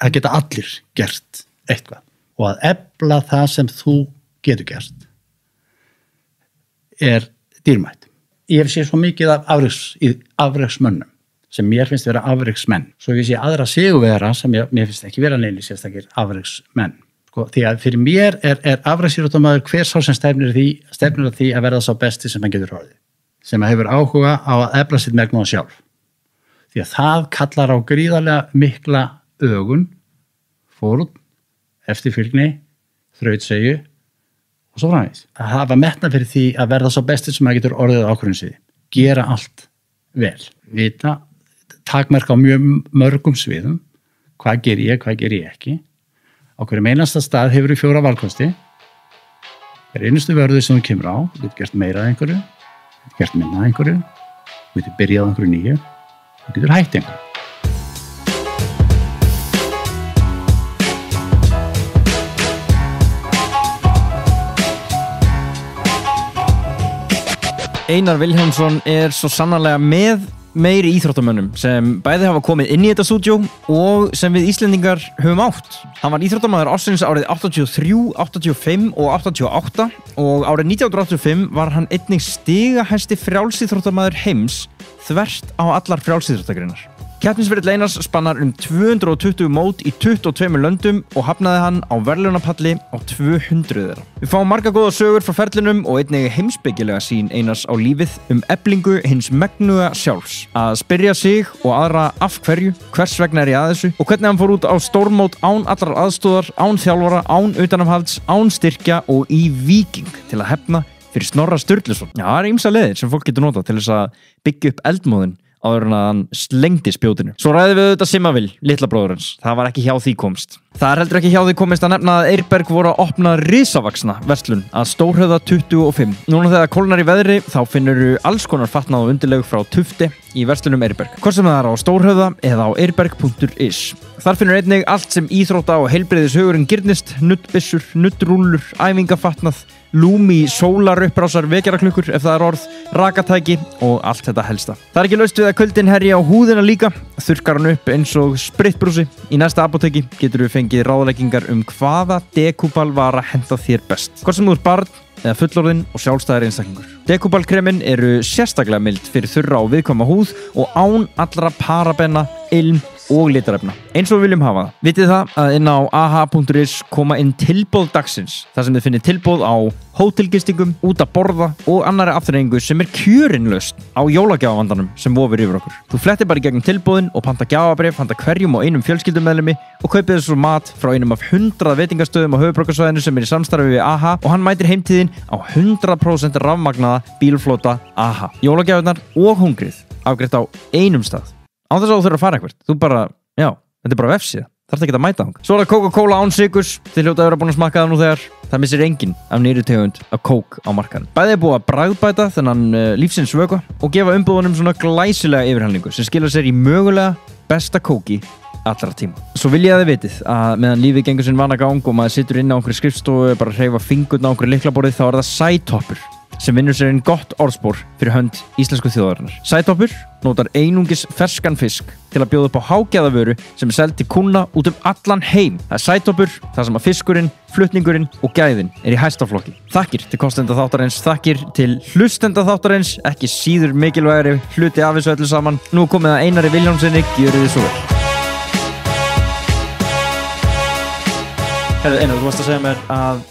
það geta allir gert eitthvað og að efla það sem þú getur gert dýrmætt. Ég hef séð svo mikið af afreksmönnum sem mér finnst vera afreksmenn. Svo ég sé aðra sigurvegara sem mér finnst ekki vera neili sérstakir afreksmenn. Sko, því að fyrir mér afreksíþróttamaður hver sá sem stefnir að því að verða sá besti sem hann getur orðið. Sem hefur áhuga á að efla sitt megnóða sjálf. Því að það kallar á gríðarlega mikla ögun, fórn, eftirfylgni, þrautseigju og svo framvegis. Að hafa metnað fyrir því að verða svo besti sem það getur orðið á ákvörðun síði. Gera allt vel. Vita, takmarka á mjög mörgum sviðum. Hvað ger ég ekki. Á hverjum einasta stað hefur við 4 valkosti. Hver einustu vörðu sem þú kemur á. Þú getur gert meira af einhverju. Þú getur gert minna af einhverju. Þú getur byrjað á einhverju nýju. Þú getur hætt einhverju. Einar Vilhjálmsson svo sannarlega með meiri íþróttamönnum sem bæði hafa komið inn í þetta stúdíó og sem við Íslendingar höfum átt. Hann var íþróttamaður ársins árið 83, 85 og 88 og árið 1985 var hann einnig stigahæsti frjálsíþróttamaður heims þvert á allar frjálsíþróttagreinar. Keppnisferill Einars spannar 220 mót í 22 löndum og hafnaði hann á verðlaunapalli á 200 þeirra. Við fáum marga góða sögur frá ferlinum og einnig heimspekilega sýn Einars á lífið eflingu hins megnuga sjálfs. Að spyrja sig og aðra af hverju, hvers vegna ég að þessu og hvernig hann fór út á stórmót án allrar aðstóðar, án þjálfara, án utanumhalds, án styrkja og í víking til að hefna fyrir Snorra Sturluson. Já, það ýmsar leiðir sem fólk getur notað til þess að byggja upp eldmóðin áður en að hann slengdi spjótinu. Svo ræðum við auðvitað Simavil, litla bróður hans. Það var ekki hjá því komst. Það er heldur ekki hjá því komist að nefna að Eirberg voru að opna risavaxna verslun að Stórhöfða 25. Núna þegar kólnar í veðri þá finnurðu alls konar fatnað og undirleg frá Tufti í verslunum Eirberg. Hvort sem það er á Stórhöfða eða á eirberg.is. Þar finnur einnig allt sem íþrótta og heilbrigðishugurinn girnist, nuddbyssur, nuddrúllur, æfingafatnað, Lumi, sólarupprásar, vekjaraklukkur ef það er orð, rakatæki og allt þetta helsta. Það er ekki laust við að kuldin herji á húðina líka, þurrkar hann upp eins og spritbrúsi. Í næsta apóteki getur við fengið ráðleggingar hvaða dekúbal vara henta þér best. Hvort sem þú ert barn eða fullorðinn og sjálfstæðir einstaklingur. Dekúbalkremin eru sérstaklega mild fyrir þurra og viðkvæma húð og án allra parabenna, ilm og litarefna. Eins og við viljum hafa það. Vitið það að inn á aha.is koma inn tilboð dagsins. Það sem þið finnir tilboð á hótelgistingum, út að borða og annarri afþreyingu sem kjörinlaust á jólagjafvandanum sem vofir yfir okkur. Þú flettir bara í gegnum tilboðin og panta gjafabréf handa hverjum og einum fjölskyldumeðlimi og kaupið þessu mat frá einum af 100 veitingastöðum á höfuðborgarsvæðinu sem í samstarfi við AHA og hann mætir heimtíðin á 100% rafmagnaða bílflota AHA. Jólagjafarnar og hungrið afgreitt á einum stað. Án þess að þú þurfir að fara eitthvað. Þú bara, já, þetta er bara vefsíða. Þarf ekki að mæta þangað. Svo er það Coca-Cola án sykurs. Þið hljóta að vera búin að smakka það nú þegar. Það missir enginn af nýrri tegund af kók á markaðnum. Bæði er búið að bragðbæta þennan lífsins vökva og gefa umbúðunum svona glæsilega yfirhalningu sem skilar sér í mögulega besta kóki allra tíma. Svo vil ég að þið vitið að meðan lífið gengur sinn vanagang og maður situr inn á einhverju skrifstofu bara að hreyfa fingurna á einhverju lyklaborðið þá er það Sætoppur sem vinnur sér gott orðspor fyrir hönd íslensku þjóðarinnar. Sætoppur notar einungis ferskan fisk til að bjóða upp á hágæðavöru sem seld til kúnna út allan heim. Það er Sætoppur, þar sem að fiskurinn, flutningurinn og gæðin í hæsta flokki. Þakkir til kostenda þáttarins, þakkir til hlustenda þáttarins, ekki síður mikilvægari hluti af þessu öllu saman. Nú komið að Einari Vilhjálmssoni, gjörið þið svo vel. Herðu Einar, þú varst að segja mér að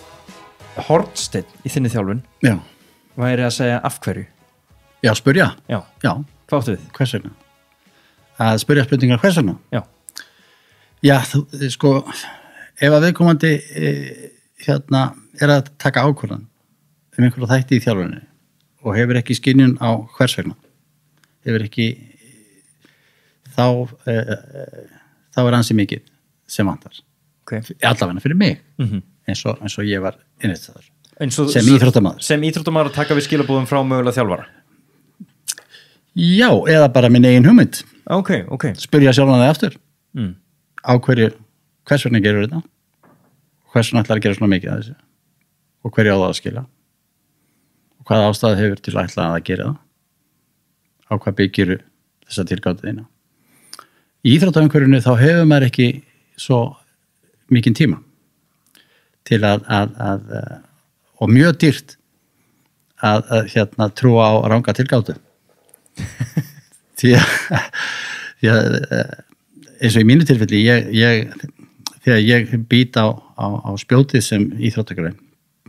hornsteinn í þinni þjálfun. Já. Væri að segja af hverju? Já, spyrja. Já. Hvað áttu við? Hvers vegna? Að spyrja spurningar hvers vegna? Já. Já, sko, ef að viðkomandi er að taka ákvörðan einhverja þætti í þjálfuninni og hefur ekki skynjun á hvers vegna, hefur ekki þá er ansi mikið sem vantar. Okay. Allavega fyrir mig, eins og ég var innrættaður. Sem íþróttamaður að taka við skilabúðum frá mögulega þjálfara? Já, eða bara minn eigin hugmynd. Ok. Spyrja sjálfan það aftur. Á hverju, hvers vegna gerur þetta? Hvers vegna ætlar að gera svona mikið af þessu? Og hverju á það að skila? Og hvaða ástæðu hefur til að ætla að gera það? Á hvað byggiru þessa tilgátu þína? Í íþróttaumhverfinu þá hefur maður ekki svo mikinn tíma til að og mjög dýrt að trúa á ranga tilgátu því að eins og í mínu tilfelli þegar ég být á spjótið sem íþróttagrein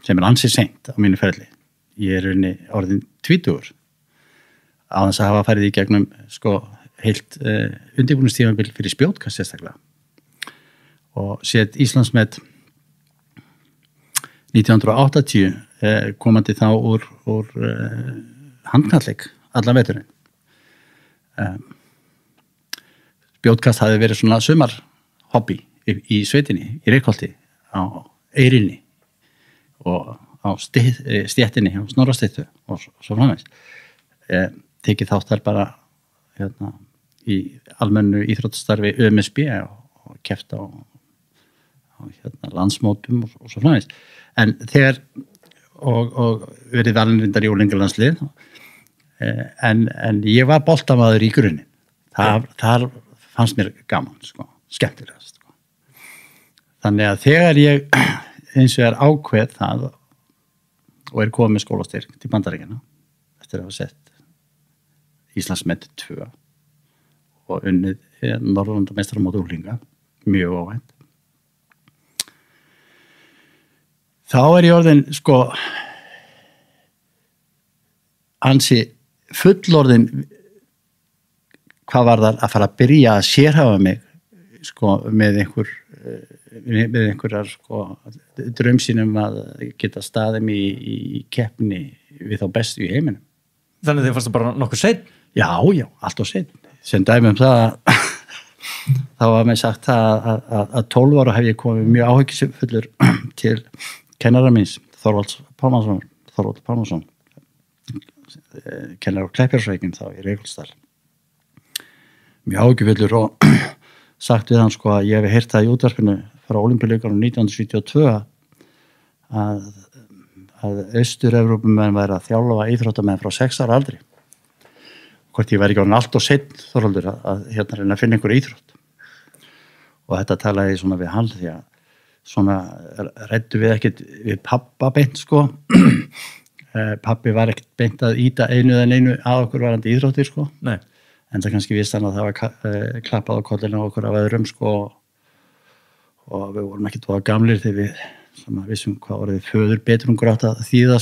sem ansi seint á mínu ferli ég orðin 20 á þess að hafa farið í gegnum heilt undirbúningstímabil fyrir spjótkast sérstaklega og sett Íslandsmet 1980 komandi þá úr handknallleik allan veturinn spjótkast hafi verið svona sumar hobby í sveitinni, í Reykholti á Eyrinni og á stéttinni á Snorrastyttu og svo framvegis tekið þáttar bara í almennu íþróttastarfi ÖMSB og keppt á landsmótum og svo framvegis en þegar og verið valinn í unglingalandslið en ég var boltamaður í grunninn þar fannst mér gaman skemmtilega þannig að þegar ég eins og ákveð það og komið með skólastyrk til Bandaríkjanna eftir að hafa sett Íslandsmet 2 og unnið Norðurlandameistaramót unglinga mjög óvænt þá ég orðin ansi fullorðin hvað var það að fara að byrja að sérhafa mig með einhverjar draumsýnum að geta staðið mig í keppni við þá bestu í heiminum. Þannig þið fannst það bara nokkuð seinn? Já, allt og seinn. Sem dæmi það þá var mér sagt að 12 ára hef ég komið mjög áhyggjufullur til kennara míns, Þorvald Pálmason kennar á Kleppjárnsreykjum þá í Reykholtsdal mjög áhyggjufullur og sagt við hann að ég hef heyrt það í útvarpinu frá Ólympíuleikunum 1972 að Austur-Evrópumenn væri að þjálfa íþróttamenn frá 6 ára aldri hvort ég væri ekki orðinn allt og seinn Þorvaldur að reyna að finna einhver íþrótt og þetta talaði ég við hann því að ræddu við ekkert við pappa beint pappi var ekkert beint að íta einu að okkur varandi íþróttir Nei. En það kannski vist hann að það var klappað á kollinu á okkur af öðrum og við vorum ekkert voða gamlir þegar við vissum hvað orðið föður betrungur átt að þýða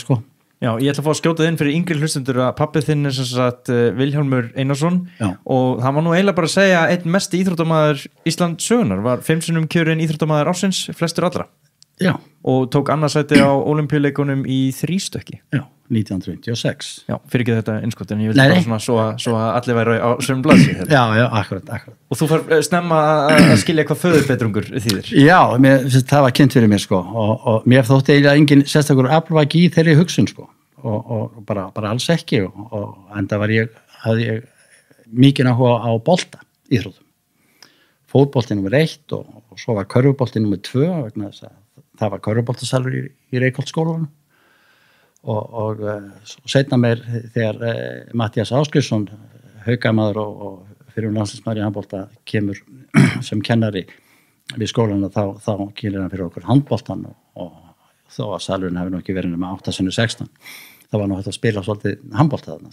Já, ég ætla að fá að skjóta inn fyrir yngri hlustendur að pappið þinn sem sagt Vilhjálmur Einarsson og það var nú eiginlega bara að segja einn mesti íþróttamaður Íslands sögunar var 5 sinnum kjörinn íþróttamaður ársins flestur allra Já. Og tók annarsæti á Ólympíuleikunum í 3 stökki Já, 1926 Já, fyrir ekki þetta innskot en ég vil bara svo að allir væri á sömu blaðsíðu Já, akkurat Og þú fær snemma að skilja hvað föðurbetrungur þýðir Já, það var kynnt fyrir mér og mér þótti eiginlega engin sérstakur aflvaki í þeirri hugsun og bara alls ekki og enda hafði ég mikinn áhuga á bolta íþróttum fótbolti nr. 1 og svo var körfubolti nr. 2 vegna þess að það var körfuboltasalur í Reykholtsskólanum og seinna meir þegar Matthías Ásgeirsson haukamaður og fyrir landsliðsmaður í handbolta kemur sem kennari við skólanum þá kynir hann fyrir okkur handboltan og þó að salurinn hefði nú ekki verið nema 8-16 það var nú hægt að spila svolítið handbolta þarna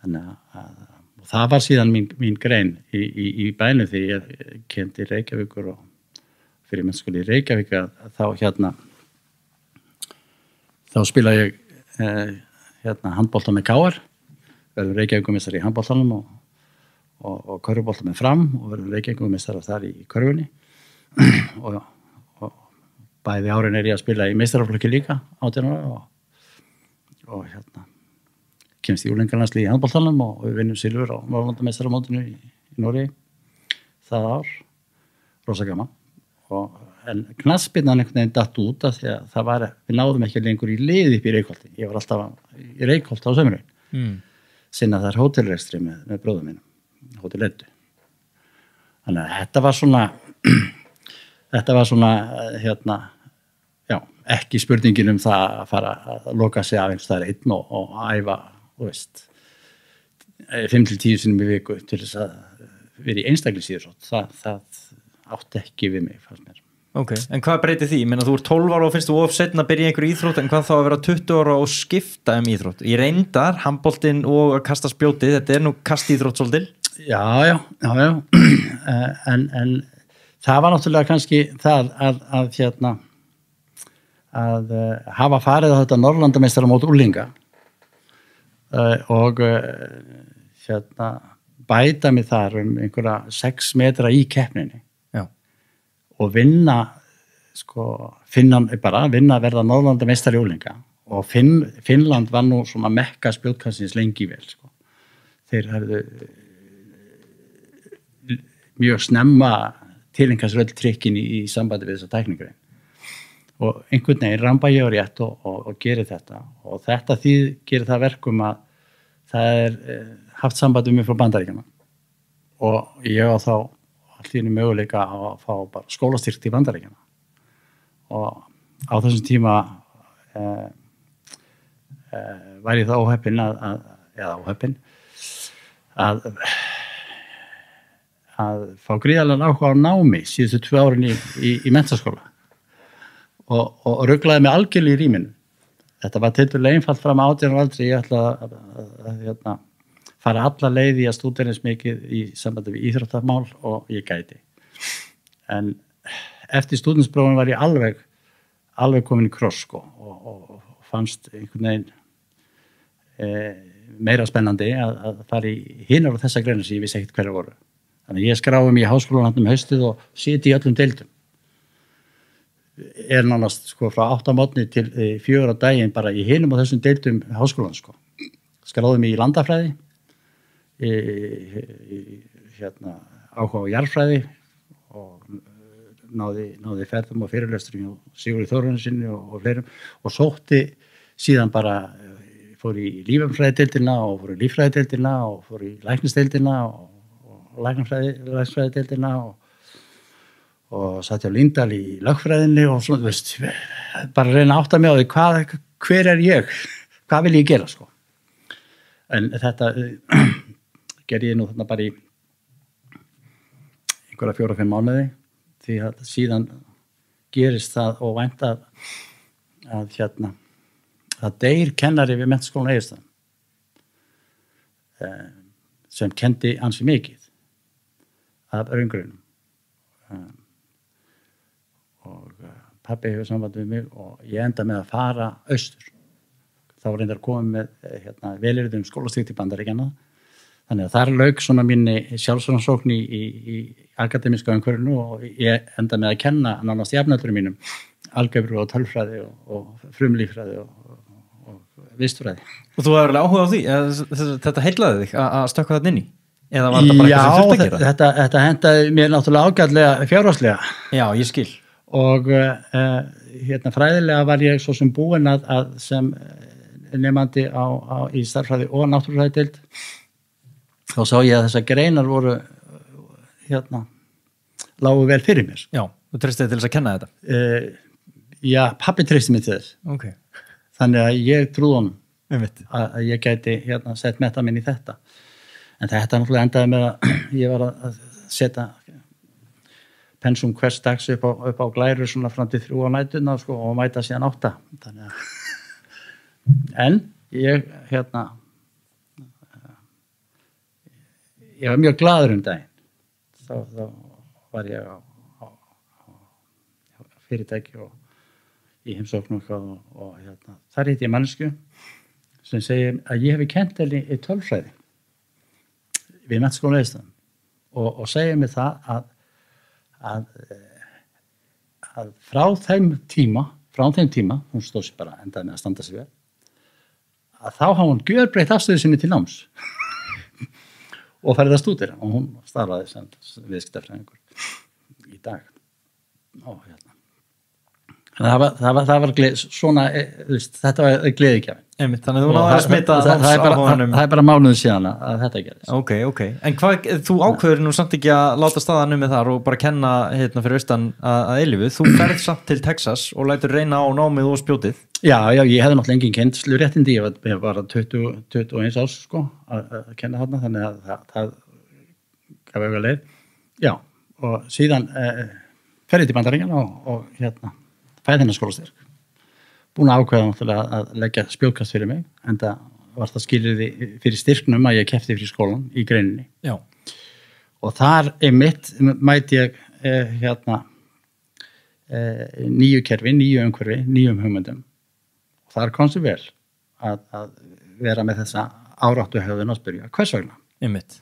þannig að það var síðan mín grein í bænum því ég kenndi Reykjavíkur og fyrir mennskóli í Reykjavík að þá spila ég handbolta með KR verður Reykjavíkurmeistari í handboltanum og körfubolta með Fram og verður Reykjavíkurmeistari þar í körfunni og bæði árin ég að spila í meistaraflokki líka 18 ára og kemst í unglingalandslið í handboltanum og við vinnum silfur á Norðurlandameistaramótinu í Noregi það ár, rosa gaman en knattspyrnan einhvern veginn datt út af því að við náðum ekki lengur í lið upp í Reykholti ég var alltaf í Reykholt á sömurinn sinna þar hótelrekstri með bróðum mínum Hótel Eddu þannig að þetta var svona ekki spurningin það að fara að loka sig af einhvers staðar einn og æfa 5-10 sinnum í viku til þess að vera í einstaklingsíþrótt það átti ekki við mig, fannst mér. Ok, en hvað breytir því? Ég meina, þú ert 12 ára og finnst þú of seinna að byrja í einhverju íþrótt, en hvað þá að vera 20 ára og skipta íþrótt? Ég reyndar, handboltinn og að kasta spjótið, þetta er nú kastíþrótt svolítil? Já. En það var náttúrulega kannski það að hafa farið á þetta Norrlandameistara-mót unglinga og bæta mig þar einhverja 6 metra í keppninni. Og vinna verða Norrlandameistari unglinga og Finnland var nú svona mekka spjótkastins lengi vel þeir hefðu mjög snemma tileinkast öll trikkin í sambandi við þessa tækningrein og einhvern veginn ramba ég á rétt og gerir þetta og þetta gerir það verkum að það haft sambandi með frá Bandaríkjana og ég á þá allir möguleika að fá bara skólastyrkt í Bandaríkjana og á þessum tíma var ég það óheppinn að fá gríðarlegan áhuga á námi síðustu 2 árin í menntaskóla og ruglaði mig algjörlega í rýminu. Þetta var tiltölulega einfalt fram að 18 ára aldri, ég ætlaði að fara alla leið í að stúdera eins mikið í sambandi við íþróttamál og ég gæti. En eftir stúdentsprófin var ég alveg komin í kross og fannst einhvern veginn meira spennandi að fara í hinar og þessa greinar sem ég vissi ekkert hverja voru. Þannig ég skráði mig í háskólanum haustið og siti í öllum deildum. Nánast frá 8 morgni til 4 á daginn bara í hinum og þessum deildum háskólan Skráði mig í landafræði áhuga á jarðfræði og náði ferðum og fyrirlesturum og Sigurði Þórarinssyni og fleirum og sótti síðan bara fór í lífefræðideildina og fór í líffræðideildina og fór í læknisdeildina og læknisfræðideildina og satt hjá Líndal í lögfræðinni og svona, veist, bara reyna að átta mig á því hver er ég, hvað vil ég gera en þetta gerði ég nú þarna bara í einhverja 4-5 mánuði því að síðan gerist það og vænt að það deyr kennari við menntaskólann Egilsstaðum sem kenndi ansi mikið af öryngrunum og pabbi hefur samband við mig og ég enda með að fara austur. Þá var reyndar komið með velyrðum skólastíkt í Bandaríkjana. Þannig að þar lauk svona minni sjálfsrannsókn í akademíska umhverfinu og ég enda með að kenna nánast jafnöldurum mínum algebru og tölfræði og frumlíffræði og vistfræði. Og þú hefur alveg áhuga á því? Þetta heillaði þig að stökkva þetta inn í? Eða var þetta bara eitthvað sem þurfti að gera? Já, þetta hendaði mér náttúrulega ágætlega fjárhagslega. Já, ég skil. Og fræðilega var ég svo sem búinn að sem nemandi í stærðfræði og náttúrufræðideild þá sá ég að þessar greinar voru lágu vel fyrir mér. Já, þú treystið til þess að kenna þetta? Já, pabbi treysti mig til þess. Okay. Þannig að ég trúði honum að ég gæti sett metta minn í þetta. En þetta náttúrulega endaði með að ég var að setja pensum hvers dags upp á glæru svona fram til 3 á nætuna og mæta síðan 8. Þannig að en ég var mjög glaður daginn. Þá var ég á fyrirtæki og í heimsókn og þar hitti ég mannsku sem segir að ég hefi kennt henni í tölfræði við Menntaskólann Egilsstaðum og segir mér það að frá þeim tíma, hún stóð sér bara endaði með að standa sig vel, að þá hafa hún gjörbreytt afstöðu sinni til náms og farið að stúdera og hún starfaði sem viðskiptafræðingur í dag og það var svona, þetta var gleðigjafinn. Þannig að þú náður að smita það er bara mánuð síðan að þetta gerist. Ok. En þú ákveður nú samt ekki að láta staðan með þar og bara kenna fyrir austan að eilífu. Þú ferð samt til Texas og lætur reyna á námið og spjótið. Já, ég hefði náttúrulega engin kennsluréttindi, ég var 21 árs að kenna þarna, þannig að það gaf auðvitað leið. Já, og síðan fer ég til Bandaríkjanna og fæði þennan skólastyrk. Búin að ákveða náttúrulega að leggja spjótkast fyrir mig, en það var það skilyrði fyrir styrknum að ég keppti fyrir skólan í greininni. Já. Og þar einmitt mæti ég nýju kerfi, nýju umhverfi, nýjum hugmyndum. Og þar kom sér vel að vera með þessa áráttu höfðun að spyrja. Hvers vegna? Einmitt.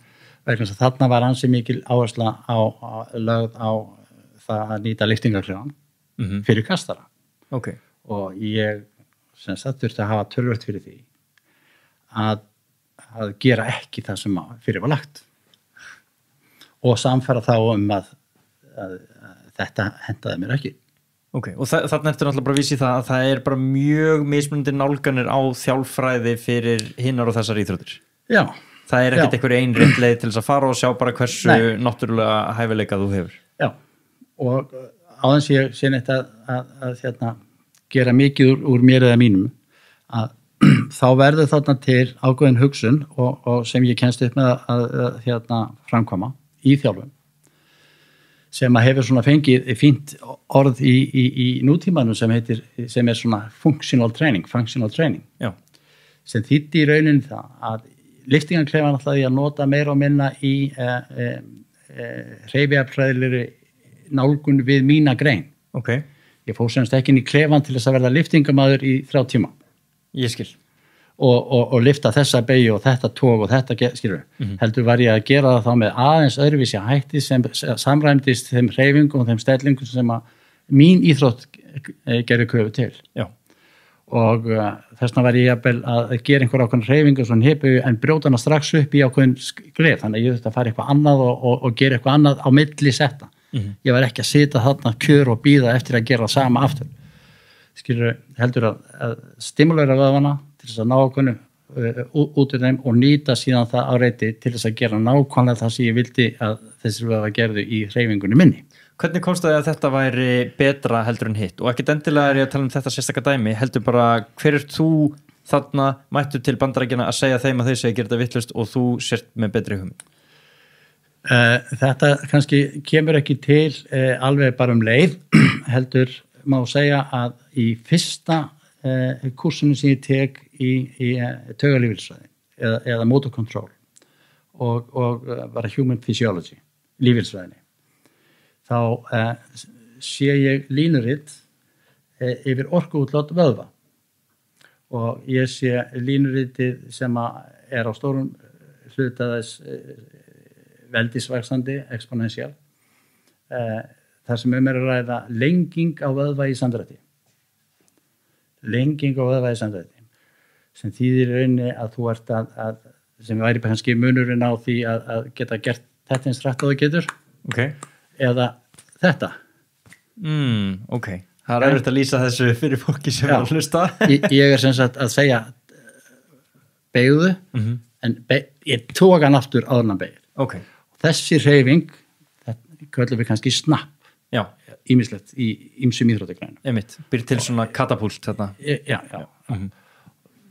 Vegna þess að þarna var ansi mikil áhersla lögð á það að nýta lyftingarklefan fyrir kastara. Ok. Og ég þurfti að hafa tölvöld fyrir því að gera ekki það sem fyrir var lagt. Og samfæra þá að þetta hentaði mér ekki. Ok, og þarna ertu náttúrulega bara að vísi það að það er bara mjög mismunandi nálganir á þjálffræði fyrir hinnar og þessar íþróttir. Já. Það er ekkert einhver ein rétt leið til þess að fara og sjá bara hversu náttúrulega hæfileika þú hefur. Já, og áðans ég sé neitt að gera mikið úr mér eða mínum, að þá verður þarna til ákveðin hugsun og sem ég kennst upp með að framkvæma í þjálfum, sem að hefur svona fengið fínt orð í nútímanum sem er svona functional training. Já. Sem þýddi í rauninni það að lyftingarklefan ætlaði að nota meira og minna í hreyfiafræðilegri nálgun við mína grein. Ok. Ég fór semst ekki inn í klefan til þess að verða lyftingamaður í 3 tíma. Ég skil. Og lyfta þessa beygju og þetta tóg og þetta, skilur. Heldur var ég að gera það þá með aðeins öðruvísi hætti sem samræmdist þeim hreyfingum og þeim stellingum sem að mín íþrótt gerði kröfu til. Já. Og þessna var ég að gera einhver ákveðin hreyfingu svona hipu en brjóta hana strax upp í ákveðin skref, þannig að ég þurfti að fara eitthvað annað og gera eitthvað annað á milli setta. Ég var ekki að sita þarna kjör og bíða eftir að gera það sama aftur. Skilur, heldur að stimulera vöðvana til þess að ná ákveðnu út úr þeim og nýta síðan það á reiti til þess að gera nákvæmlega það sem ég vildi að þessir vöðva gerðu í hreyfingunni minni. Hvernig komst það að þetta væri betra heldur en hitt? Og ekkert endilega er ég að tala þetta sérstaka dæmi, heldur bara hver þú þarna mættu til Bandaríkjanna að segja þeim að þau segja gera þetta vitlaust og þú sért með betri hugmynd? Þetta kannski kemur ekki til alveg bara leið, heldur má segja að í fyrsta kursinu sem ég tek í taugalífilsfræði eða motor control og var human physiology, lífilsfræðinni, þá sé ég línurit yfir orkuútlát vöðva og ég sé línuritið sem er á stórum hluta þess veldisvaxandi, exponential, þar sem er að ræða lenging á vöðva í samdrætti. Lenging á vöðva í samdrætti, sem þýðir rauninni að þú ert sem væri kannski munurinn á því að geta gert þetta eins rætt og það getur, eða þetta. Ok, það er erfitt að lýsa þessu fyrir fólki sem að hlusta. Ég sem sagt að segja beygðu, en ég tók hann aftur áður en hann beygð. Ok. Þessi hreyfing, þetta köllum við kannski snapp, ýmislegt í ýmsum íþróttagreinum. Einmitt, býr til svona katapult þarna. Já.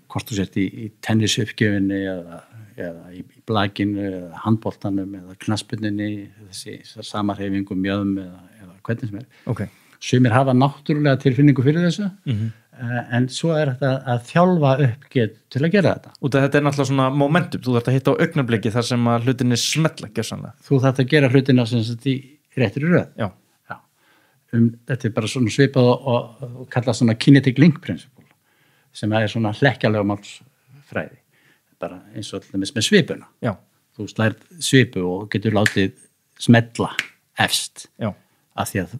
Hvort þú sért í tennisuppgjöfinni eða í blakinu eða handboltanum eða knattspyrnunni, þessi sama hreyfingu mjöðum eða hvernig sem er. Ok. Sumir hafa náttúrulega tilfinningu fyrir þessu, en svo er þetta að þjálfa upp til að gera þetta. Og þetta er náttúrulega svona momentum, þú þarft að hitta á augnabliki þar sem að hlutinni smetla, gjörsamlega. Þú þarft að gera hlutina sem þetta í réttri röð. Já. Þetta er bara svona svipað og kallast svona kinetic link principle, sem er svona hlekkjalega málsfræði, bara eins og alltaf með svipuna. Já. Þú slærð svipu og getur látið smetla efst. Já. Af því að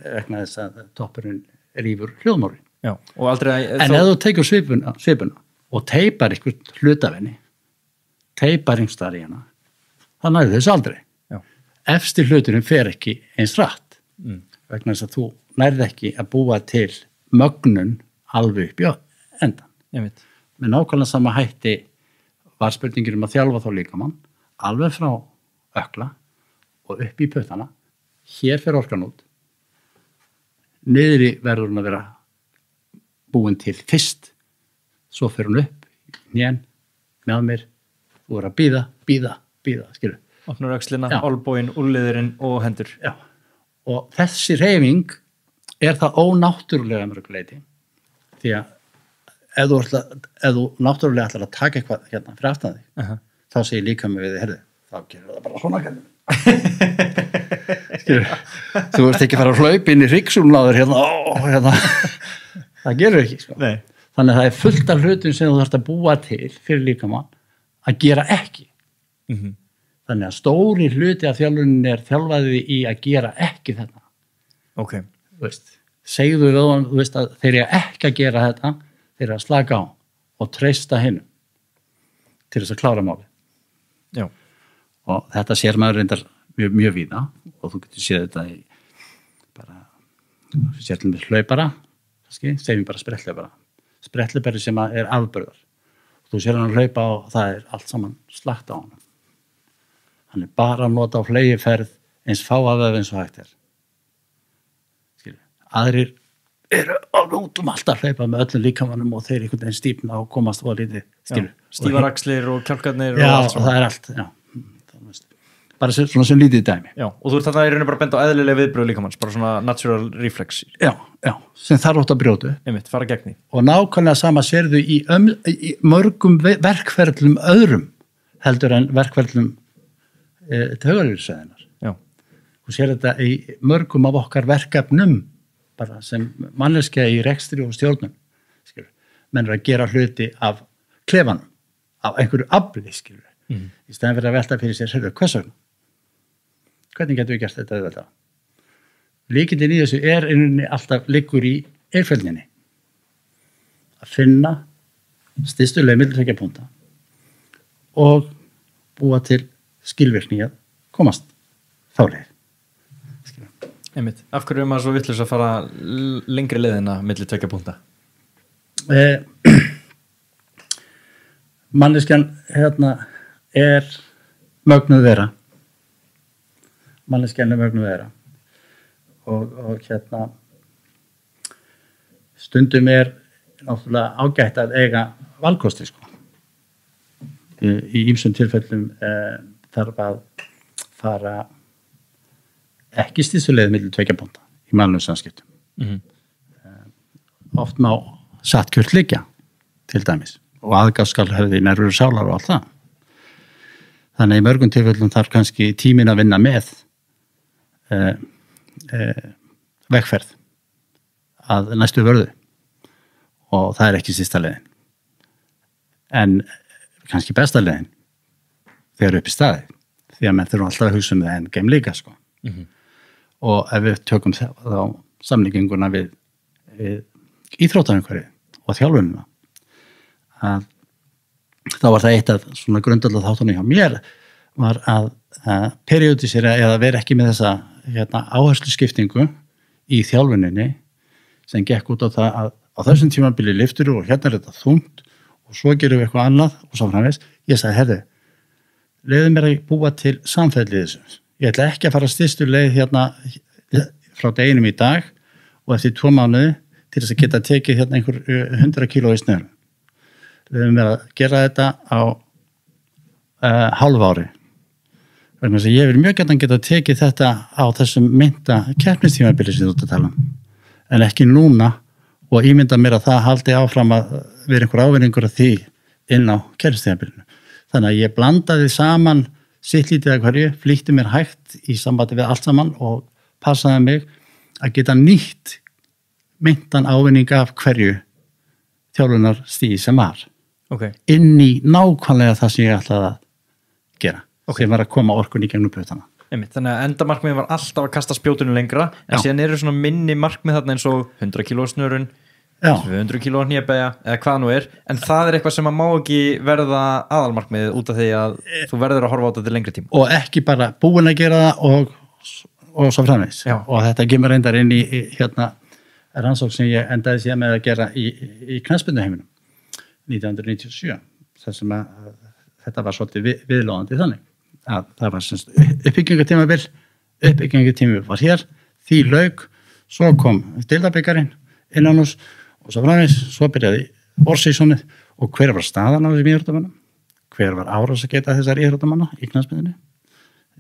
vegna þess að toppurinn rífur hljóðmórin. Já, og aldrei en ef þú tekur svipuna og teipar einhvern hlutavenni, teipar einhverstaðar í hana, það nærðu þess aldrei. Já. Efsti hluturinn fer ekki eins rætt, vegna þess að þú nærði ekki að búa til mögnun alveg upp í endan. Ég veit. Með nákvæmlega sama hætti var spurningir að þjálfa þá líkamann, alveg frá ökla og upp í puttana. Hér fer orkan út, niðri verður hún að vera búin til fyrst, svo fer hún upp, hnén, með mér, þú verður að bíða, skilur. Opnar öxlina, Já. olbóin, úlliðurinn og hendur. Já. Og þessi hreyfing það ónáttúrulega mörguleiti því að ef þú náttúrulega ætlar að taka eitthvað hérna fyrir aftan þig þá segir líka með við herðu, þá gerur það bara svona þú ert ekki að fara að hlaupa inn í hryggsúlnaður hérna. Það gerur ekki sko. Þannig að það fullt af hlutum sem þú þarft að búa til fyrir líkamann að gera ekki þannig að stóri hluti af þjálfunin þjálfaði í að gera ekki þetta segðu við að þeir eru ekki að gera þetta, þeir eru að slaka á og treysta hinum til þess að klára máli. Já. Og þetta sér maður reyndar mjög víða og þú getur séð þetta í bara sér til með hlaupara segjum bara spretthlaupari sem afburðar þú sér hann að hlaupa og það allt saman slakt á hann. Hann bara að nota á fleygiferð eins fáaföf eins og hægt aðrir eru út alltaf að hlaupa með öllum líkamannum og þeir einhvern veginn stífna og komast og lítið stífar axlir og kjálkarnir og allt og það allt bara svona sem lítið dæmi. Já, og þú ert þarna í rauninu bara bent á eðlilega viðbröð líkamanns, bara svona natural reflex. Já, sem þarf átt að brjóta. Einmitt, fara gegn því. Og nákvæmlega sama sérðu í mörgum verkferlum öðrum heldur en verkferlum taugalyfjasvæðinnar. Já. Þú sér þetta í mörgum af okkar verkefnum bara sem manneskja í rekstri og stjórnum. Menn að gera hluti af klefanum, af einhverju afli, í stæðan fyrir að velta fyrir sér, hvers vegna? Hvernig getum við gert þetta auðvitað? Lykillinn í þessu alltaf liggur í einfeldninni. Að finna stystu leið milli tveggja punkta og búa til skilvirkni að komast þá leið. Einmitt. Af hverju maður svo vitlaus að fara lengri leiðina milli tveggja punkta? Manneskjan mögnuð vera. Manneskjan mögnuð vera. Og stundum náttúrulega ágætt að eiga valkosti í ýmsum tilfellum þarf að fara ekki stystu leið milli tveggja punkta í mannlegum samskiptum. Oft má satt kjört liggja til dæmis og aðgáð skal höfði nærveru sálar og allt það. Þannig í mörgum tilfellum þarf kannski tíminn að vinna með vegferð að næstu vörðu og það ekki sísta leiðin. En kannski besta leiðin þegar upp í staði því að menn þurfum alltaf að hugsa það endgame líka og ef við tökum þá samlíkinguna við íþróttaumhverfið og þjálfunina að þá var það eitt af svona grundvallar þáttunum hjá mér var að periodisera eða vera ekki með þessa áhersluskiptingu í þjálfuninni sem gekk út á það að á þessum tímabili lyftur og hérna þetta þungt og svo gerum við eitthvað annað og svo framvegis. Ég sagði, leyfðu mér að búa til samfellið þessu. Ég ætla ekki að fara stystu leið frá deginum í dag og eftir 2 mánuði til þess að geta tekið einhver 100 kíló í snöru. Leyfðu mér að gera þetta á hálf ári. Vegna þess að ég vil mjög geta tekið þetta á þessum mynda keppnistímabili sem þú ert að tala en ekki núna og ímynda mér að það haldi áfram að vera einhver ávinningur af því inn á keppnistímabilinu. Þannig að ég blandaði saman sittlítið að hverju, flýtti mér hægt í sambandi við allt saman og passaði mig að geta nýtt myndan ávinning af hverju þjálfunar stíði sem var. Inn í nákvæmlega það sem ég ætlaði að gera. Sem var að koma orkun í gegnum putana. Þannig að endamarkmiðin var alltaf að kasta spjótunum lengra en síðan eru svona minni markmið þarna eins og 100 kíló snörun 200 kíló hnébæja eða hvað nú en það er eitthvað sem að má ekki verða aðalmarkmiðið út af því að þú verður að horfa á þetta til lengri tíma og ekki bara búin að gera það og svo framvegis og þetta kemur reyndar inn í rannsókn sem ég endaði síðan með að gera í knattspyrnuheiminum 1997 þar sem að þetta var svolítið viðlóðandi þannig að það var uppbyggingatímabil var hér, því lauk svo kom deildarbikarinn innan hús og svo framvegis, svo byrjaði orsísonið og hver var staðan á þessum íþróttamönnum hver var árásageta þessar íþróttamanna í knattspyrnunni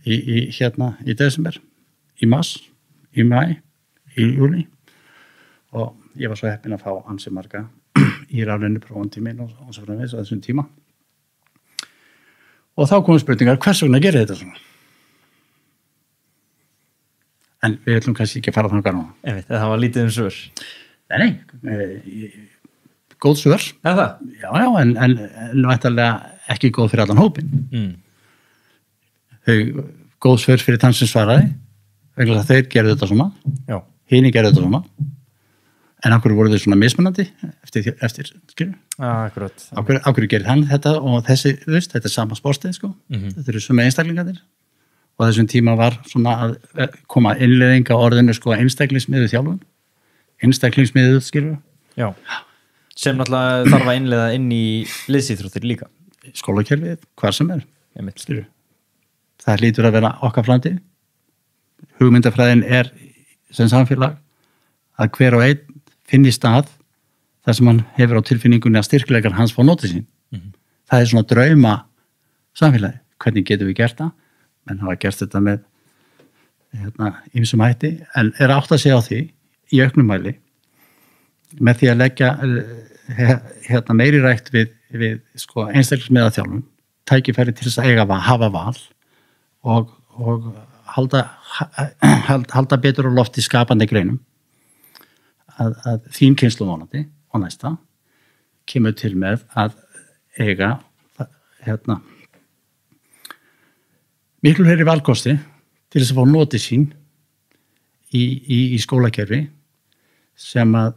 í desember, í mars, í mæ, í júli og ég var svo heppinn að fá ansi marga í rafleinu prófantímin og svo framvegis á þessum tíma og þá komum spurningar hvers vegna gerir þetta svona en við ætlum kannski ekki að fara þangar núna. Það var lítið svör. Nei, góð svör. Það? Já, en væntanlega ekki góð fyrir allan hópinn. Þau góð svör fyrir þann sem svaraði vegna að þeir gerðu þetta svona hinir gerðu þetta svona en af hverju voru þau svona mismunandi eftir skilur akkurat af hverju gerði hann þetta og þessi þetta er sama sportið sko þetta eru svona einstaklingarnir og þessum tíma var svona að koma innleiðing á orðinu sko einstaklingsmiðuð þjálfun einstaklingsmiðuð skilur sem náttúrulega þarf að innleiða inn í liðsíþróttir líka skólakerfið, hvar sem skilur það hlýtur að vera okkar framtíð. Hugmyndafræðin sem samfélag að hver og einn finni stað þar sem hann hefur á tilfinningunni að styrkleikar hans fá notið sín. Það er svona drauma samfélagi. Hvernig getum við gert það? Menn hafa gert þetta með ýmsum hætti en átt að segja á því í auknum mæli með því að leggja meiri rækt við sko, einstaklingsmiða þjálfun, tækifæri til þess að hafa val og halda betur á lofti skapandi greinum að þín kynslóð vonandi og næsta kemur til með að eiga miklu fleiri valkosti til þess að fá notið sín í skólakerfi sem að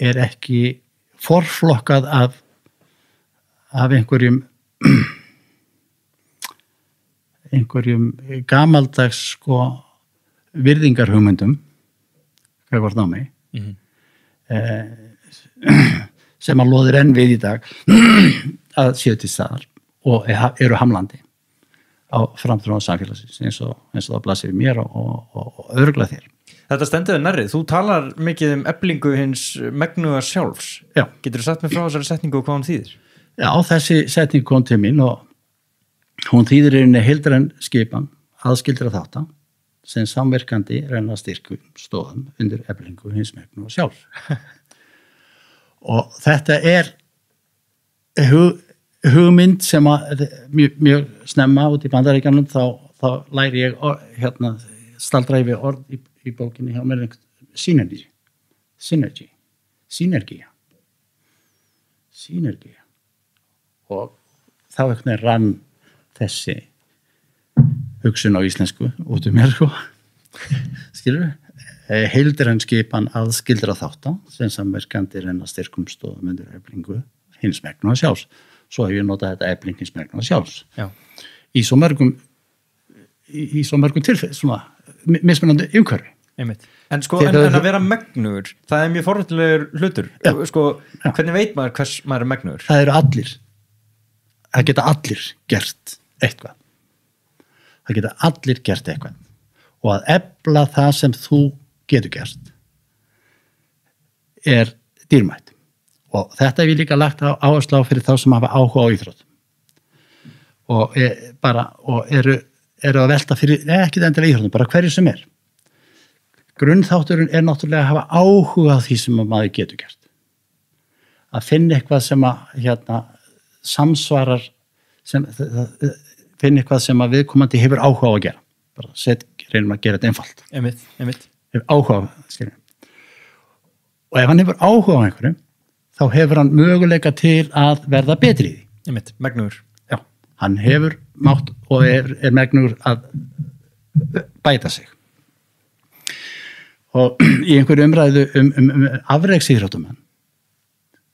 er ekki forflokkað af einhverjum gamaldags sko virðingarhugmyndum hvað námi sem að loðir enn við í dag að séu til staðar og eru hamlandi á framþróun samfélagsins eins og það blasir við mér og örugglega þér. Þetta stendur nærrið. Þú talar mikið eflingu hins megnuga sjálfs. Já. Geturðu sagt mér frá þessari setningu og hvað hún þýðir? Já, þessi setning kom til mín og hún þýðir heildræn skipan aðskildra þátta sem samverkandi renna styrkum stóðum undir eflingu hins megnuga sjálfs. Og þetta hugmynd sem að mjög snemma út í Bandaríkjunum þá læri ég staldra ég við orð í bókinni hjá mér synergía og þá ekkert rann þessi hugsun á íslensku út mér sko skilur heildræn skipan aðskildra þátta sem samverkandi renna styrkum stóðum undir eflingu hins megnuga sjálfs. Svo hef ég notað þetta efling hins megnuga sjálfs. Já. Í svo mörgum tilfell, svona mismunandi umhverfi. Einmitt. En sko, en að vera megnugur, það er mjög forvitnilegur hlutur. Já. Sko, hvernig veit maður hvers maður er megnugur? Það eru allir. Það geta allir gert eitthvað. Það geta allir gert eitthvað. Og að efla það sem þú getur gert er dýrmætt. Og þetta hef ég líka lagt áherslu á fyrir þá sem hafa áhuga á íþrótt. Og eru að velta fyrir, ekki endilega íþróttum, bara hverju sem er. Grunnþátturinn er náttúrulega að hafa áhuga á því sem maður getur gert. Að finna eitthvað sem að samsvarar, finna eitthvað sem að viðkomandi hefur áhuga á að gera. Bara reynum að gera þetta einfalt. Einmitt. Hefur áhuga á það. Og ef hann hefur áhuga á einhverju, þá hefur hann möguleika til að verða betri í því. Einmitt, megnugur. Já, hann hefur mátt og er megnugur að bæta sig. Og í einhverju umræðu afreksíþróttamenn,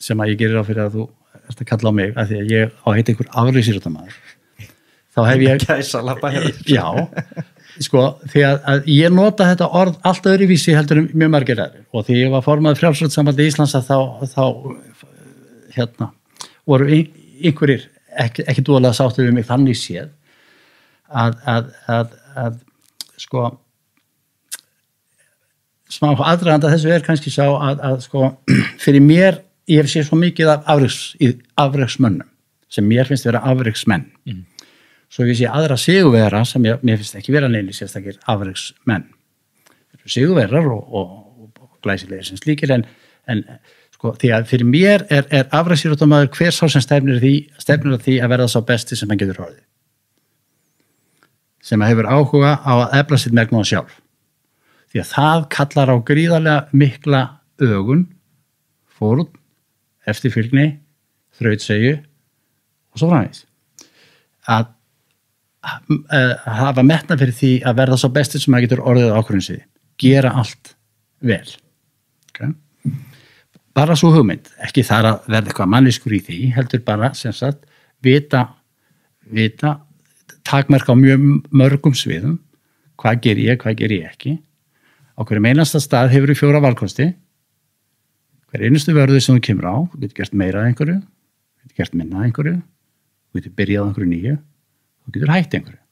sem að ég gerir á fyrir að þú ert að kalla á mig, af því að ég á að heita einhver afreksíþróttamaður, þá hef ég... Gæsalappa hefur. Já, sko, því að ég nota þetta orð allt öðruvísi heldur mjög margir aðrir og því ég var formaður Frjálsrættasambandi Íslands að þá voru einhverjir ekki dúðlega sáttur við mig þannig séð að sko smá aðdraganda þessu er kannski sá að sko fyrir mér ég hef séð svo mikið af afreksmönnum sem mér finnst vera afreksmenn. Svo ég sé aðra sigurvegara sem mér finnst ekki vera neili sérstakir afreksmenn. Sigurvegarar og glæsilegir sem slíkir en sko, því að fyrir mér er afreksíþróttamaður hver sá sem stefnir að því að verða sá besti sem hann getur orðið. Sem hefur áhuga á að efla sitt megnóða sjálf. Því að það kallar á gríðarlega mikla ögun, fórn, eftirfylgni, þrautsegju og svo framvegis. Að hafa metnað fyrir því að verða svo besti sem að getur orðið á ákvörðun síði. Gera allt vel. Okay. Bara svo hugmynd, ekki þar að verða eitthvað manniskur í því, heldur bara sem sagt vita takmarka á mjög mörgum sviðum, hvað ger ég ekki. Á hverjum einasta stað hefur 4 valkosti. Hver einustu vörðu sem þú kemur á, þú getur gert meira af einhverju, þú getur gert minna af einhverju, þú getur byrjað á einhverju nýju, þú getur hætt einhverju.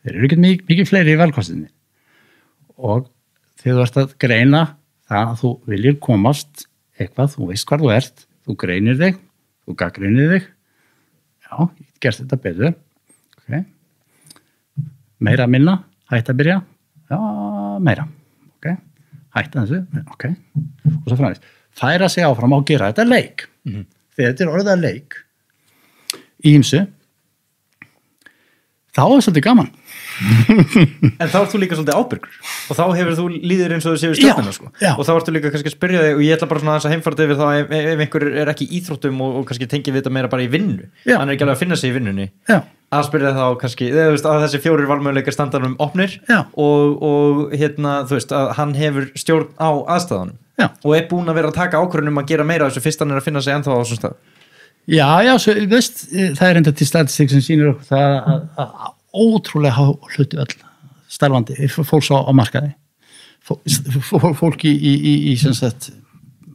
Þeir eru ekki mikið fleiri í valkostinni. Og þegar þú ert að greina það að þú viljir komast eitthvað, þú veist hvar þú ert, þú greinir þig, þú gagnrýnir þig, já, ég get gert þetta betur, ok, meira minna, hætt að byrja, já, meira, ok, hætta þessu, ok, og svo framvegis. Færa sig áfram á að gera þetta leik. Þegar þetta er orðað leik í ýmsu, þá er svolítið gaman. En þá ert þú líka svolítið ábyrgur og þá hefur þú líður eins og þú séu stjórnina sko. Og þá ertu líka kannski að spyrja þig og ég ætla bara svona aðeins að heimfara yfir þá ef einhver er ekki í íþróttum og kannski tengir við þetta meira bara í vinnu, hann er ekki alveg að finna sig í vinnunni, að spyrja þá kannski, þú veist, að þessi 4 valmöguleikar standarum opnir og hérna, þú veist, að hann hefur stjórn á aðstæðanum og er búin að vera að taka ákvörðun að gera meira þessu fyrst hann er að finna sig ennþá á þessum stað. Já, svo, veist, það er enda til statistik sem sýnir okkur það að ótrúlega hluti öll starfandi fólks á markaði fólki í sem sagt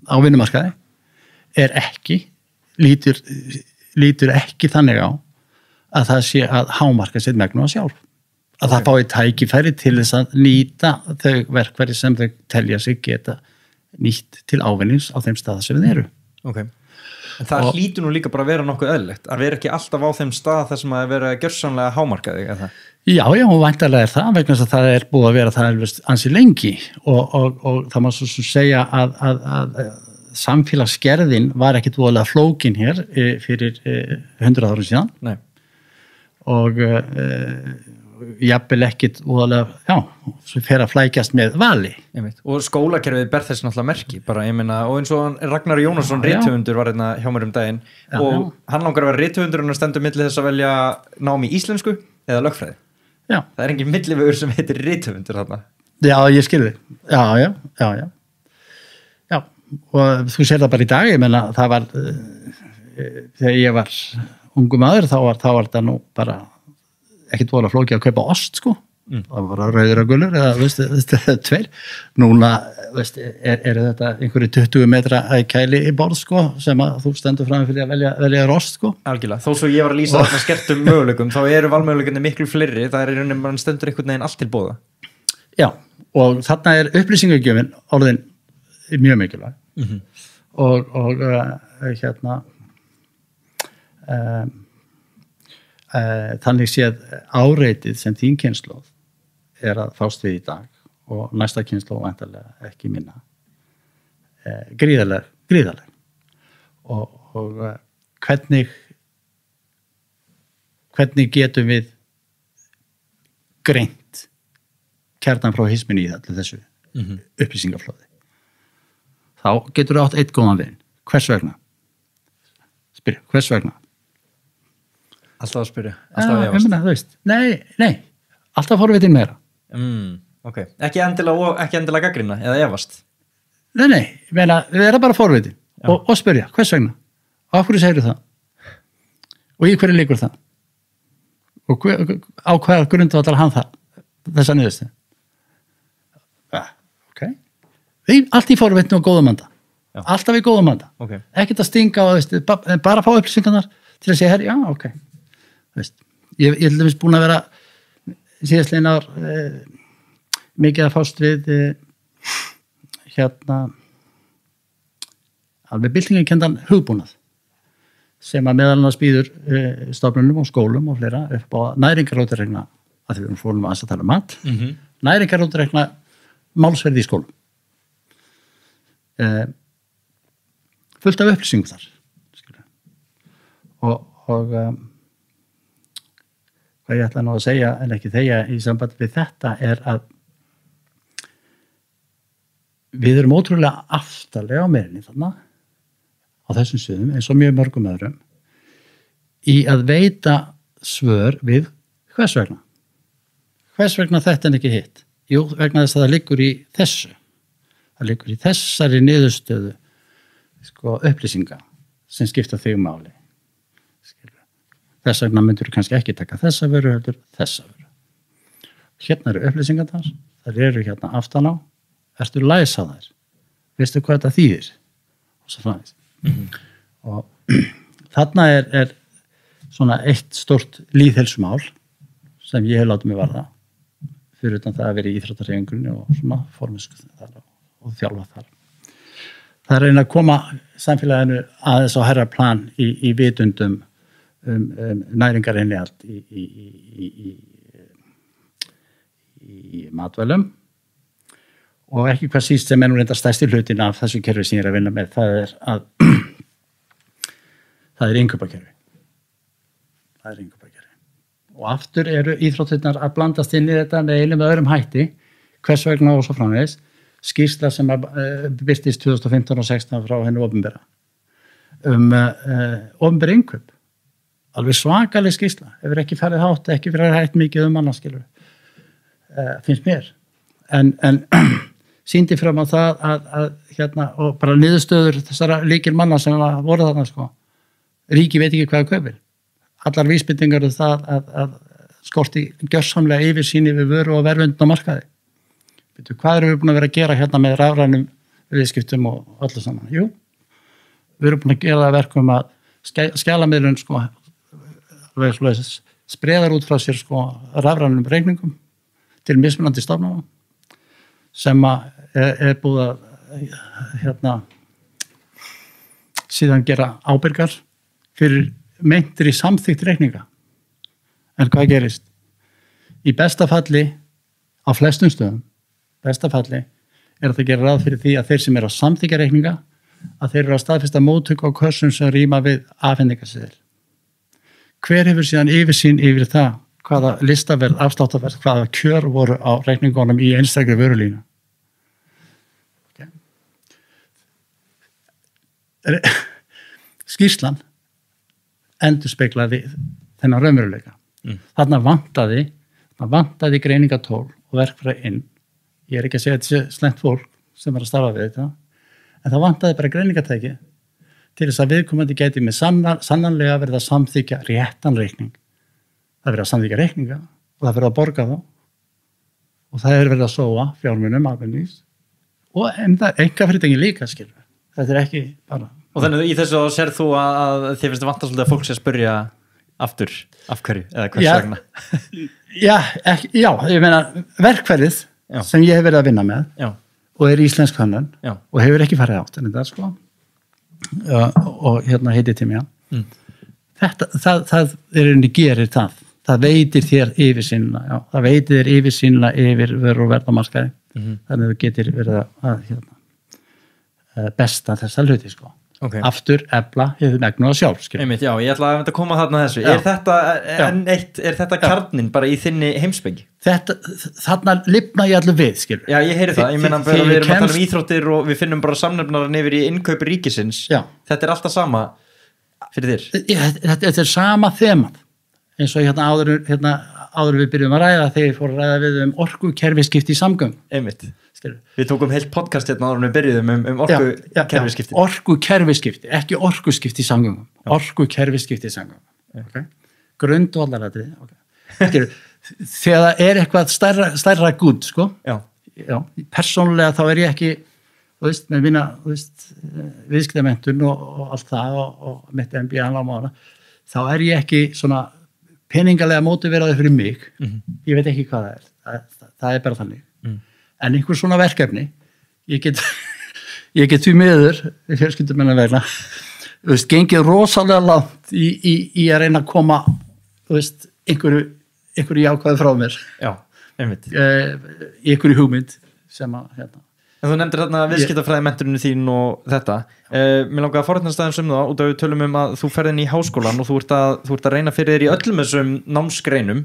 á vinnumarkaði er ekki lítur ekki þannig á að það sé að hámarka sitt megnóða sjálf að það fái tækifæri til þess að nýta þau verkfæri sem þau telja sig geta nýtt til ávinnings á þeim stað sem þeir eru. En það hlýtur nú líka bara að vera nokkuð eðlilegt, að vera ekki alltaf á þeim stað þar sem að vera gjörsamlega hámarkaði, eða það? Já, og væntanlega er það, vegna þess að það er búið að vera það ansi lengi og það má svo segja að samfélagsgerðin var ekkit voðalega flókin hér fyrir 100 árum síðan. Nei. Og jafnvel ekkit voðalega, svo fer að flækjast með vali. Og skólakerfið ber þess náttúrulega merki, bara ég meina, og eins og Ragnar Jónasson rithöfundur var hérna hjá mér daginn og hann langar að vera rithöfundur og hann stendur milli þess að velja nám í íslensku eða lögfræði. Það er engin millivegur sem heitir rithöfundur þarna. Já, ég skil þig. Já, og þú sér það bara í dag, ég meina, það var þegar ég var ungu maður, þá var það nú bara ekkert voru að flóki að kaupa ost sko það var bara rauður og gulur eða veist, 2 núna veist, er þetta einhverju 20 metra kæli í borð sko sem að þú stendur fram fyrir að velja rost sko. Algjörlega, þó svo ég var að lýsa þarna skertum möguleikum, þá eru valmöguleikinni miklu fleiri, það er í rauninni mann stendur einhvern veginn allt til boða. Já, og þarna er upplýsingagjöfin orðin mjög mikilvæg og hérna þannig séð áreitið sem þín kynslóð er að fást við í dag og næsta kynslóð væntanlega ekki minna gríðarleg og hvernig getum við greint kjarnan frá hisminni í allir þessu upplýsingaflóði þá getur þú átt eitt góðan veginn hvers vegna? Spyrja, hvers vegna? Alltaf að spyrja, alltaf að efast. Þú veist, nei, alltaf forvitin meira. Okay. Ekki endilega gagnrýna eða efast? Nei, við erum bara forvitin og spyrja, hvers vegna? Og af hverju segir það? Og í hverju liggur það? Og á hvaða grundvallar hann það? Þessa niðurstu? Ok. Allt í forvitin og góðum anda. Alltaf í góðum anda. Okay. Ekkert að stinga og bara fá upplýsingarnar til að segja, já, ok. Ég er til dæmis búin að vera síðastliðin ár mikið að fást við hérna alveg byltingakendan hugbúnað sem að meðal annars býður stofnunum og skólum og fleira upp á næringarótreikna, að því við fórum að tala um mat, næringarótreikna málsverði í skólum. Fullt af upplýsingum þar. Og hvað ég ætla nú að segja, en ekki þegja í samband við þetta, er að við erum ótrúlega aftarlega á meirinni þarna, á þessum sviðum, eins og mjög mörgum öðrum, í að veita svör við hvers vegna. Hvers vegna þetta en ekki hitt? Jú, vegna þess að það liggur í þessu. Það liggur í þessari niðurstöðu upplýsinga sem skipta þig máli. Þess vegna myndur þú kannski ekki taka þessa vöru heldur þessa vöru. Hérna eru upplýsingar þar eru hérna aftan á, ertu læs á þær, veistu hvað þetta þýðir og svo framvegis. Og þarna er svona eitt stórt lýðheilsumál sem ég hef látið mig varða fyrir utan það að vera í íþróttahreyfingunni og svona formisku þar og þjálfa þar. Það er reyna að koma samfélaginu aðeins á hærra plan í vitundum næringarinnihald í matvælum og ekki hvað síst sem nú reynda stærsti hlutin af þessu kerfi sem ég að vinna með, það er að það er innkaupakerfi. Það er innkaupakerfi. Og aftur eru íþróttirnar að blandast inn í þetta með einum öðrum hætti, hvers vegna og svo framvegis, skýrsla sem birtist 2015 og 16 frá henni opinbera opinbera innkaup. Alveg svakaleg skýrsla, hefur ekki farið hátt, ekki farið hætt mikið annarskilur, finnst mér. En sýndi fram á það að hérna, og bara niðurstöður þessara lykilmanna sem voru þarna ríki veit ekki hvað kaupir. Allar vísbendingar það að skorti gjörsamlega yfirsýn yfir vöru og verðvöndun á markaði. Veitu, hvað erum við búin að vera að gera hérna með rafrænum viðskiptum og öllu saman? Jú, við erum búin að gera það verkum að skjalamiðlun spreðar út frá sér rafrænum reikningum til mismunandi stofnana sem er búið að síðan gera ábyrgar fyrir meintir í samþykkt reikninga. En hvað gerist? Í besta falli, á flestum stöðum, besta falli er að það gera ráð fyrir því að þeir sem eru að samþykkja reikninga, að þeir eru að staðfesta móttöku á kössum sem rýma við afhendingarseðil. Hver hefur síðan yfirsýn yfir það hvaða listaverð, afsláttarverð, hvaða kjör voru á reikningunum í einstakri vörulínu? Okay. Skýrslan endurspeglaði þennan raunveruleika. Þarna vantaði greiningatól og verkfæri inn. Ég er ekki að segja að þetta sé slengt fólk sem er að starfa við þetta, en það vantaði bara greiningatæki til þess að viðkomandi gæti með sannanlega verið að samþykja réttan reikning. Það verið að samþykja reikninga og það verið að borga þá og það verið að sóa fjármunum alveg og einkafyrirtækin líka skilur. Þetta er ekki bara... Og þannig í þessu sér þú að þið finnst það vantast svolítið að fólk sé að spyrja aftur af hverju eða hvers vegna? Já, ég meina verkfærið sem ég hef verið að vinna með og er íslensk hönnun og hefur ekki farið átt en þetta og hérna heiti Tímjan. Það er einnig gerir það veitir þér yfirsýnina, það veitir þér yfirsýnina yfir vöru og verðamarkaði, þannig að þú getur verið að besta þessa hluti Okay. Aftur, efla, hefur megnuð að sjálf Einmitt, já, ég ætla að koma þarna þessu Er þetta kjarnin bara í þinni heimsbyggi? Þarna lifna ég allir við Já, ég heyri það, ég meina við erum að tala um íþróttir og við finnum bara samnefnaran yfir í innkaupi ríkisins Þetta er alltaf sama fyrir þér Þetta er sama þema eins og áður við byrjum að ræða þegar við fórum að ræða við orkukerfiskipti í samgöngum Einmitt Við tókum heilt podcast hérna áður við byrjuðum orkukerfiskipti Orkukerfiskipti, ekki orkuskipti í samgöngum Orkukerfiskipti í samgöngum okay. Grundvallaratriði okay. Þegar það er eitthvað stærra gúdd persónulega þá er ég ekki með mína viðskiptamenntun og allt það og mitt MBA þá er ég ekki svona peningalega mótiveraði fyrir mig ég veit ekki hvað það er bara þannig en einhver svona verkefni ég get því miður fjölskyldumennar vegna þú veist, gengið rosalega langt í að reyna að koma, þú veist, einhverju jákvæði frá mér. Já, einmitt. Í einhverju hugmynd sem að, hérna. En þú nefndir þarna viðskiptafræði menturinu þín og þetta. Mér langar að forrætnast aðeins það út af við tölum að þú ferð inn í háskólan og þú ert að reyna fyrir þér í öllum þessum námsgreinum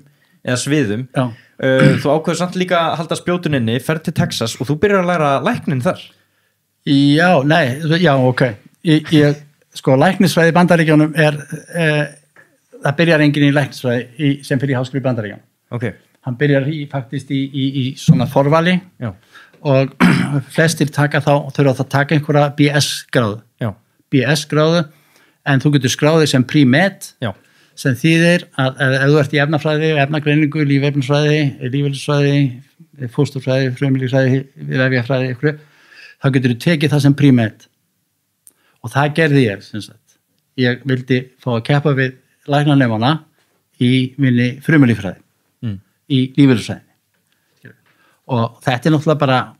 eða sviðum. Þú ákveður samt líka að halda spjótun inni, ferð til Texas og þú byrjar að læra læknin þar. Ok. Sko, læknisfræði í Bandaríkjunum það byrjar enginn í læknisfræði sem fyrir í háskóla í Bandaríkjunum. Okay. Hann byrjar faktist í svona forvali. Já. Og flestir þurfa að taka einhverja BS-gráðu. Já. BS-gráðu, en þú getur skráðið sem pre-med, sem þýðir að ef þú ert í efnafræði, efnagreiningu, lífeðlisfræði, fósturfræði, frumulífsfræði, vefjafræði, þá getur þú tekið það sem pre-med. Og það gerði ég, sem sagt. Ég vildi fá að keppa við læknanemana í minni frumulífsfræði, í lífeðlisfræðinni. Og þetta náttúrulega bara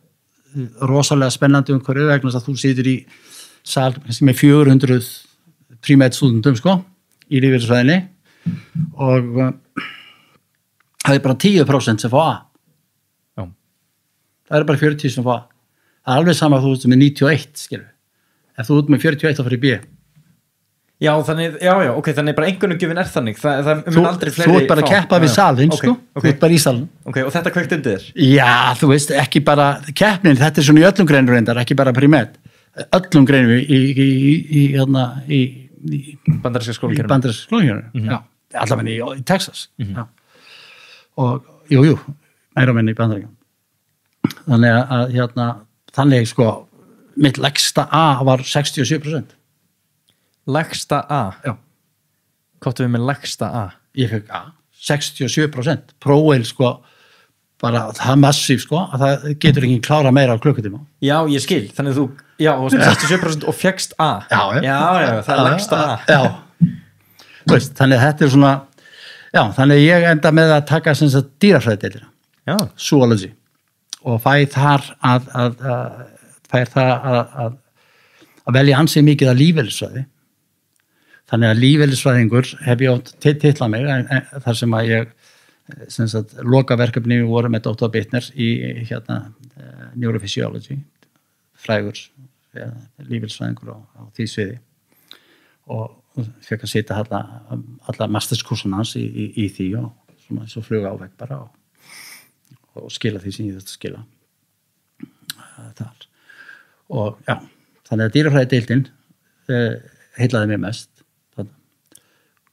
rosalega spennandi umhverju vegna þess að þú situr í sal sem 400 pre-med stúdentum sko, í lífeðlisfræðinni og það bara 10% sem fá A. Já. Það bara 40 sem fá A. Það alveg sama að þú ert með 91, skilur. Ef þú ert með 41 þá fyrir B. Já, ok, þannig bara einhvernugjöfin þannig, það mun aldrei fleiri. Þú ert bara að keppa við salin, sko, þú ert bara í salin. Ok, og þetta kveikt undir þér? Já, þú veist, ekki bara keppnin, þetta svona í öllum greinum reyndar, ekki bara pre-med, öllum greinum í bandaríska skólakerfinu. Bandaríska skólakerfinu, já, allavega í Texas, já. Og, jú, meira og minni í Bandaríkjunum. Þannig sko, mitt lægsta A var 67%. Lægsta A? Já. Kottu við með lægsta A? Ég fekk A, 67%. Prófið sko, bara það massíf sko, að það getur ekki klára meira á klukkutíma. Já, ég skil. Þannig þú, þú varst með 67% og fekkst A. Já, það lægsta A. Já. Þú veist, þannig þetta svona, þannig ég enda með að taka sem sagt dýrafræðideildina. Já. Zoology. Og fæ þar að velja ansið mikið að lífeðlisfræði. Þannig að lífeðlisfræðingur hef ég átt titlað mig þar sem að ég lokaverkefni voru með Dr. Bittner í neurophysiology, frægur lífeðlisfræðingur á því sviði og fekk að sitja alla masterskursuna hans í því og svona svo fluga á vegg bara og skila því sem ég þurfti að skila þar. Og þannig að dýrafræðideildin heillaði mig mest.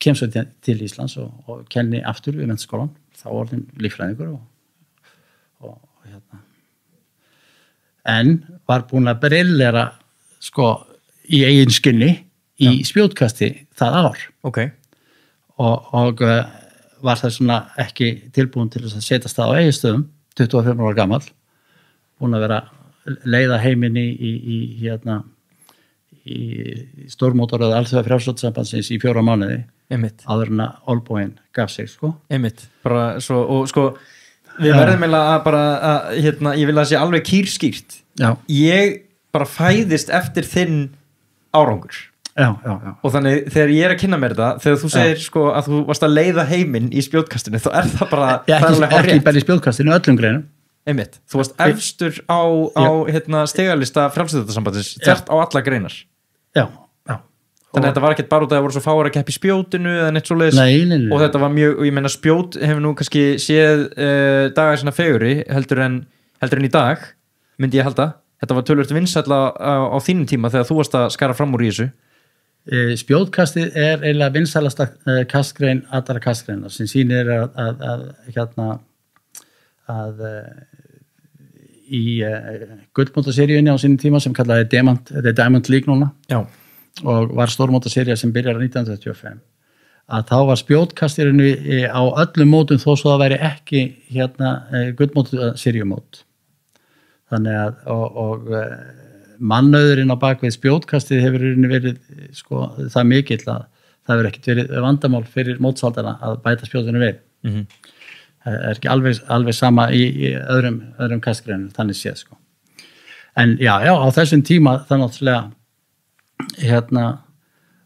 Kem svo til Íslands og kenni aftur við menntaskólann, þá orðin líffræðingur en var búin að brillera sko í eigin skinni í spjótkasti það ár. Okay. Og var það svona ekki tilbúin til að setjast það á Egilsstöðum, 25 ára gamall, búin að vera leiða heiminn í stórmótoröðu alþjóða frjálsóttasambandsins í 4 mánuði. Einmitt. Áður en að olbúinn gaf sig, sko. Einmitt. Bara svo, og sko, við verðum eiginlega að bara, ég vil að það sé alveg kýrskýrt. Já. Ég bara fæðist eftir þinn árangur. Já. Og þannig, þegar ég að kynna mér þetta, þegar þú segir, sko, að þú varst að leiða heiminn í spjótkastinu, þá það bara... Ekki bara í spjótkastinu, öllum greinum. Einmitt. Þú varst efstur á stigalista frjálsóttasambandsins, þvert á alla greinar. Já. Þannig að þetta var ekkert bara út að það voru svo fáir að keppa í spjótinu eða neitt svoleiðis. Nei. Og þetta var mjög, og ég meina spjót hefur nú kannski séð dagar svona fegurri heldur en í dag, myndi ég halda. Þetta var tölvöld vinsælla á þínum tíma þegar þú varst að skara fram úr í þessu. Spjótkastið eiginlega vinsælasta kastgrein allra kastgreinar sem sýnir að í gullmótaseríunni á sínum tíma sem kallaði Diamond League núna. Já. Og var stórmótasería sem byrjar 1935 að þá var spjótkastirinn á öllum mótum þó svo það væri ekki gullmótaseríumót þannig að og mannauðurinn á bakvið spjótkastið hefur verið sko, það mikill að það hefur ekkert verið vandamál fyrir mótshaldana að bæta spjótinu við. Það ekki alveg sama í öðrum kastgreinum þannig séð sko. En á þessum tíma það náttúrulega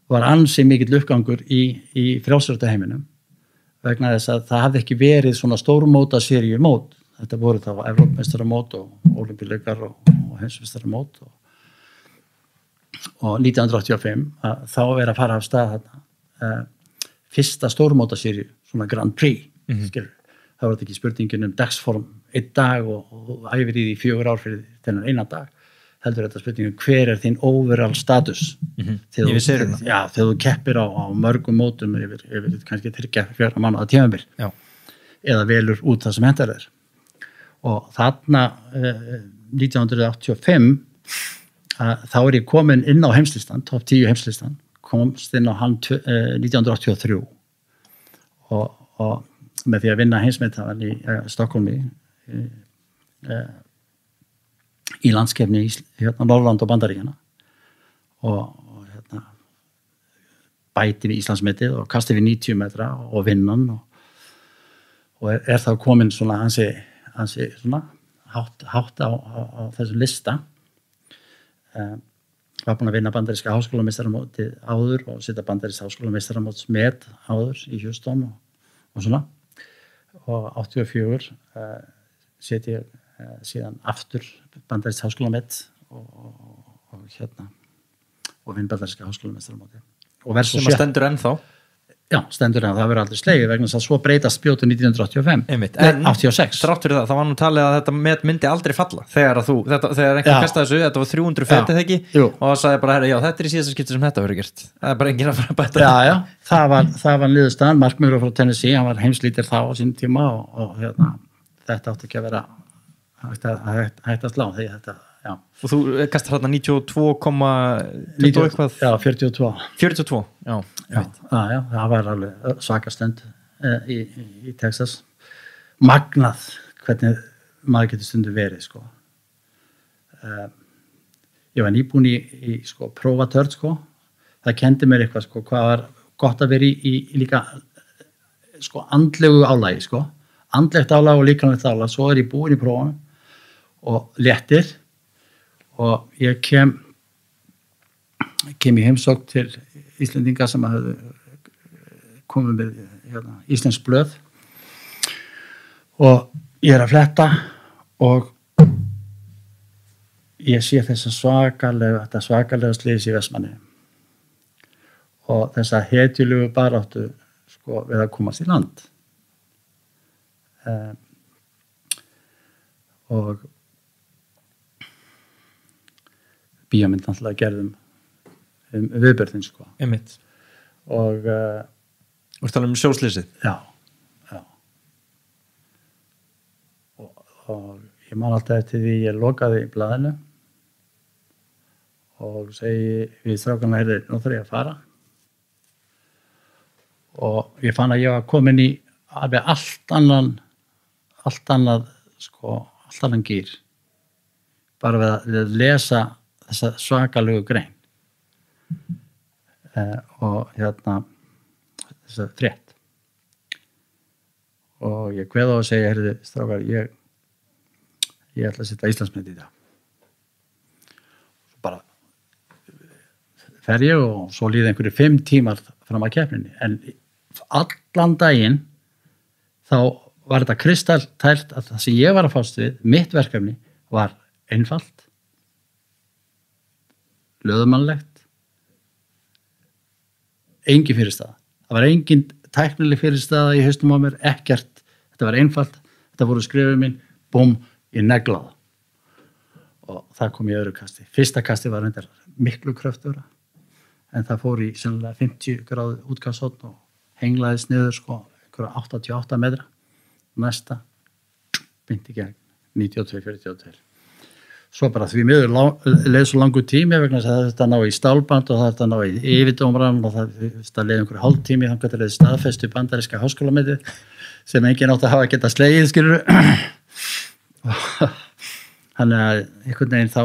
var ansi mikill uppgangur í frjálsrættaheiminum vegna þess að það hafði ekki verið svona stórmóta seríumót. Þetta voru þá Evrópumeistaramót og Ólympíuleikar og heimsmeistaramót og 1985 þá er að fara af stað þarna fyrsta stórmóta seríu, svona Grand Prix skilur. Það var þetta ekki spurningin dagsform 1 dag og æfir í því 4 ár fyrir þennan 1 dag. Heldur þetta spurningin hver er þín overall status þegar þú keppir á mörgum mótum yfir kannski 3-4 mánuða tímabil eða velur út það sem hentar þér. Og þarna 1985 þá er ég komin inn á heimslistan, topp 10 heimslistan, komst inn á hann 1983 og með því að vinna heimsmeitavan í Stokkólmi í landskefni í Norðurland og Bandaríkjana og bæti við Íslandsmetið og kasti við 90 metra og vinnan og er þá komin svona hansi svona hátt á þessum lista. Var búin að vinna bandaríska háskólameistaramótið áður og setja bandaríska háskólameistaramótsmet áður í Houston og svona. Og 84 seti ég síðan aftur bandaríska háskólamet og vinn bandaríska háskólameistaramótið. Sem að stendur ennþá? Já, stendur ennþá, það verður aldrei slegið vegna þess að svo breytast spjótu 1985. En 86. Þrátt fyrir það var nú talið að þetta met myndi aldrei falla þegar einhver kastaði þessu, þetta var 300 fetið ekki og það sagði bara, já, þetta er í síðasta skipti sem þetta verður gert. Það er bara enginn að fara að bæta. Já, það var niðurstaðan. Mark Murray frá Tennessee, hann var heimslítir þá á sín tíma og þetta átti ekki að vera hægt að slá því þetta. Já. Og þú kastar hérna 92,20 eitthvað? Já, 42. 42, já. Já, það var alveg svaka stund í Texas. Magnað hvernig maður getur stundu verið, sko. Ég var nýbúin í sko, prófatörn, sko. Það kendi mér eitthvað, sko, hvað var gott að vera í líka, sko, andlegu álagi, sko. Andlegt álag og líkamlegt álag. Svo er ég búin í prófanum og léttir. Og ég kem í heimsókn til Íslendinga sem hafði komið með íslensk blöð og ég er að fletta og ég sé þessa svakalega slys í Vestmanni og þessa hetjulegu baráttu sko, við að komast í land og bíómynd náttúrulega gerðum viðbörðin sko. Einmitt. Og þú tala sjóslysið? Já. Og ég man alltaf eftir því ég lokaði í blaðinu og segi við strákana, heyrðu, nú þarf ég að fara. Og ég fann að ég var komin í alveg allt annan gír. Bara við að lesa þessa svakalegu grein og þessa frétt og ég kveð á að segja, heyrðu strákar, ég ætla að setja Íslandsmet í það. Svo bara fer ég og svo líði einhverju 5 tímar fram að keppninni en allan daginn þá var þetta kristaltært að það sem ég var að fást við, mitt verkefni var einfalt löðumannlegt engin fyrirstaða. Það var engin tæknileg fyrirstaða í haustum á mér, ekkert. Þetta var einfalt, þetta voru skrifið minn, búm, ég neglaði. Og það kom í öðru kasti. Fyrsta kasti var reyndar miklu kröftugara, en það fór í sennilega 50 gráðu útgangshorn og henglaðist niður sko, einhverja 88 metra. Næsta, beint í gegn, 92-42. Svo bara því miður leið svo langur tími vegna þess að þetta ná í stálband og þetta ná í yfirdómarann og það leið einhverju hálftími þannig að þetta leið staðfestu bandaríska háskólametið sem enginn átti að hafa getað slegið skilur þannig að einhvern veginn þá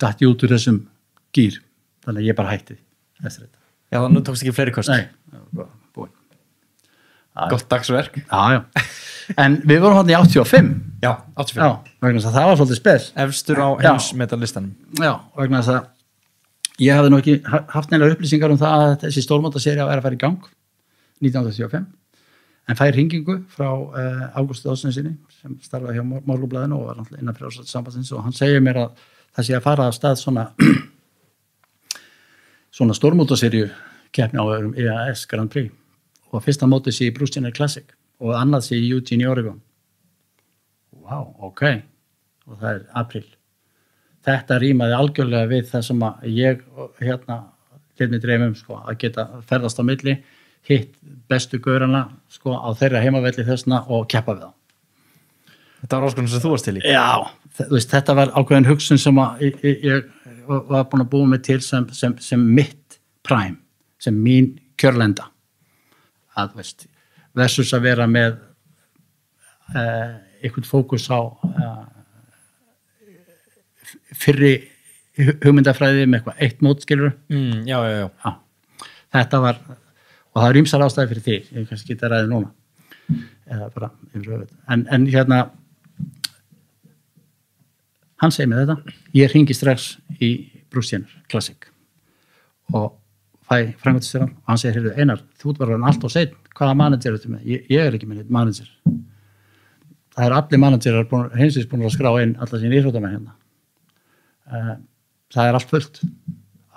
datt ég út úr þessum gír þannig að ég bara hætti eftir þetta. Já, nú tókst ekki fleiri kost. Nei, búin. Gott dagsverk. Já. En við vorum hann í 85. Já, 85. Já, vegna þess að það var svolítið spes. Efstur á heimsmetalistanum. Já, vegna þess að ég hafði nú ekki haft neina upplýsingar um það að þessi stórmótaserja er að fara í gang 1985 en fær hringingu frá Ágústi Ósnesssyni sem starfaði hjá Morgunblaðinu og var innan Frjálssambandsins og hann segir mér að það sé að fara af stað svona stórmótaserju keppni á EAS Grand Prix og fyrsta mótið sé í Bruce Jenner Classic og annað sé í Eugene í Oregon. Ok. Og það er apríl. Þetta rýmaði algjörlega við það sem að ég get mig dreifum að geta ferðast á milli, hitt bestu gaurana á þeirra heimavelli þessna og keppa við þá. Þetta var áskonum sem þú varst til í? Já, þetta var ákveðin hugsun sem að ég var búin að búa mig til sem mitt prime, sem mín kjörlenda. Versus að vera með einhvern fókus á fyrri hugmyndafræði með eitthvað eitt mótskilur. Já. Þetta var, og það er ýmsar ástæði fyrir því, ég kannski geta ræðið núna, eða bara yfir höfuð. En hann segir mér þetta, ég hringi strax í Bruce Jenner Classic og fæ framkvæmdastjórann og hann segir, Einar, þú ert bara allt og seinn, hvaða manager ertu með? Ég er ekki með neitt manager. Það er allir managerar hinsins búin að skrá inn alla sín íþróttamenn hérna. Það er allt fullt.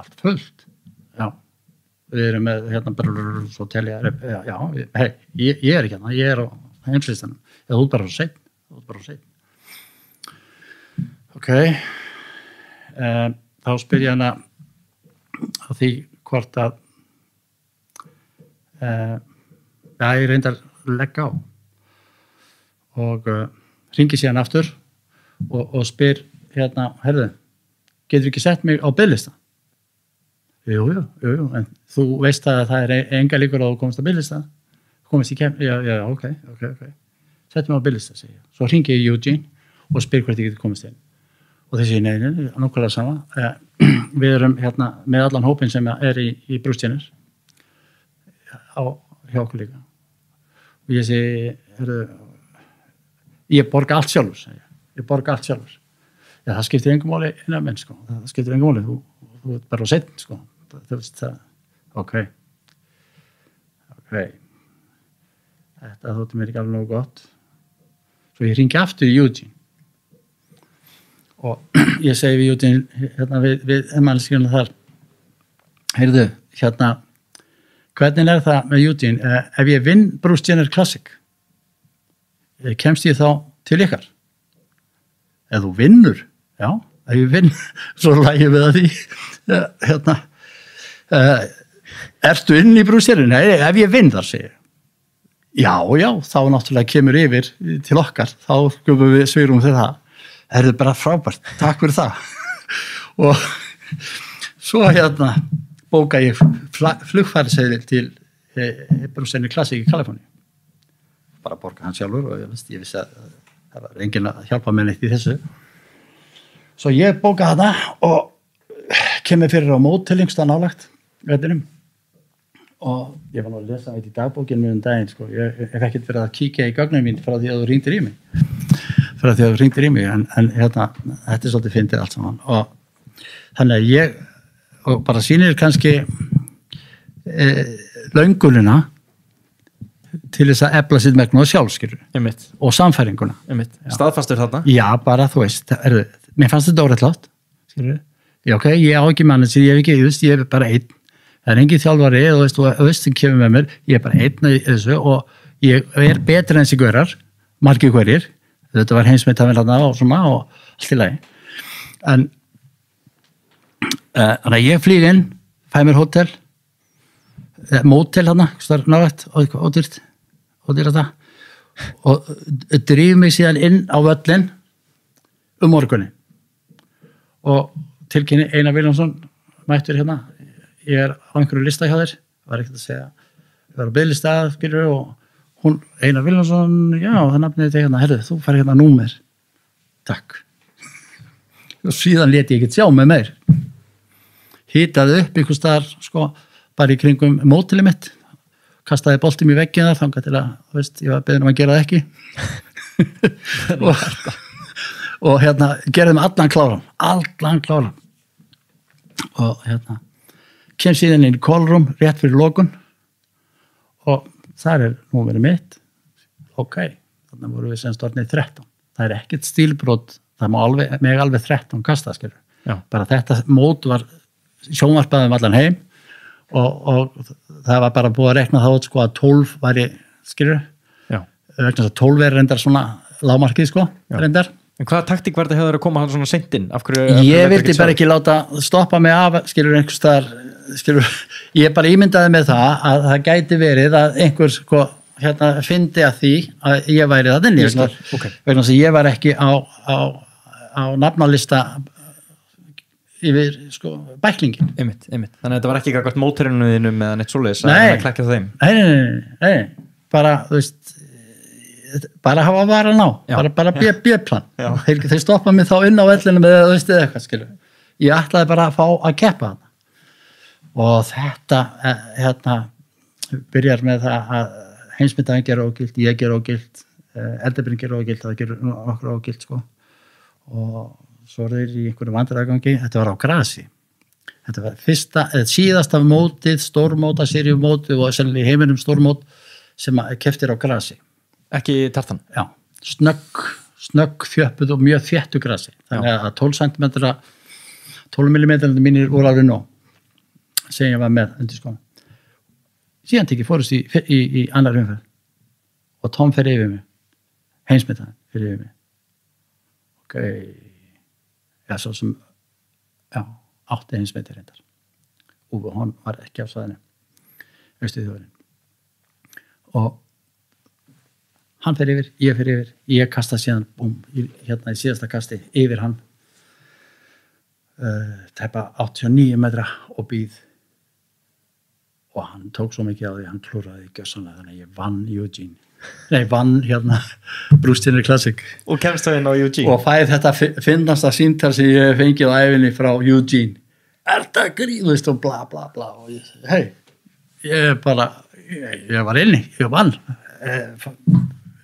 Allt fullt? Já. Við erum með svo telja, ég er ekki hérna, ég er á heimslistanum. Þú ert bara svo seinn. Ok. Þá spyr ég hana á því hvort að ég reyndar leggja á og hringi síðan aftur og spyr herðu, getur ekki sett mig á biðlista? Jú, en þú veist að það er enga líkur að þú komast á biðlista? Komast í keppni? Já, ok. Sett mig á biðlista, segja. Svo hringi ég Eugene og spyr hvert ég getur komast inn. Og þessi, nei, nákvæmlega sama. Við erum með allan hópin sem er í Bruce Jenner hjá okkur líka. Og ég segi, ég borga allt sjálfur, segja. Ég borga allt sjálfur. Já, það skiptir engum máli innan menn, það skiptir engum máli, þú ert bara á seinni, þú veist það. Ok. Þetta þótti mér ekki alveg nógu gott. Svo ég hringi aftur í Eugene og ég segi við Eugene við mannskjörnum þar, heyrðu, hvernig er það með Eugene, ef ég vinn Bruce Jenner Classic, kemst ég þá til ykkar? Ef þú vinnur, já, ef ég vinn, svo lægjum við að því, ertu inn í Bruce Jenner? Nei, ef ég vinn þar, segir. Já, þá náttúrulega kemur yfir til okkar, þá sköpum við svigrúm til það. Það er bara frábært, takk fyrir það. Og svo bóka ég flugfæriseðil til Bruce Jenner Classic í Kaliforníu. Bara borga hann sjálfur og ég vissi að það var enginn að hjálpa mér neitt í þessu. Svo ég bóka þetta og kemur fyrir á móttilingsta nálagt vettinum. Og ég var nú að lesa þetta í dagbókinu mér daginn, ég hef ekkert verið að kíkja í gögnum mín frá því að þú hringdir í mig. En þetta er svolítið fyndið allt saman. Og þannig að ég og bara sýnir kannski löngunina til þess að efla sitt megnu og sjálfskyldu og samfæringuna. Staðfastur þarna? Já, bara þú veist, mér fannst þetta óréttlátt. Já, ok, ég á ekki manager, ég er bara einn. Það er engin þjálfari, þú veist sem kemur með mér, ég er bara einn í þessu og ég er betur en þessi gaurar, margir hverjir, þetta var heimsmeitavel þarna og svona og allt í lagi. En þannig að ég flýg inn, fæ mér hótel, mótel þarna, návægt, ódýrt þetta og drýf mig síðan inn á völlin morgunin og tilkynni Einar Vilhjálmsson mættur hérna. Ég er á einhverju lista hjá þér, var ekkert að segja, ég var á biðlista, skilur, og hún, Einar Vilhjálmsson, já, það nafnið þetta hérna, herðu, þú fær hérna númer. Takk. Og síðan lét ég ekkert sjá með meir. Hitaði upp einhvers staðar, bara í kringum mótilið mitt, kastaði boltum í veggina þar, þangað til að, þú veist, ég var beðinn að gera það ekki. og gerðum allan kláran. og kem síðan inn í callroom rétt fyrir lokun og þar númerið mitt þannig voru við sem stornið 13 það ekkert stílbrot það má alveg 13 kasta skilur bara þetta mót var sjónvarpaðum allan heim og það var bara búið að rekna þá sko að 12 væri skilur vegna þess að 12 reyndar svona lágmarkið sko reyndar. En hvaða taktík var þetta hefur að koma hann svona seint inn? Ég vildi bara ekki láta stoppa mig af skilur einhvers staðar skilur, ég bara ímyndaði með það að það gæti verið að einhver sko fyndi að því að ég væri það inni vegna þess að ég var ekki á nafnalista yfir sko bæklingin einmitt. Þannig að þetta var ekki eitthvað móturinuðinum eða neitt svoleiðis að klekja þeim nei, bara þú veist bara hafa varan á bara B-plan þeir stoppa mig þá inn á vellinu með þú veist eitthvað skilur ég ætlaði bara að fá að keppa þarna og þetta byrjar með það að heimsmyndaðin gera ógilt, ég gera ógilt eldabirinn gera ógilt, það gera okkur ógilt sko og svo er þeir í einhverju vandræðagangi þetta var á grasi þetta var síðasta mótið stórmóta, seríumótið og sennilega í heiminum stórmót sem keftir á grasi ekki tartan? Já, snögg fjöppuð og mjög þéttu grasi þannig að 12 mm mínir voru alveg nóg sem ég var með undir skóna síðan tekið fórust í annar umferð og Tom fer yfir mig heimsmyndaðin fer yfir mig svo sem 8 heimsmyndir reyndar og hann var ekki á svæðinu austu þjóðurinn og hann fer yfir, ég kasta síðan í síðasta kasti yfir hann tæpa 89 metra og býð og hann tók svo mikið á því hann klúraði gjössanlega þannig að ég vann Bruce Jenner Classic og kemst það inn á Eugene og fæði þetta finnasta síntal sem ég fengið á æfinni frá Eugene þetta gríðust og bla bla bla og ég var inni, ég vann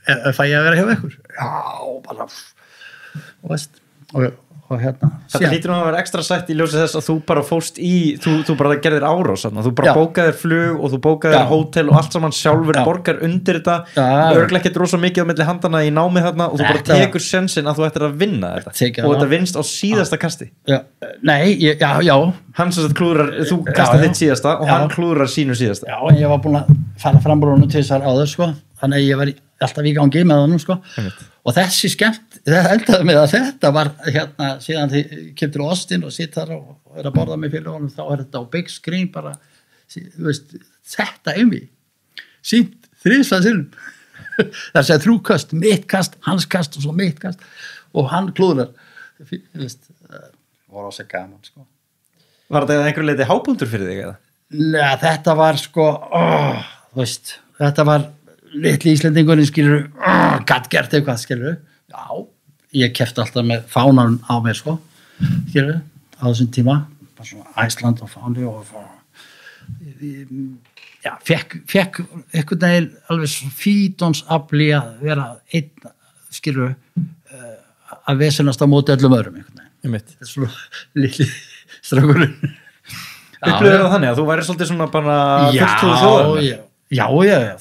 fæ ég að vera hjá ykkur já, bara og veist og þetta hlýtur nú að vera ekstra sætt í ljósi þess að þú bara fóst þú bara gerðir árás þú bara bókaðir flug og þú bókaðir hótel og allt saman sjálfur borgar undir þetta örglega ekki rosa mikið á milli handana í námið þarna og þú bara tekur sensin að þú ættir að vinna þetta og þetta vinnst á síðasta kasti nei, já hann sem sagt klúðrar, þú kastar þitt síðasta og hann klúðrar sínu síðasta já, en ég var búin að fara frambúrunum til þessar áður sko þannig að ég var alltaf í gangi með honum sko og þessi skemmt, það eldaði mig að þetta var síðan þið kemur til Austin og sitt þar og að borða með fyrir honum þá þetta á big screen bara veist, þetta mig sínt 3 sinnum það segja 3 kast, mitt kast, hans kast og svo mitt kast og hann klúðrar voru ásæk gaman sko. Var þetta einhverju leiti hápunktur fyrir þig eða? Nei, þetta var sko veist, þetta var litli íslendingurinn skilur gætt gert eitthvað skilur já, ég kefti alltaf með fánan á mér sko skilur, á þessum tíma bara svona Æsland og fáni og já, fekk einhvern veginn alveg fítonsafli að vera einn skilur að vesenast á móti öllum öðrum einhvern veginn þetta er svona litli strákurinn upplöður það þannig að þú væri svolítið svona bara fulltrúi þjóðarinnar Já,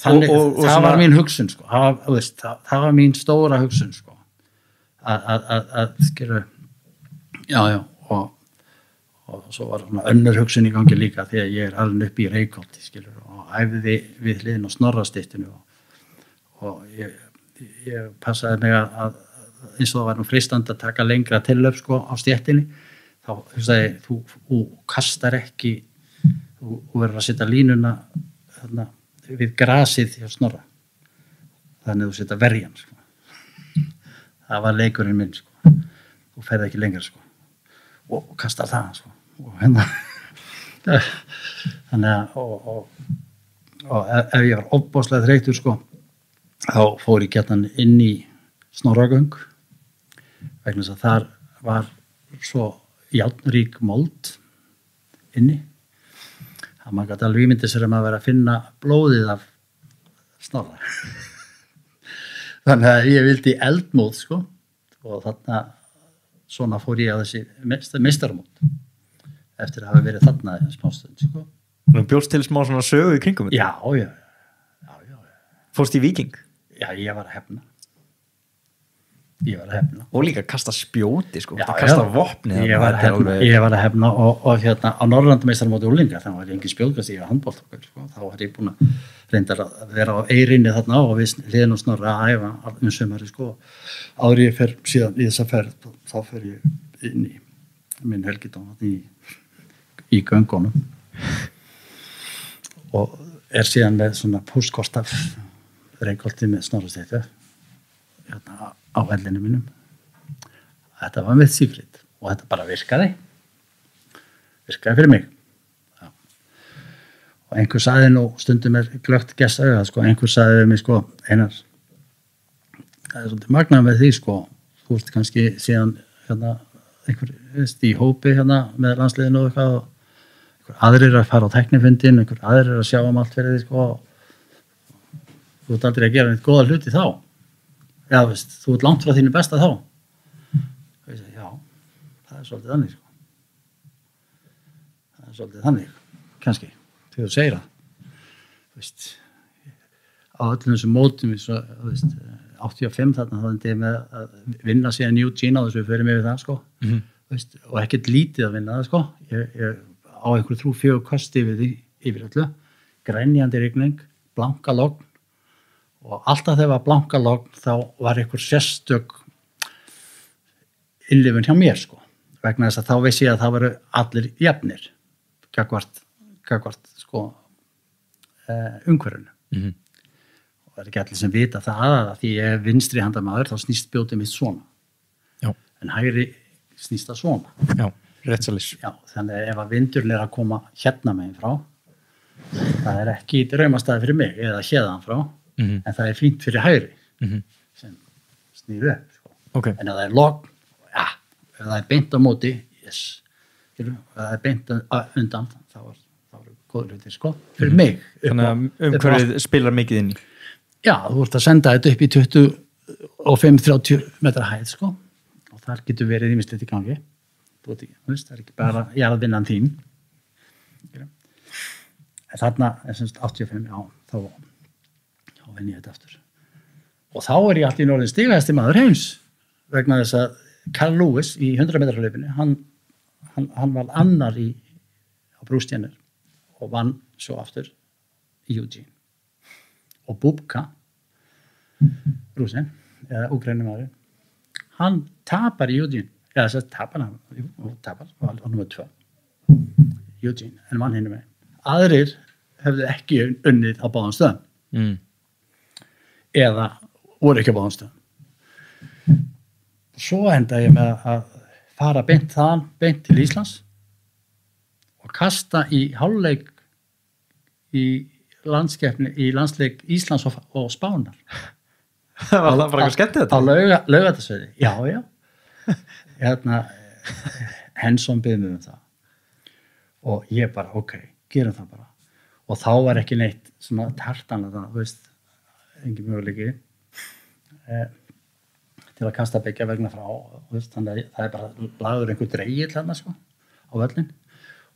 þannig, það var mín hugsun sko. það var mín stóra hugsun sko. að skilur já og svo var svona önnur hugsun í gangi líka því að ég er alveg upp í Reykholti skilur og æfði við hliðin á Snorrastyttinu og ég passaði mig að eins og það var nú freistandi að taka lengra tillöp sko á stéttinni þá hugsaði þú kastar ekki þú verður að setja línuna þarna við grasið hjá Snorra þannig að þú setja verjan sko. það var leikurinn minn sko. þú ferði ekki lengra sko. og kastar það sko. og þannig að og ef ég var ofboðslega þreyttur sko, þá fór ég gjarnan inn í Snorragöng vegna þess að þar var svo járnrík mold inni að maður gæti alveg ímyndið sér að maður vera að finna blóðið af Snorra þannig að ég vildi eldmóð sko og þarna svona fór ég á þessi meistaramót eftir að hafa verið þarna smástund, sko. Nú bjóst til smá svona sögu í kringum þetta. Já. Fórst í Víking? Já, ég var að hefna. Og líka kasta spjóti, sko. Já, kasta vopni. Ég var að hefna og hérna á Norrlandameistaramóti unglinga, þannig var ég engin spjótkast, ég var handbolta, sko. Þá var ég búin að reynda að vera á Eyrinni þarna og við hliðin og Snorra að æfa sumari, sko. Áður ég fer síðan í þessa ferð, þá fer ég inn í minn helgidóm í göngunum og síðan með svona póstkort af Reykholti með Snorrasteytu hérna á hellinu mínum. Þetta var mitt secret og þetta bara virkaði fyrir mig. Já. Og einhver sagði nú stundum glöggt gestaugað, sko, einhver sagði við mig, sko, Einar, það svolítið magnað með því, sko, þú ert kannski síðan hérna einhver, í hópi hérna með landsliðinu og eitthvað og einhver aðrir að fara á tæknifundin, einhver aðrir að sjá allt fyrir því, sko, þú ert aldrei að gera neitt góða hluti þá. Já, þú ert langt frá þínu besta þá. Og ég segi, já, það er svolítið þannig, sko. Það er svolítið þannig, kannski, þegar þú segir það. Á öllum þessum mótum, 85 þarna, þá endi ég með að vinna síðan Eugene á þessu við fyrir mig við það, sko. Og ekkert lítið að vinna það, sko. Ég á einhver 3-4 kosti yfir öllu, grenjandi rigning, blanka logn og alltaf þegar var blanka logn þá var einhver sérstök innlifun hjá mér, sko, vegna þess að þá veist ég að það voru allir jafnir gagvart sko umhverfinu. Og það er ekki allir sem vita það að því ég er vinstri handamaður þá snýst spjótið mitt svona. Já. En hægri snýst það svona. Já, réttsalis. Já, þannig að ef að vindurinn er að koma hérna megin frá, það er ekki draumastæði fyrir mig eða héðan frá, en það er fínt fyrir hægri sem snýr upp, sko. Okay. En ef það er logn, ja, ef það er beint á móti, yes, ef það er beint undan, þá er góður hlutir, sko, fyrir mig. Þannig að umhverfið spilar mikið inn í. Já, þú ert að senda þetta upp í 25-30 metra hæð, sko, og þar getur verið ýmislegt í gangi. Það er ekki bara jarðvinnan þín. En þarna er semst 85, já, þá vinn ég þetta aftur. Og þá er ég alltaf í norðin stigahæsti maður heims, vegna þess að Carl Lewis í 100 metra hlaupinu, hann var annar á brústjennir og vann svo aftur í Eugene. Og Bubka, brúsin, eða Úkraínumaður, hann tapar í Eugene. Já, þess að tapar, var nummer 2. Eugene, en vann hinum með. Aðrir hefðu ekki unnið á báðum stöðum. Eða voru ekki á báðum stöðum. Svo enda ég með að fara beint til Íslands og kasta í hálfleik í landsleik Íslands og Spánar. Það var bara eitthvað skemmt þetta. Á Laugardalsvelli. Já. Hérna, Henson byrði mig það. Og ég bara, ok, gerum það bara. Og þá var ekki neitt svona tartan að það, engin möguleiki til að kasta beggja vegna frá, þannig að það er bara lagður einhver dregill hérna, sko, á völlin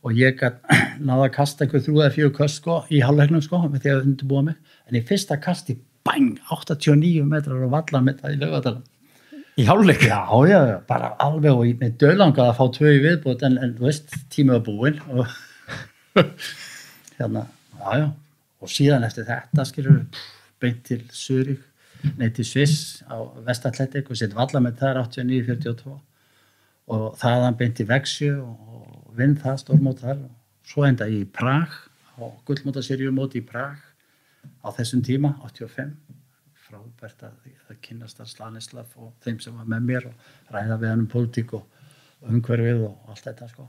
og ég náði að kasta einhver 3 eða 4 köst, sko, í hálfleiknum, sko, með því að undirbúa mig, en í fyrsta kasti, bang, 89 metrar og vallar með það í Laugardalnum. Í hálfleik? Já, bara alveg og með döðlangað að fá 2 í viðbót, en tímið var búinn og hérna, já, og síðan eftir þetta, skilur beint til Zürich, til Sviss á Vestatletik og sett vallar með þar 89-42 og þaðan beint til Växjö og vinn það stórmót þar og svo enda ég í Prag á gullmótaseríumóti í Prag á þessum tíma, 85 frábært að kynnast að Stanislav og þeim sem var með mér og ræða við hann pólitík og umhverfið og allt þetta, sko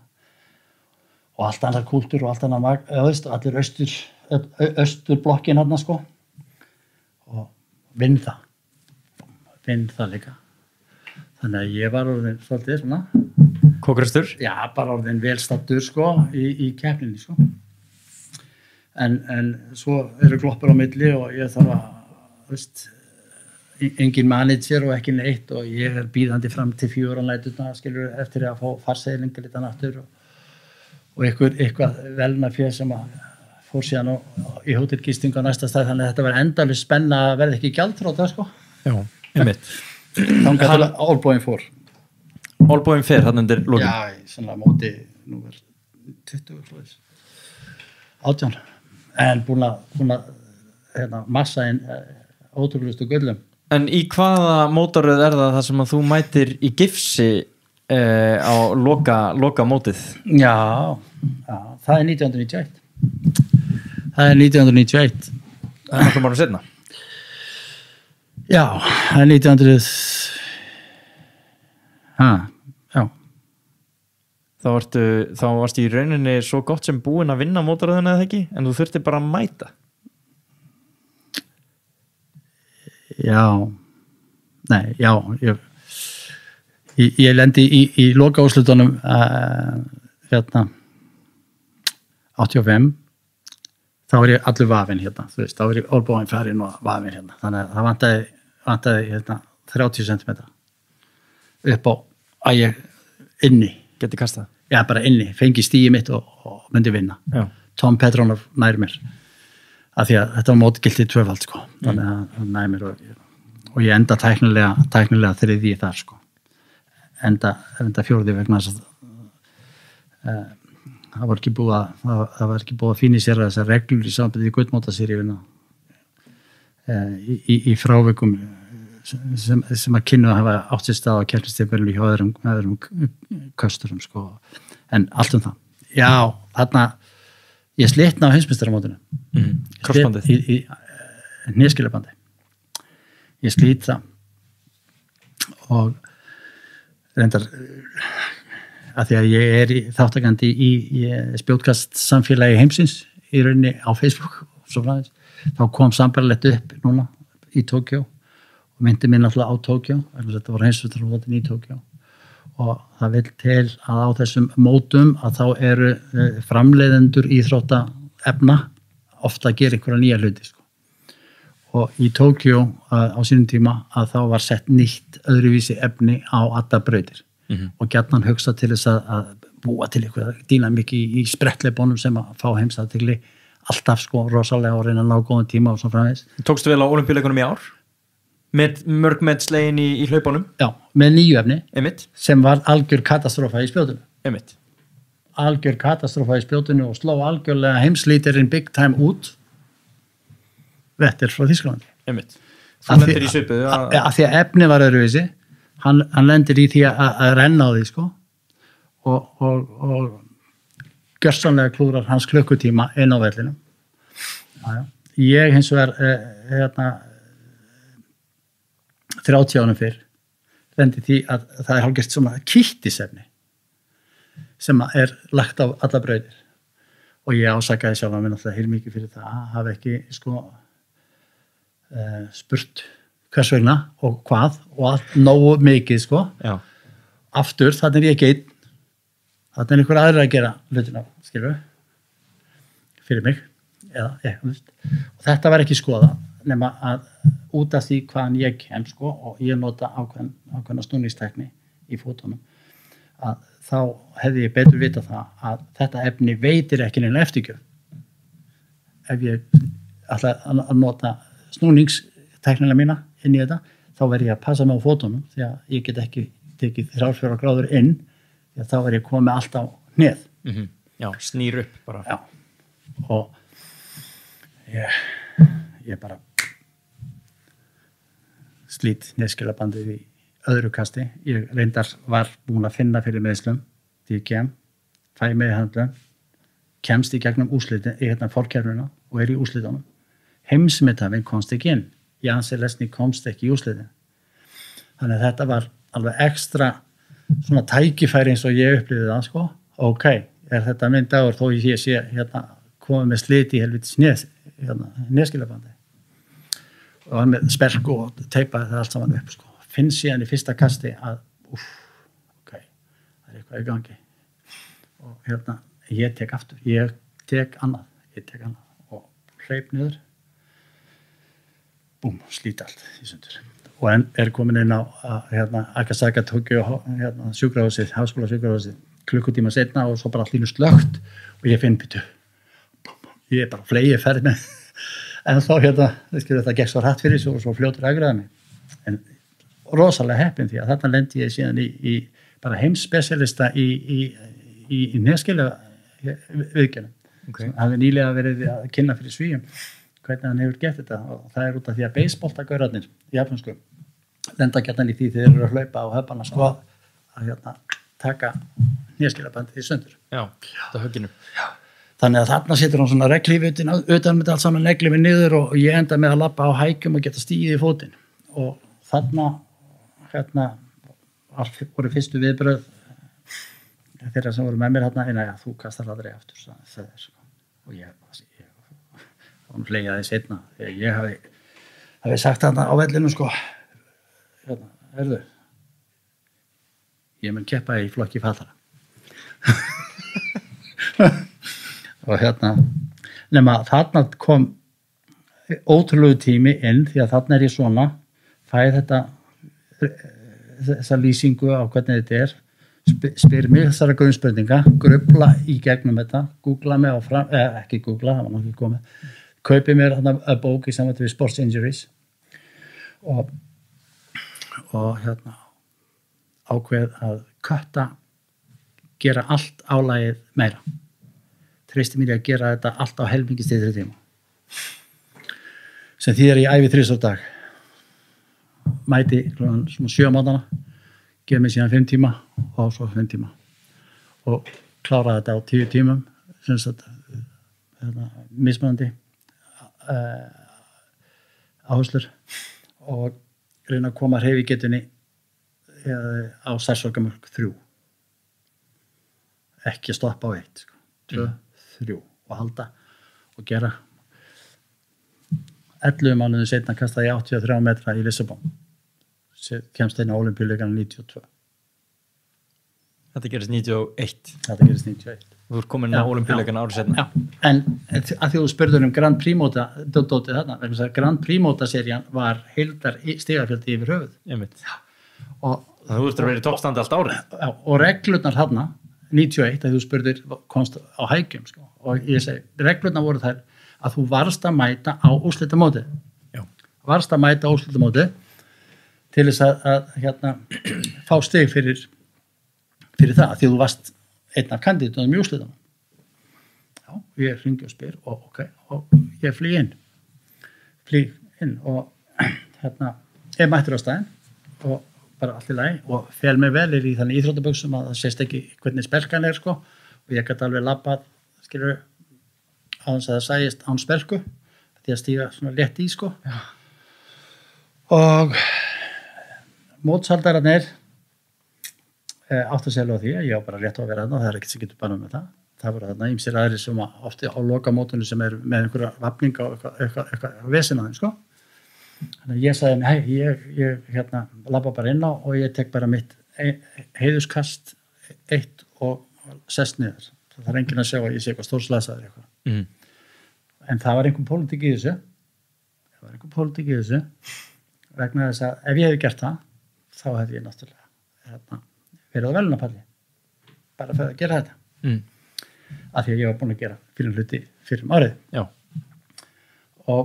og allt annar kúltúr og allt annar allir austurblokkin hann, sko og vinn það líka þannig að ég var orðin svolítið svona kókrastur? Já, bara orðin velstattur, sko, í keppninni, sko en svo eru gloppur á milli og ég þarf að engin manager og ekki neitt og ég er bíðandi fram til 4 næturnar, skilur, eftir að fá farseðlingar litan aftur og eitthvað velna fyrir sem að fór síðan í hótelgistingu á næsta stað, þannig að þetta var endalaust spenna að verða ekki gjaldþrota sko. Já, einmitt. Þannig að Olboinn fór. Olboinn fer hann undir lokin. Já, sannlega móti nú er 20 18, en búin að massa inn ótrúlustu gullum. En í hvaða mótaröð er það sem að þú mætir í gifsi á loka mótið? Já, það er 1991. Það er 1991. Það er bara setna. Já, það er 1900. Já. Þá varstu í rauninni svo gott sem búin að vinna mótaröðuna eða ekki, en þú þurfti bara að mæta. Já. Nei, já, ég lendi í lokaúrslitunum 85. Þá er ég allur vafinn hérna, þú veist, þá er ég Olboinn farinn og vafinn hérna, þannig að það vantaði 30 cm upp á að ég inni. Geti kastað? Já, bara inni, fengi stíi mitt og myndi vinna. Já. Tom Petronov nær mér, af því að þetta var mótgiltið 2 sko, þannig að hann nær mér og ég enda tæknilega þriðji þar sko. Enda 4. vegna þess að það var ekki búið að fínisera þessar reglur í sambandi við gullmótaseríuna í frávikum sem að kynnu að hafa átt sér stað á keppnistímabilinu hjá öðrum kösturum sko. En allt það. Já, þarna ég slitna á heimsmeistaramótinu. Krossbandið? Í hnésskilabandi. Ég slít það og reyndar að því að ég er þáttakandi í spjótkast samfélagi heimsins í rauninni á Facebook og svo fræðis, þá kom sambarlegt upp núna í Tókjó og myndi mér náttúrulega á Tókjó, þetta var heimsmeistaramótin í Tókjó og það vil til að á þessum mótum að þá eru framleiðendur íþróttaefna ofta að gera einhverja nýja hluti sko. Og í Tókjó á sínum tíma að þá var sett nýtt öðruvísi efni á alla brautir. Og gjarnan hugsa til þess að búa til eitthvað dýnamík í sprettleibónum sem að fá heimsaðategli alltaf sko rosalega og reyna að ná góðan tíma og svo framvegis. Tókstu vel á Ólympíuleikunum í ár? Með mörg slegin í hlaupónum? Já, með nýju efni. Einmitt. Sem var algjör katastrófa í spjótinu. Einmitt. Algjör katastrófa í spjótinu og sló algjörlega heimslítirinn big time út Vettel frá Þýskalandi. Einmitt. Þú lendir í svipuðu að því að efni var öðruvísi. Hann lendir í því að renna á því sko og gjörsamlega klúrar hans klukkutíma inn á vellinum. Ég hins vegar 30 árum fyrr lendi því að það er hálfgert svona kittisefni sem er lagt á alla brautir og ég ásakaði sjálf að minna alltaf heilmikið fyrir það að hafa ekki sko spurt hvers vegna og hvað og allt nógu mikið sko. Já. Aftur, þannig er ég ekki einn, þannig er einhver aðrir að gera hlutina, skilur fyrir mig og þetta var ekki skoða nema að út af því hvaðan ég kem sko og ég nota ákveðna snúningstækni í fótunum að þá hefði ég betur vita það að þetta efni veitir ekki neina eftirgjöf ef ég ætla að nota snúningstæknina mína inn í þetta, þá verð ég að passa mig á fótunum því að ég get ekki tekið 3-4 gráður inn því að þá er ég komið allt á hnið. Já, snýr upp bara. Já, og ég bara slít hnésskilabandið í öðru kasti. Ég reyndar var búin að finna fyrir meðslum því ég fæ meðhandlun, kemst í gegnum úrslitin, í fórkerfuna og er í úrslitunum. Heimsmetafinn komst ekki inn. Jansi Lesni komst ekki í úrslitin. Þannig að þetta var alveg ekstra svona tækifæri eins og ég upplýði það sko. Ok, er þetta minn dagur þó ég sé komið með slit í helvitis hnésskilabandi. Og hann með sperk og teipaði það allt saman upp sko. Finn síðan í fyrsta kasti að ok, það er eitthvað í gangi. Og ég tek aftur, ég tek annað og hleyp niður. Búm, slít allt í sundur og er komin inn á Akasaka Tokyo sjúkrahúsið, háskóla sjúkrahúsið klukkutíma seinna og svo bara allir slögt og ég finn byttu ég bara flegi ferð með en þá þetta gekk svo hratt fyrir svo fljótur aðgræða mig en rosalega heppin því að þarna lendi ég síðan í bara heimsspecialista í neskjölu viðgerðum sem hafði nýlega verið að kynna fyrir Svíum hvernig hann hefur gert þetta og það er út af því að beisboltagaurarnir japansku lenda gætnan í því þeir eru að hlaupa á höfbana sko að taka neskjölabandið í sundur. Já, þetta högginu. Já. Þannig að þarna situr hann svona reglífi utan með allt saman neglimi niður og ég enda með að labba á hækjum og geta stíið í fótinn og þarna voru fyrstu viðbröð þeirra sem voru með mér hérna, þú kastar aldrei aftur það er sko og ég hann flegiði seinna þegar ég hafi sagt þarna á vellinu sko heyrðu ég mun keppa í flokki fallara og nema þarna kom ótrúlegu tími inn því að þarna ég svona fæði þessa lýsingu á hvernig þetta er spyr mig þessara grunnspurninga grufla í gegnum þetta googla mig áfram, ekki googla, það var náttúrulega komið kaupi mér að bók í samvætti við Sports Injuries og ákveð að kötta gera allt álagið meira treysti mér að gera þetta allt á helmingi styttri tíma sem þýðir ég æfi 3 dag mæti svona 7 mánana gefa mig síðan 5 tíma og svo 5 tíma og klára þetta á 10 tímum sem sagt mismunandi áherslur og reyna að koma hreyfigetunni á særsorgamörk 3 ekki stoppa á 1 sko. 2, 3 og halda og gera 11 mánuðum seinna kastaði ég 83 metra í Lissabon kemst inn á Ólympíuleikana 92 Þetta gerist 91 Þetta gerist 91 Þú ert komin á Ólympíuleikana árið seinna en að því þú spurður Grand Prix móta dótið þarna, vegna þess að Grand Prix móta serían var heildar stigafjöldi yfir höfuð og þú ert að vera í toppstandi allt árið og reglurnar þarna 91 að þú spurður komst á hækjum sko. og ég segi, reglurnar voru þær að þú varst að mæta á úrslitamóti til þess að fá stig fyrir það, því þú varst einn af kandidatunum í úrslitunum. Já, ég hringi og spyr og ég flýg inn og ég mættur á staðinn og bara allt í lagi og fel mig vel í þannig íþróttaböksum að það sést ekki hvernig spelkan er sko og ég gæti alveg labbað skilur á þess að það sæjist án spelku því að stíga svona létt í sko. Já. Og mótshaldararnir áttu að segja á því að ég á bara rétt á að vera þarna og það er ekkert sem getur bannað með það voru þarna ýmsir aðrir sem ofti á lokamótunum sem er með einhverja vafninga og eitthvað vesinn á þeim sko. Þannig að ég sagði ég labba bara inn á og ég tek bara mitt heiðuskast 1 og sest niður. Það er enginn að sjá að ég sé eitthvað stórslasaður eitthvað. En það var einhver pólitík í þessu. Vegna þess að ef ég hefði gert það, þá hefði ég náttúrulega verið á velunapalli. Bara fyrir að gera þetta. Af því að ég var búin að gera fyrir hluti fyrir árið. Já. Og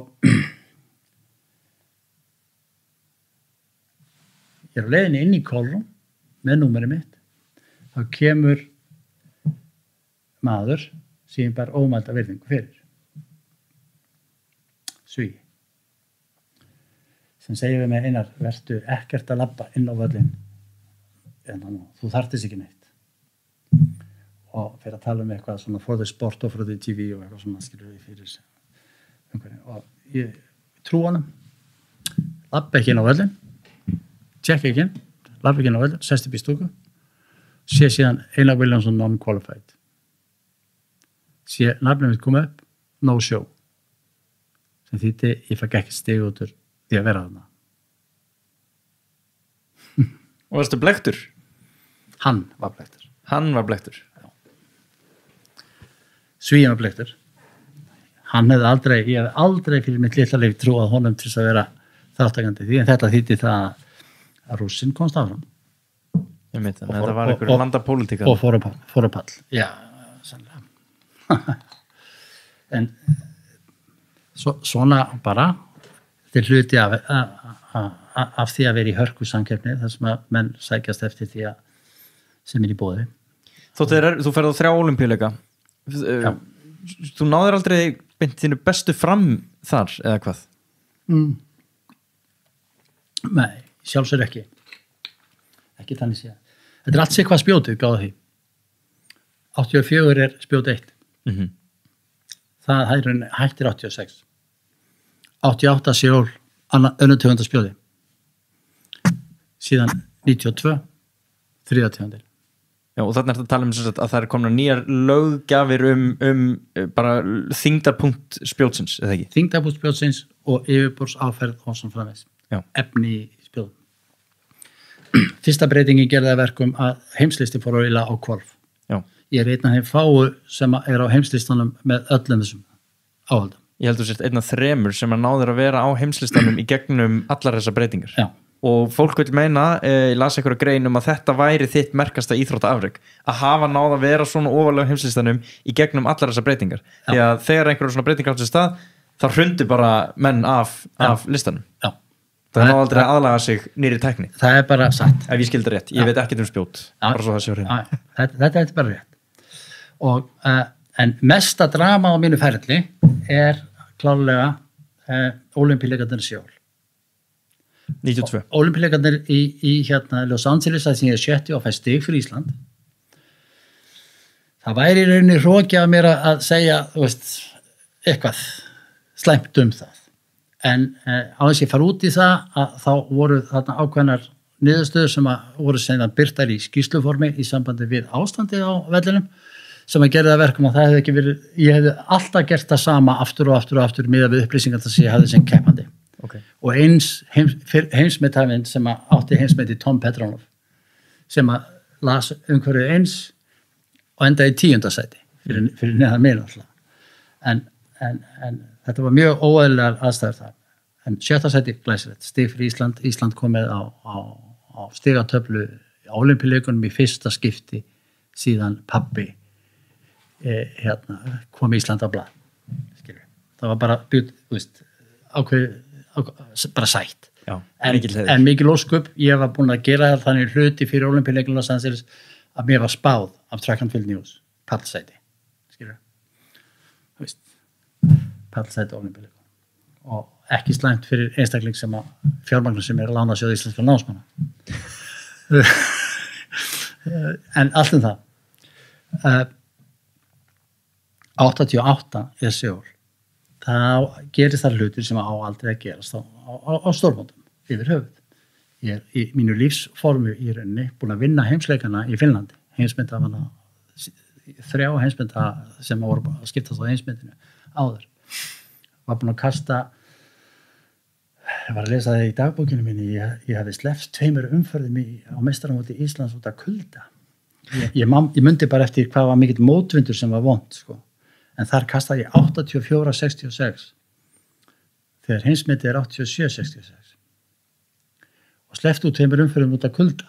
ég er á leiðinni inn í kólrúm með númerið mitt. Þá kemur maður sem ég bar ómælda virðingu fyrir. Svíi. Sem segir við mig Einar, vertu ekkert að labba inn á völlin. Þú þarftist ekki neitt. Og fyrir að tala eitthvað svona for the sport og for the TV og eitthvað svona skilur við fyrir umhverju. Og ég trú honum. Labba ekki inn á völlin. Tjekka ekki inn, labba ekki inn á völlin, sest upp í stúku, sé síðan Einar Vilhjálmsson non-qualified. Sé nafnið mitt koma upp, no show. Sem þýddi, ég fæk ekki stig út úr því að vera þarna. Og varstu blekktur? Hann var blekktur. Hann var blekktur? Já. Svíinn var blekktur. Hann hefði ég hefði aldrei fyrir mitt litla líf trúað honum til þess að vera þáttakandi því, en þetta þýddi það að rússinn komst áfram. Þetta var einhver landapólitíka. Og fór á pall. Já, sannlega. En svona bara, þetta er hluti af því að vera í hörku samkeppni, þar sem að menn sækjast eftir því að sem í boði. Þú ferð á 3 ólympíuleika. Þú náðir aldrei beint þínu bestu fram þar, eða hvað? Nei, sjálfsögur ekki. Ekki þannig séð. Þetta er allt sig hvað spjótið gáði því. 84 er spjót 1. Það hættir 86. 88 Seúl, önnur tegunda spjóði. Síðan 92, 3. tegundin. Já, og þarna er þetta að tala að það er komna nýjar löggjafir bara þyngdarpunkt spjótsins, eða ekki? Þyngdarpunkt spjótsins og yfirborðs áferð og svona framvegis. Efni í spjóðum. Fyrsta breytingin gerði að verkum að heimslisti fór að á hvolf. Já. Ég er einn af þeim fáu sem er á heimslistanum með öllum þessum áhaldum. Ég heldur sért einn af 3 sem að náður að vera á heimslistanum í gegnum allar þessar breytingar. Já. Og fólk vil meina, ég las einhverja grein að þetta væri þitt merkasta íþróttaafrek, að hafa náð að vera svona ofarlega á heimslistanum í gegnum allar þessar breytingar. Já. Því að þegar einhverjum svona breytingar á þessu stað, þá hrundi bara menn af listanum. Já. Það náðu aldrei að aðlaga sig nýri tækni. Það er bara satt. Ef ég skildi rétt. Ég veit ekkert spjót. Bara svo það sé á hreinu. Þetta er bara rétt. Og, en mesta drama á mínu ferli er klárlega Ólympíuleikarnir í Seúl. 92. Ólympíuleikarnir í Los Angeles að því ég er 70 og fæ stig fyrir Ísland. Það væri í rauninni hroki af mér að segja, þú veist, eitthvað slæmt það. En á þess að ég fara út í það að þá voru þarna ákveðnar niðurstöður sem voru sendan birtar í skýrsluformi í sambandi við ástandið á vellinum sem að gera það verkum að það hefði ekki verið, ég hefði alltaf gert það sama aftur og aftur miðað við upplýsingar þess að ég hefði sem keppandi. Okay. Og eins heimsmetafinn sem átti heimsmeti Tom Petronov sem að las umhverfið eins og endaði í 10. sæti fyrir neðan mig alltaf. En þetta var mjög óeðlilegar aðstæður þar. En 7. sæti glæsilegt, stig fyrir Ísland. Ísland komið á stigatöflu á Ólympíuleikunum í fyrsta skipti síðan pabbi kom Ísland á blað. Það var bara bara sætt. Já, en mikil ósköp, ég var búin að gera þannig hluti fyrir Ólympíuleikunum Los Angeles að mér var spáð af Track and Field News, pallsæti. Skilur? Þú veist, pallsæti Ólympíuleikunum. Og ekki slæmt fyrir einstakling sem að fjármagnar sem er að lána sjóð íslenska námsmanna. En allt það. 88 er Seúl. Það gerir þar hlutir sem á aldrei að gerast á stórmótum yfir höfuð. Ég er í mínu lífsformu í rauninni búin að vinna heimsleikana í Finnlandi. Heimsmyndafana, 3 heimsmynda sem voru að skiptast á heimsmyndinu áður. Var búin að kasta, ég var að lesa það í dagbókinu minni, ég hafði sleppt 2 umferðum á meistaramóti Íslands út af kulda. Ég mundi bara eftir hvað var mikill mótvindur sem var vont, sko. En þar kastaði ég 84-66 þegar heimsmyndi er 87-66 og sleppti út 2 umferðum út af kulda.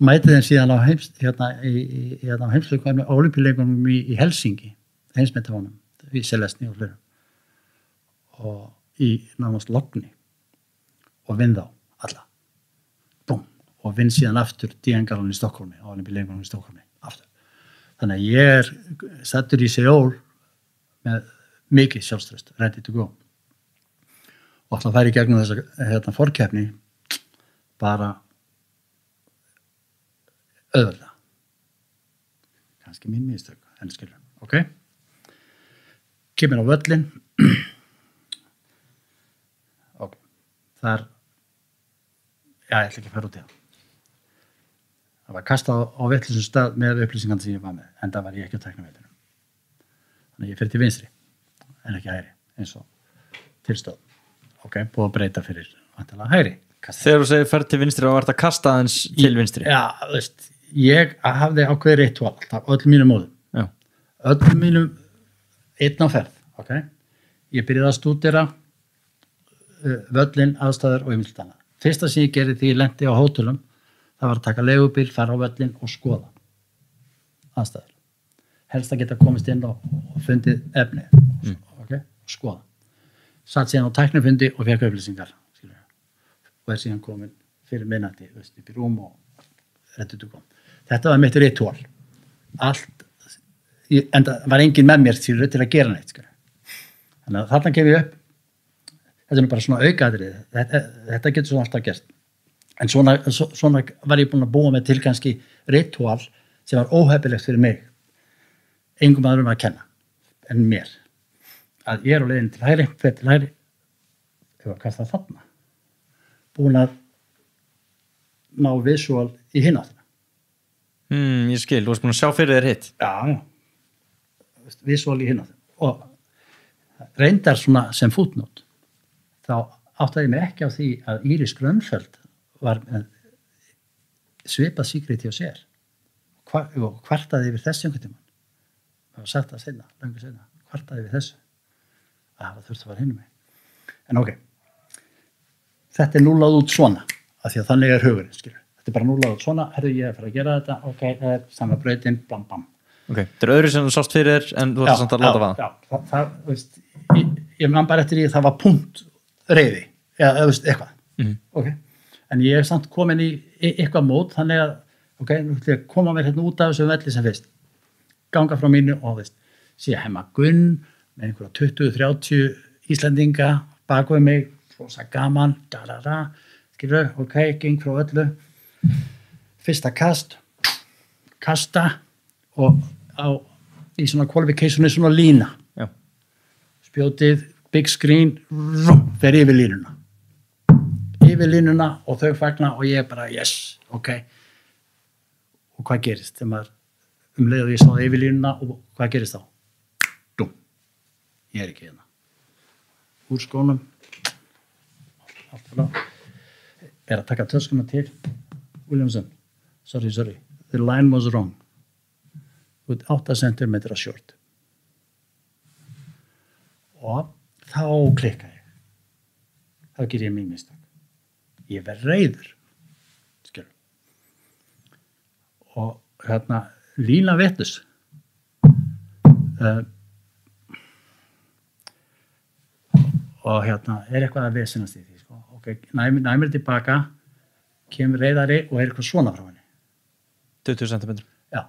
Mæti þeim síðan á heimsleikunum, Ólympíuleikunum í Helsingi, heimsmyndafonum, í Selesni og fleira. Og í nánast logni og vinn þá alla. Búm. Og vinn síðan aftur DN-galan í Stokkólmi, Ólympíuleikunum í Stokkólmi, aftur. Þannig að ég er settur í Seúl með mikið sjálfstraust, ready to go. Og alltaf færi gegnum þessa forkeppni bara auðvitað. Kannski mín mistök, en skilur. Ok? Kemur á völlin. Ok. Þar, já, ég ætla ekki að fara út í það. Það var kastað á vitlausum stað með upplýsingarna sem ég var með, en það var ég ekki á tækniveldinu. Þannig að ég fer til vinstri, en ekki hægri, eins og tilstöð. Ok, búið að breyta fyrir vantilega hægri. Þegar þú segir fer til vinstri, þá var þetta kastað hans til vinstri? Já, veist, ég hafði ákveðið ritual, öll mínum móðum. Já. Öll mínum einn á ferð, ok? Ég byrjaði að stúdera völlin, aðstæður og ymildana. Fyrsta sem ég gerði því ég lenti á hótelum, það var að taka leigubíl, fara á völlin og skoða aðstæður. Helst að geta komist inn og fundið efni, okay? Og skoða. Satt síðan á tæknifundi og fekk upplýsingar, og síðan komin fyrir minnati, upp í rúm og reddið kom. Þetta var mitt ritual. Allt, en það var engin með mér til að gera neitt. Þannig að þarna kem ég upp, þetta er bara svona aukaðrið, þetta getur svona alltaf gert. En svona var ég búin að búa með til kannski ritual sem var óhefilegt fyrir mig, engum aðrum að kenna en mér. Að ég á leiðin til hægri, fyrir til hægri, hvað er það þarna? Búin að ná visual í hináttina. Ég skil, þú varst búin að sjá fyrir þér hitt. Já, visual í hináttina. Og reyndar svona sem footnote, þá áttaði ég mig ekki á því að Íris Grönfeldt var svipað síkriti á sér og kvartaði yfir þessu einhvern tímann. Það var sagt það löngu seinna, kvartaði yfir þessu. Það þurfti að fara hinum mig. En ok, þetta er núllað út svona, af því að þannig er hugurinn, skilur. Þetta er bara núllað út svona, herru ég er að fara að gera þetta, ok, það er sama brautin, blam, blam. Ok, þetta er öðru sem þú sást fyrir þér, en þú ætti samt að láta vaða. Já, það, veist, ég man bara eftir því að það var punkt reiði, eða veist, eitthvað. Ok, en ég er samt komin í eitthvað mót, þannig að, ok, nú ætlum ég að koma mér hérna út af þessu velli sem fyrst. Ganga frá mínu og veist, sé hemma Gunn með einhverja 20-30 Íslendinga bak við mig, rosa gaman, skilur, ok, geng frá öllu, fyrsta kasta og í svona qualificationi svona lína. Já. Spjótið, big screen, fer yfir línuna. Yfir línuna og þau fagna og ég bara, yes, ok. Og hvað gerist þegar maður leið og ég sá yfir línuna og hvað gerist þá? Dum. Ég er ekki hérna. Úr skónum. Allt frá. Er að taka töskuna til. Williamson. Sorry. The line was wrong. With 8 cm short. Og þá klikka ég. Þá ger ég mig mistak. Ég verð reiður. Skilur. Og hérna lína vettus og hérna er eitthvað að vesenast í því sko. Ok, næmir tilbaka kemur reiðari og er eitthvað svona frá henni 20 cm. Já,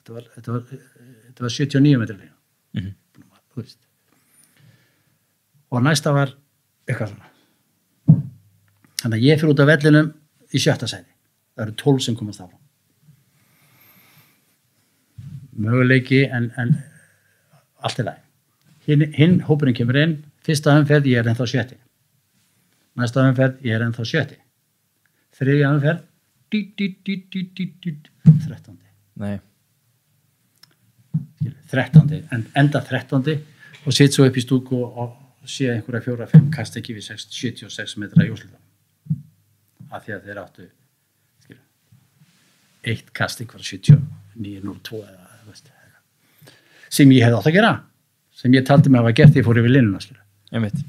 þetta var 79 metri lína. Þú veist. Og næsta var eitthvað svona. Þannig að ég fyrir út af vellinum í 7. sæti. Það eru 12 sem komast áfram. Möguleiki en allt í lagi. Hinn hópurinn kemur inn, fyrsta umferð ég er ennþá 7. Næsta umferð ég er ennþá 7. Þriðja umferð 13. Nei. 13. Enda 13. og sitt svo upp í stúku og sé einhverja 4-5 kast ekki við 76 metra í úrslitum. Af því að þeir áttu eitt kast einhverja 79-02 eða sem ég hefði átt að gera, sem ég taldi mig að hafa gert því ég fór yfir línuna.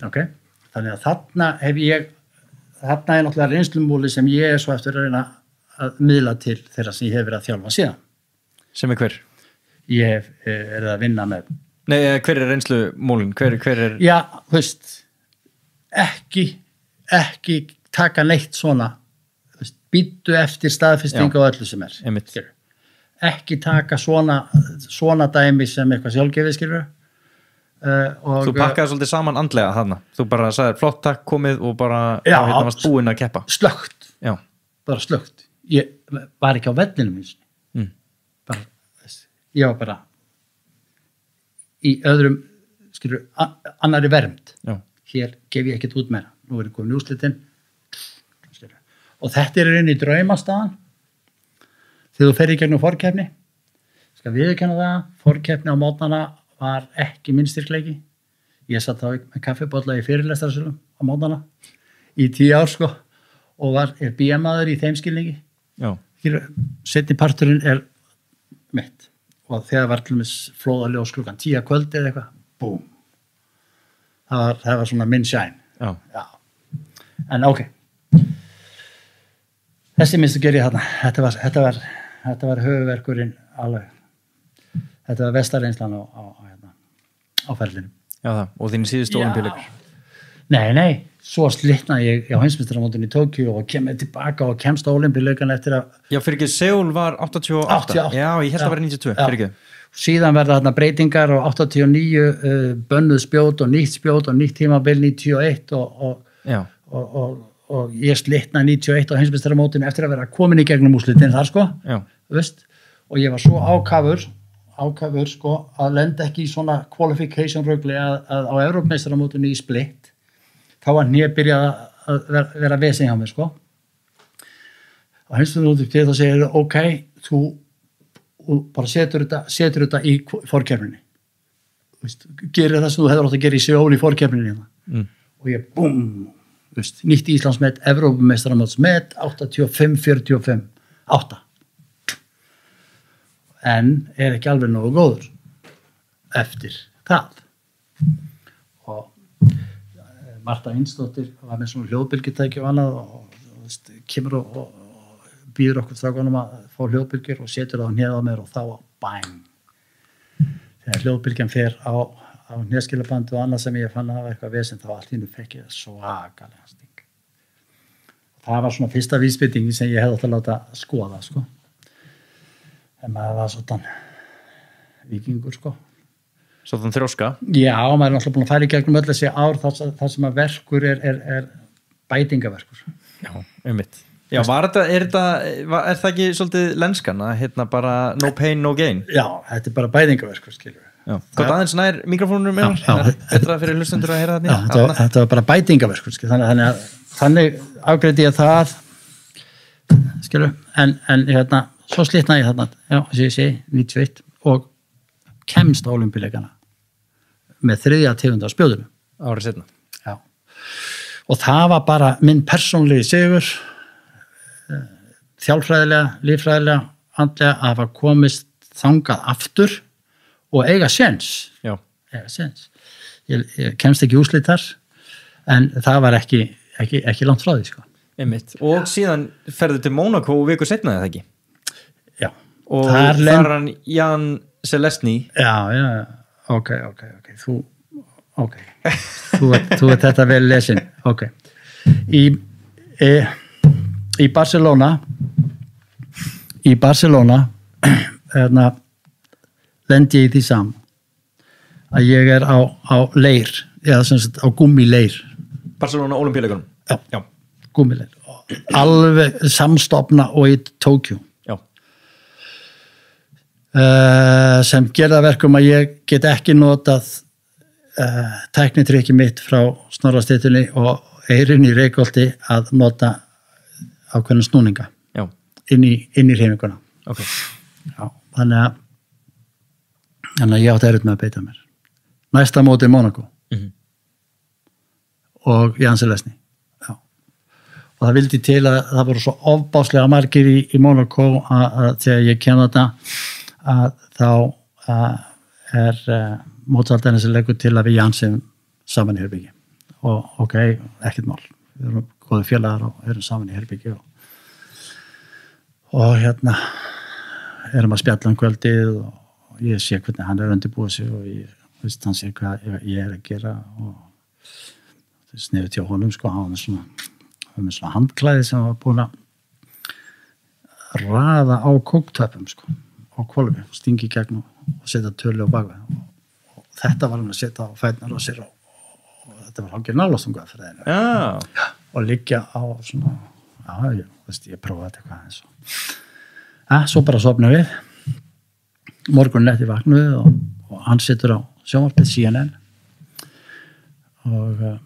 Okay? Þannig að þarna er náttúrulega reynslumúli sem ég er svo eftir að reyna að miðla til þeirra sem ég hef verið að þjálfa síðan. Sem er hver? Ég hef verið að vinna með. Nei, hver er reynslumúlin? Hver er? Já, þú veist, ekki taka neitt svona, býttu eftir staðfestingu og öllu sem er. Einmitt. Ekki taka svona dæmi sem eitthvað sjálfgefið, skilur. Þú pakkaði svolítið saman andlega þarna. Þú bara sagði flott takk komið og bara hérna varst búinn að keppa. Slögt. Já. Bara slögt. Ég var ekki á vellinum eins. Ég var bara í öðrum, skilur, annari vernd. Já. Hér gef ég ekkert út meira. Nú er ég komin í úrslitin. Og þetta er inn í draumastaðan. Þegar þú ferð í gegnum forkeppni, skal viðurkenna það, forkeppni á mótnana var ekki minn styrkleiki. Ég satt þá með kaffibolla í fyrirlestrarsölum á mótnana í 10 ár sko og er BM-aður í þeim skilningi. Já. Seinni parturinn er mitt og þegar var til dæmis flóðaljós klukkan 10 kvöldi eða eitthvað, búm. Það var svona minn shine. Já. Já. En ok. þessi minnstu ger ég þarna, þetta var höfuverkurinn alveg, þetta var vestarreynslan á ferlinu. Já það, og þín síðustu Ólympíuleikur. Nei, svo slitnaði ég á heimsmeistaramótinu í Tókíu og kemur tilbaka og kemst á Ólympíuleikana eftir að... Já, fyrir ekki, Seúl var 88. Já, ég held að vera 92, fyrir ekki. Síðan verða þarna breytingar og 89 bönnuð spjót og nýtt tímabil 91 og ég slitnaði 91 á heimsmeistaramótinu eftir að vera komin í gegnum úrslitin þar sko. Já. Veist? Og ég var svo ákafur sko, að lenda ekki í svona qualification rugli að á Evrópmeistaramótinu í Split þá var byrjað að vera vesinn hjá mér sko. Og heimsmeistaramótinu þá segir ok, þú bara setur þetta í forkeppninni. Gerir það sem þú hefur átt að gera í Seúl í forkeppninni og ég nýtt Íslandsmet, Evrópmeistaramótsmet 85-45 8 en ekki alveg nógu góður eftir það og Marta Vinsdóttir var með svona hljóðbylgjutæki og annað og kemur og býður okkur strákunum að fá hljóðbylgjur og setur það á hnéð á mér og þá bang þegar hljóðbylgjan fer á hnéskilabandi og annað sem ég fann að það var eitthvað vesinn þá allt hínu fekk ég svakalega sting það var svona fyrsta vísbendingi sem ég hefði átt að láta skoða sko en maður var svona víkingur sko. Svona þrjóska? Já, maður er náttúrulega búin að færa í gegnum öll þessi ár þar sem að verkur er bætingaverkur. Já, einmitt. Já, er það ekki svolítið lenskan að hérna bara no pain, no gain? Já, þetta er bara bætingaverkur, skilur við. Já, gott aðeins nær mikrofónunum með betra fyrir hlustendur að heyra það nýja. Já, þetta var bara bætingaverkur, skilur þannig afgreiddi ég það, skilur en hérna svo slitnaði ég þarna, já, sem ég segi, 91 og kemst á Ólympíuleikana með 3. tegund af spjóðinu. Árið seinna. Já. Og það var bara minn persónlegi sigur, þjálfræðilega, líffræðilega, andlega að hafa komist þangað aftur og eiga séns. Já. Eiga séns. Ég kemst ekki úrslit þar, en það var ekki langt frá því, sko. Einmitt. Og síðan ferðu til Mónakó viku seinna eða ekki? Já. Og þar er hann Jan Selesny. Já, ok. Þú ert þetta vel lesin. Ok. Í Barcelona lendi ég í því saman að ég er á leir, eða sem sagt á gúmmileir. Barcelona Ólympíuleikunum? Já. Gúmmileir. Alveg samstofna og í Tókíu. Sem gerða verkum að ég get ekki notað tæknitrykki mitt frá Snorrastyttunni og Eirin í Reykholti að nota ákveðna snúninga inn í hreyfinguna. Okay. Já, þannig að ég átti erfitt með að beita mér. Næsta móti í Mónakó og Jan Selesny. Já. Og það vildi til að það voru svo ofbáslega margir í Mónakó að þegar ég kem þetta að þá mótsaldarinn sem leggur til að við Jansson saman í herbyggi og ok, ekkert mál við erum góði félagar og erum saman í herbyggi og hérna erum að spjalla kvöldið og ég sé hvernig hann er undirbúið sig og hann sé hvað ég er að gera og það er sniðið til honum sko, hann var með svona handklæði sem var búin að raða á kóktöpum sko á kvolfi og stingi í gegn og setja tölu á bakveg og þetta var hann að setja á fætnar og sér og þetta var hálfgerð nálastunga fyrir þeirra og liggja á svona ég prófaði þetta eitthvað eins svo bara sofna við morgun eftir vaknuð og hann situr á sjónvarpið CNN og við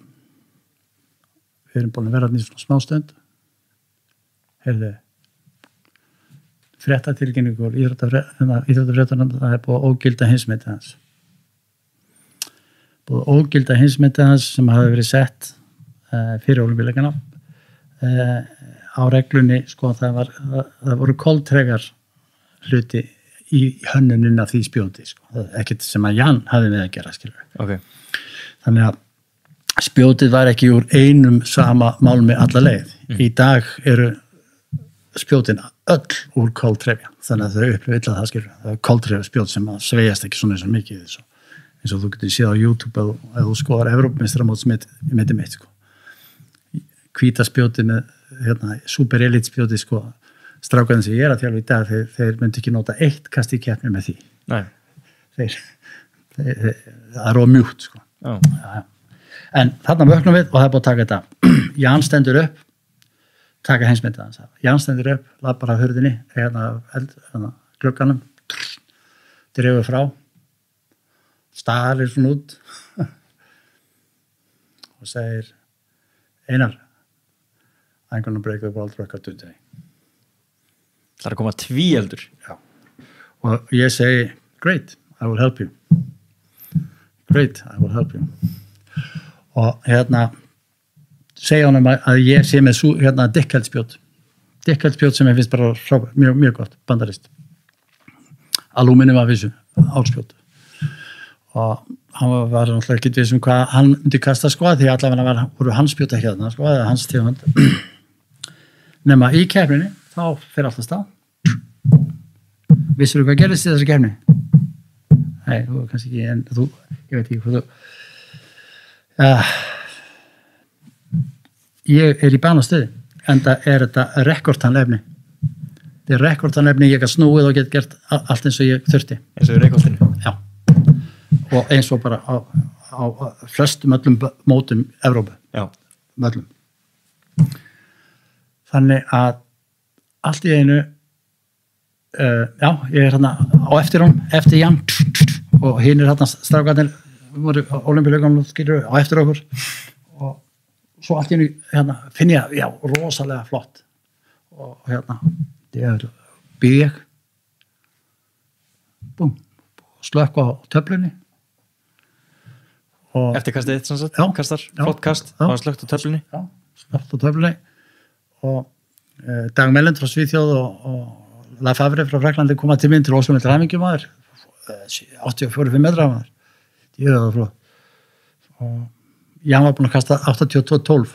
erum búin að vera í svona smástund heyrðu fréttatilkynningur íþróttafréttarnefnd það er búið að ógilda heimsmetið hans. Búið að ógilda heimsmetið hans sem hafi verið sett fyrir Ólympíuleikana á reglunni sko það voru koltregar hluti í hönnuninn af því spjóti sko. Ekkert sem að Jan hafi með að gera skilur. Okay. Þannig að spjótið var ekki úr einum sama málmi alla leið. Í dag eru spjótin öll úr koltrefja, þannig að þau upplifa illa það skilur, það er koltrefja spjót sem að sveigast ekki svona eins og mikið eins og þú getur séð á YouTube eða þú skoðar Evrópumeistaramótsmeti mitt sko. Hvíta spjóti með super elite spjóti sko, strákarnir sem ég er að þjálfa í dag þeir myndi ekki nota 1 kast í keppni með því. Nei. Þeir það er mjúkt sko. Já. En þarna vöknum við og það er búið að taka þetta. Jan stendur upp, taka heimsmyndið hans. Jan stendur upp, lappar af hurðinni, glugganum, dreifur frá, starir svona út og segir, Einar, I'm gonna break the world record today. Það er að koma tvíeldur. Já. Og ég segi, great, I will help you. Great, I will help you. Og segja honum að ég sé með dikkeldspjót sem ég finnst bara mjög, mjög gott, bandarist alúminum af þessu álspjót og hann var náttúrulega ekki vissum hvað hann myndi kasta sko því allavega voru hans spjót ekki þarna sko, eða hans tegund nema í keppninni þá fer alltaf stað vissirðu hvað gerðist í þessu keppni? Nei, þú kannski ekki en þú, ég veit ekki hvað þú ég er í banastöði en það er þetta rekordtanlefni þetta er rekordtanlefni ég get snúið og get gert allt eins og ég þurfti eins og í rekordinu? Já, og eins og bara á flestum öllum mótum Evrópu öllum þannig að allt í einu já, ég er hérna á eftir Jan og hinn er hérna strákarnir voru Ólympíuleikunum skilur á eftir okkur og svo allt í einu finn ég já, rosalega flott og ég býð ég búm, slökk á töflunni og eftir kastið eitt sannsagt, kastar, flott kast og slökkt á töflunni já, slökkt á töflunni og Dag Mellend frá Svíþjóð og Lafavre frá Fraklandi koma til minn til Ósum til Hæmingjum maður 84 metra maður ég er það flott og Jan var búinn að kasta 82-12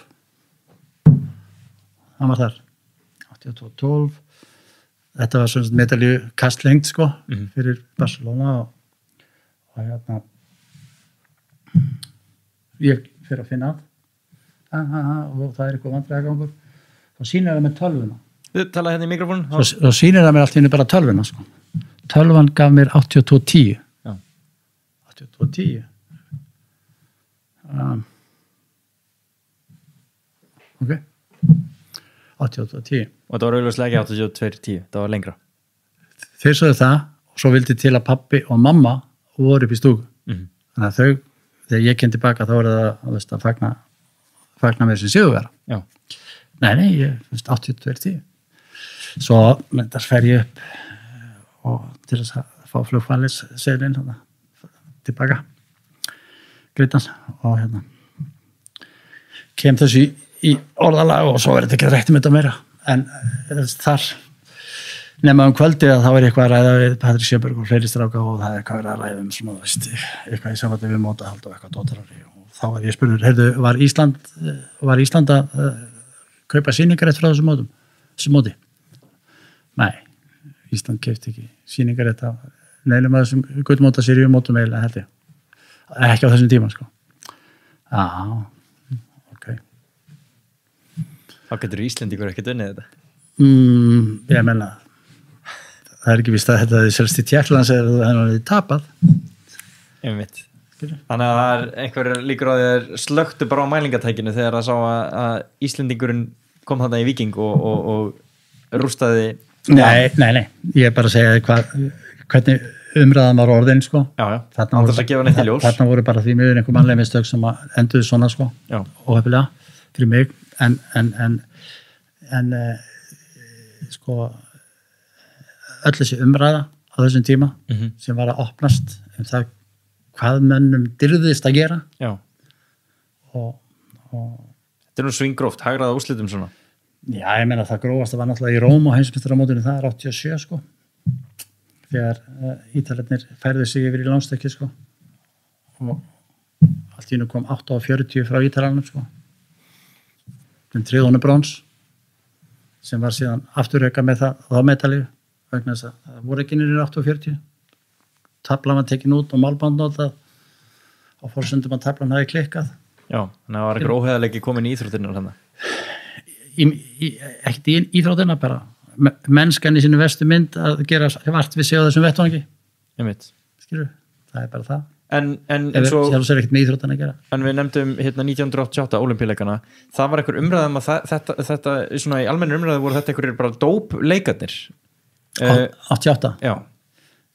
hann var þar 82-12 þetta var svona medalju kastlengd sko fyrir Barcelona og ég fyrir að finna og það er eitthvað vandræðagangur og sýnir það með tölvuna Þú talaði hérna í mikrofónun og sýnir það mér allt í henni bara tölvuna sko. Tölvan gaf mér 82-10 82-10 ok 88-10 og það var auðvitað ekki 82-10 það var lengra þeir sögðu það og svo vildi til að pappi og mamma voru upp í stúku þannig að þau, þegar ég kem tilbaka þá voru það að fagna mér sem sigurvera nei, ég finnst 82-10 svo þar fer ég upp og til þess að fá flugfælis seglinn tilbaka Greitans og kem þessu í orðalag og svo verður þetta ekki rætt þetta meira en þar nema kvöldið að þá er eitthvað að ræða við Patrik Sjöberg og fleiri stráka og það er eitthvað að ræða svona eitthvað í samvætti við mótahald og eitthvað dótarari og þá er ég spurður, heyrðu, var Ísland að kaupa sýningarétt frá þessu móti? Nei, Ísland keypti ekki sýningarétt af neilum að þessum gullmóta seríum mótum eiginlega held ég ekki á þessum tíma sko ok Þá getur Íslendingur ekkert unnið þetta ég meina það er ekki víst að þetta er selst í Tékklands eða það er tapað einmitt þannig að það er einhver líkur á því að slöktu bara á mælingatækinu þegar það sá að Íslendingurinn kom þarna í Víking og rústaði nei, ég er bara að segja hvernig umræðan var orðin sko þarna voru bara því miður einhver mannlega mistök sem enduði svona sko óhefnilega fyrir mig en sko öll þessi umræða á þessum tíma sem var að opnast það hvað mönnum dyrðist að gera og þetta er nú svingróft, hagraða úrslitum svona já, ég meina það grófast var náttúrulega í Róm og heimsmeistaramótinu það er 87 sko þegar Ítalirnir færðu sig yfir í lánstökki sko og allt í einu kom 8:40 frá Ítalanum sko den tríðónu brons sem var síðan afturreka með það medalíu vegna þess að það voru ekki niður 8:40 taflan var tekin út og málband notað á forsendum að taflan hafi klikkað. Já, þannig að það var einhver óheiðarleiki komin í íþróttina þannig. Ekkert í íþróttina, bara mennskan í sínu vestu mynd að gera vart við sig á þessum vettvangi. Skilur, það er bara það. En svo er ekkert með íþróttina að gera. En við nefndum 1988 ólympíuleikana, það var einhver umræðum að þetta svona í almennu umræðu voru þetta einhverjir bara dópleikarnir. 88? Já.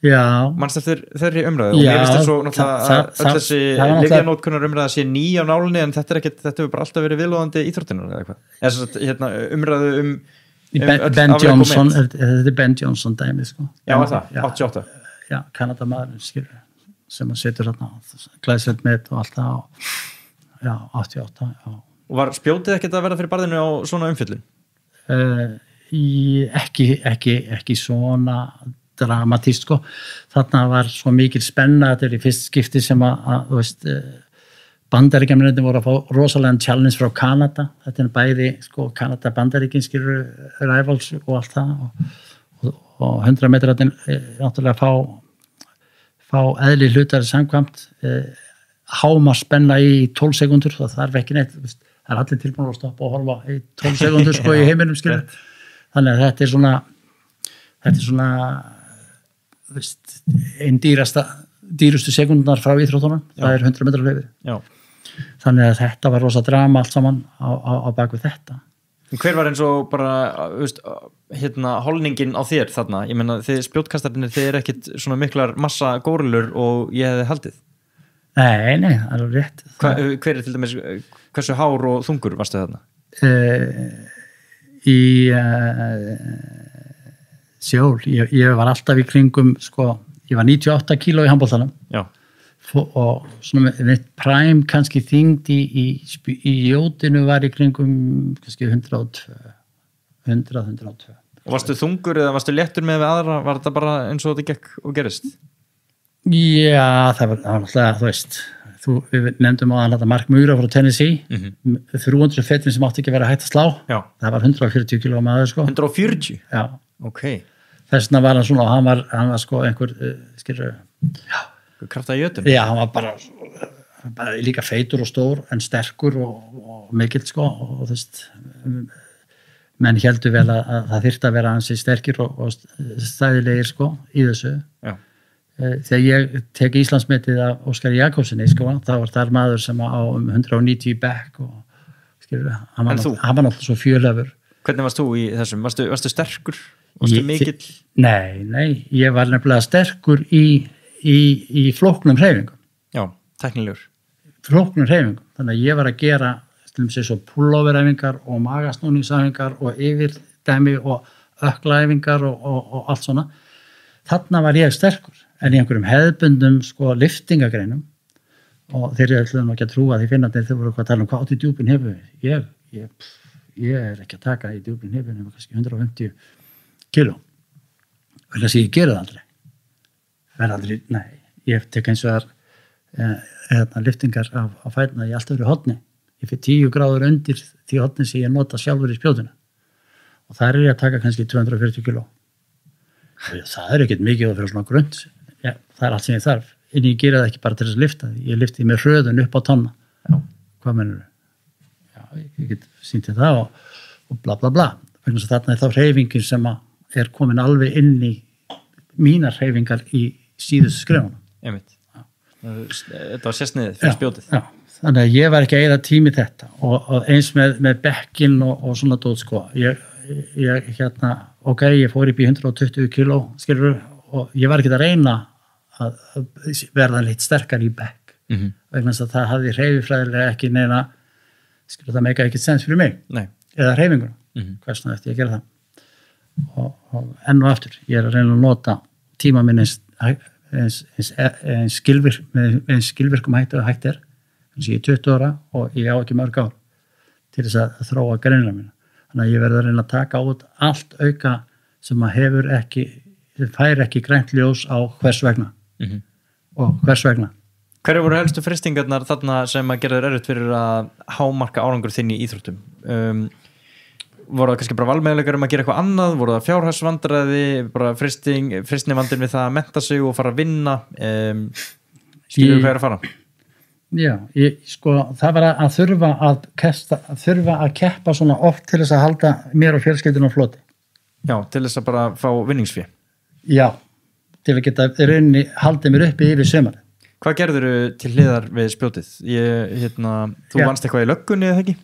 Manst eftir þeirri umræðu og mér finnst það svo náttúrulega öll þessi lyfjanótkunnar umræða sé ný á nálinni en þetta hefur bara alltaf verið viðlóðandi íþróttinnar eða eitthvað. Eða umræðu Ben Johnson, þetta er Ben Johnson dæmið sko. Já, var það? 88? Já, Kanadamaðurinn skilur sem að setur hérna glæðsveit með og allt það já, 88 já. Og var spjótið ekkert að verða fyrir barðinu á svona umfjöllun? Ekki svona dramatíst sko, þarna var svo mikil spenna, þetta er í fyrst skipti sem að þú veist, Bandaríkjamennirnir voru að fá rosalega challenge frá Kanada, þetta er bæði sko, Kanada Bandaríkin skilur rivals og allt það og 100 metratinn náttúrulega fá eðli hlutar samkvæmt háma spenna í 12 sekundur, það þarf ekki neitt, það er allir tilbúin að stoppa og horfa í 12 sekundur sko í heiminum skilur, þannig að þetta er svona veist, einn dýrustu sekundar frá íþróttunum, það er 100 metrar hlaupi. Já. Þannig að þetta var rosa drama allt saman á bakvið þetta. Hver var eins og bara, veist, holningin á þér þarna? Ég meina, þið spjótkastarnir, þið er ekkit svona miklar massa górillur og ég hefði haldið. Nei, það er rétt. Hver er til dæmis, hversu hár og þungur varstu þarna? Sjól, ég var alltaf í kringum, sko, ég var 98 kíló í handboltanum. Já. Og svona með prime kannski þyngd í jótinu var í kringum kannski 102. Og varstu þungur eða varstu léttur með aðra, var þetta bara eins og þetta gekk og gerist? Já, það var alltaf, þú veist, við nefndum á að Mark Mura frá Tennessee, 300 fetin sem átti ekki að vera hægt að slá. Já. Það var 140 kíló maður, sko. 140? Já. Ok. Þess vegna var hann svona, hann var sko einhver, skilur, já. Kraftaði jötum? Já, hann var bara líka feitur og stór en sterkur og mikill sko og þú veist menn heldur vel að það þyrfti að vera hansi sterkir og stæðilegir sko í þessu. Já. Þegar ég tek Íslandsmetið af Óskari Jakobssoni sko, þá var þar maður sem á 190 í bekk og skilur, hann var náttúrulega svo fjölöfur. Hvernig varst þú í þessum? Varstu sterkur? Varstu mikill? Nei, ég var nefnilega sterkur í flóknum hreyfingum. Já, tæknilegur. Flóknum hreyfingum. Þannig að ég var að gera svo pulloveræfingar og magasnúningsæfingar og yfirdæmi og ökklaæfingar og allt svona. Þarna var ég sterkur. En í einhverjum hefðbundum sko liftingagreinum og þeir eru ætluðum ekki að trúa því finnandi þeir voru að tala hvað átt í djúpin hefur. Ég er ekki að taka í djúpin hefur nema kannski 150 kíló. Vel að sé ég gera það aldrei. Nei, ég tek eins og liftingar á fætna í allt öðru horni. Ég fyrir 10 gráður undir því horni sem ég nota sjálfur í spjótuna. Og þar er ég að taka kannski 240 kíló. Það er ekkert mikið að fyrir svona grund. Já, það er allt sem ég þarf. En ég gera það ekki bara til þess að lifta því. Ég lifti með hröðun upp á tonna. Já. Hvað mennur þú? Já, ég get sýnt það og bla bla bla. Þarna er þá hreyfingin sem er komin alveg inn í mínar hreyfingar í síðustu skrefunum. Einmitt. Þetta var sérstniðið fyrir spjótið. Já, þannig að ég var ekki að eyða tími þetta og eins með bekkin og svona dót sko. Ég fór upp í 120 kíló skilur og ég var ekki að reyna að verða litt sterkar í bekk. Vegna þess að það hafði hreyfifræðilega ekki neina, skilur það meika ekkert sens fyrir mig. Nei. Eða hreyfinguna. Hversna eftir ég gera það. Og enn og aftur, ég er að reyna að nota tíma minn eins skilvirkum hægt er eins og ég er 20 ára og ég á ekki mörg ár til þess að þróa greinina mína. Þannig að ég verði að reyna að taka út allt auka sem að fær ekki grænt ljós á hvers vegna og hvers vegna. Hverju voru helstu fristingarnar þarna sem að gera þér erfitt fyrir að hámarka árangur þinn í íþróttum? voru það kannski bara valmöguleikar að gera eitthvað annað, voru það fjárhagsvandræði, bara fristnivandinn við það að mennta sig og fara að vinna, skilur hvað að fara? Já, það var að þurfa að keppa svona oft til þess að halda mér og fjölskyldunum á floti. Já, til þess að bara fá vinningsfé. Já, til að geta haldið mér uppi yfir sumarið. Hvað gerðirðu til hliðar við spjótið? Þú vannst eitthvað í löggunni eða ekki?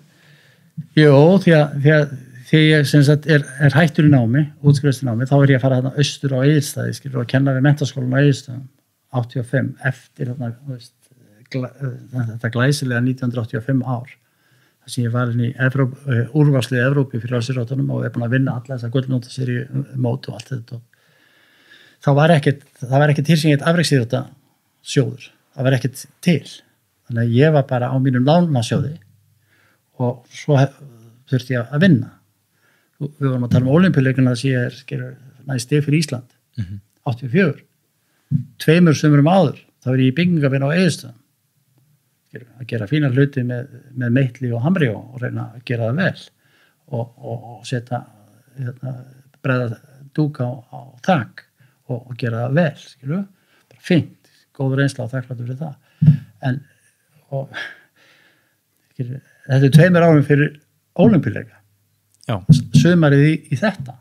Jó, því að ég sem sagt er hættur í námi, útskriðast í námi, þá ég að fara þarna austur á Egilsstaði, og kenna við menntaskólann á Egilsstöðum 85 eftir þetta glæsilega 1985 ár. Þar sem ég var inn í úrvarslið Evrópu fyrir ásýrrátunum og búin að vinna alla þessa gullnótaseríu mót og allt þetta. Það var ekkert til sem ég afreksíþrótta sjóður, það var ekkert til, þannig að ég var bara á mínum lánasjóði og svo þurfti ég að vinna. Við vorum að tala um ólympíuleikana þess að ég næst stig fyrir Ísland 84, 2 sumurum áður þá ég í byggingavinna á Egilsstöðum að gera fína hluti með meitli og hamri og reyna að gera það vel og setja breiða dúka á þak og gera það vel, skilur, bara fínt, góð reynsla og þakklátur fyrir það. Þetta 2 árum fyrir ólympíuleika. Já. Sumarið í þetta.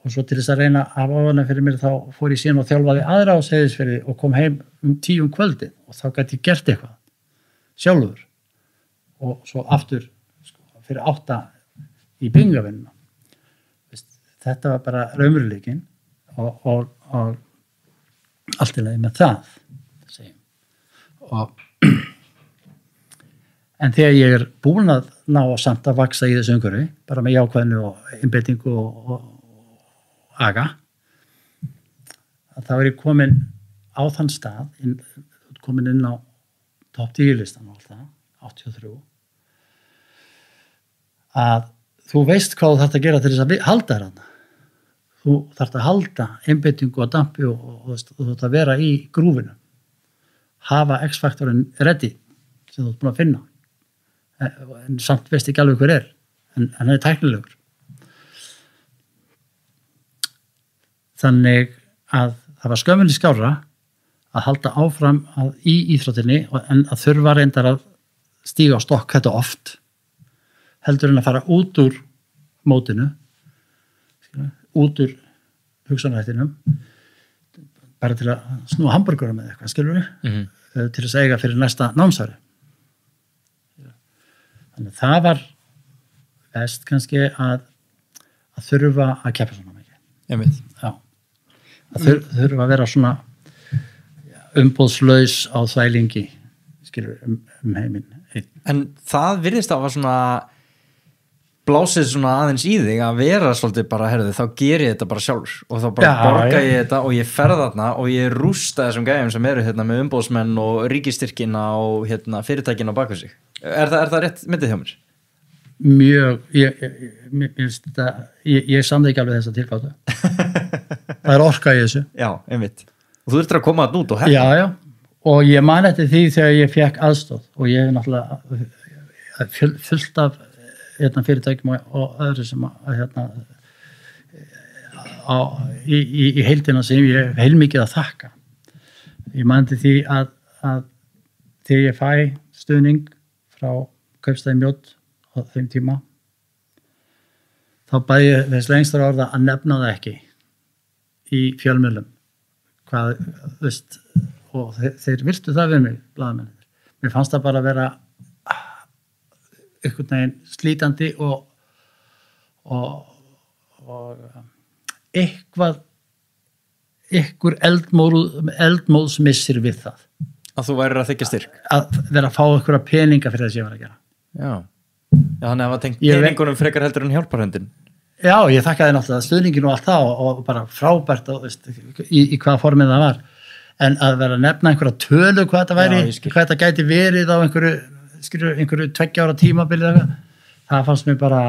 Og svo til þess að reyna að ávæna fyrir mér þá fór ég síðan og þjálfaði aðra á Seyðisfirði og kom heim 10 kvöldið og þá gæti ég gert eitthvað sjálfur. Og svo aftur fyrir 8 í byggingavinnuna. Þetta var bara raunveruleikinn og allt í lagi með það. En þegar ég er búin að ná samt að vaksa í þessu umhverfi, bara með jákvæðinu og einbeitingu og aga, þá er ég komin á þann stað, komin inn á topp 10 listan og allt það, 83, að þú veist hvað þú þarft að gera til þess að halda þarna. Þú þarft að halda einbeitingu og dampi og þú þarft að vera í grúfinu. Hafa X-faktorinn ready sem þú ert búin að finna en samt veist ekki alveg hver en hann er tæknilegur. Þannig að það var skömminni skárra að halda áfram í íþróttinni en að þurfa reyndar að stíga á stokk þetta oft heldur en að fara út úr mótinu, út úr hugsanahættinum bara til að snúa hamburgura með eitthvað, skilur við, til að eiga fyrir næsta námsári. Þannig það var best kannski að þurfa að keppa svona mikið. Ég veit. Já. Að þurfa að vera svona umboðslaus á þvælingi, skilur heiminn. En það virðist að var svona blásið svona aðeins í þig að vera svolítið bara, herðu, þá ger ég þetta bara sjálfur og þá bara borga ég þetta og ég ferð þarna og ég rústa þessum gæjum sem eru hérna með umboðsmenn og ríkistyrkina og hérna fyrirtækina á baka sig. Er það rétt myndið hjá mér? Mjög, ég samði ekki alveg þessa tilgátu. Það er orka í þessu. Já, einmitt. Og þú þurftir að koma þarna út og hefna. Já, og ég man eftir því þegar ég fekk aðstoð og ég hef náttúrulega fullt af fyrirtækjum og öðru sem í heildina sem ég hef heilmikið að þakka. Ég man eftir því að þegar ég fæ stuðning frá Kaupstæði Mjódd á þeim tíma þá bæði ég þess lengstra orða að nefna það ekki í fjölmiðlum hvað, veist, og þeir virtu það við mig, blaðamennir. Mér fannst það bara að vera einhvern veginn slítandi og einhver eldmóðsmissir við það. Að þú værir að þykja styrk? Að vera að fá einhverja peninga fyrir þess að ég var að gera. Já, þannig að það var tengt peningunum frekar heldur en hjálparhöndin. Já, ég þakkaði náttúrulega stuðningin og allt það og bara frábært og, veist, í hvaða formið það var. En að vera að nefna einhverja tölu hvað þetta væri, hvað þetta gæti verið á einhverju 2 ára tímabili það fannst mér bara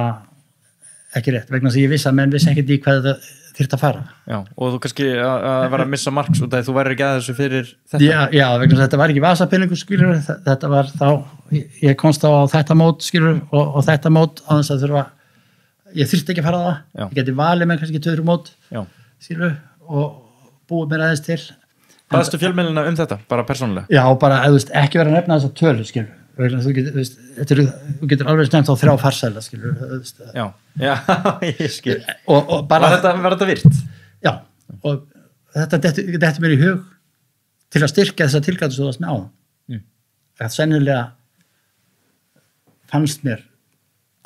ekki rétt vegna þess að ég vissi að menn vissi ekkert í hvað þetta þyrfti að fara. Já, og þú kannski að vera að missa marks út af því þú værir ekki að þessu fyrir þetta. Já, vegna þess að þetta var ekki vasapeningur, skilur, þetta var þá, ég komst á þetta mót, skilur, og þetta mót á þess að þurfa ég þyrfti ekki að fara á það, Já. ég geti valið með kannski 2-3 mót, Já. skilur, og búið mér aðeins til. Hvaðstu fjölmiðluna þetta, bara persónulega? Já, bara, þú veist, ekki vera að nefna þess að tölur, skilur, þú getur alveg nefnt á 3 farsæla, skilur, þú veist. Já, ég skil. Og bara... Var þetta virt? Já, og þetta dettur mér í hug til að styrkja þessa tilgætu svo það sem á það. Það sennilega fannst mér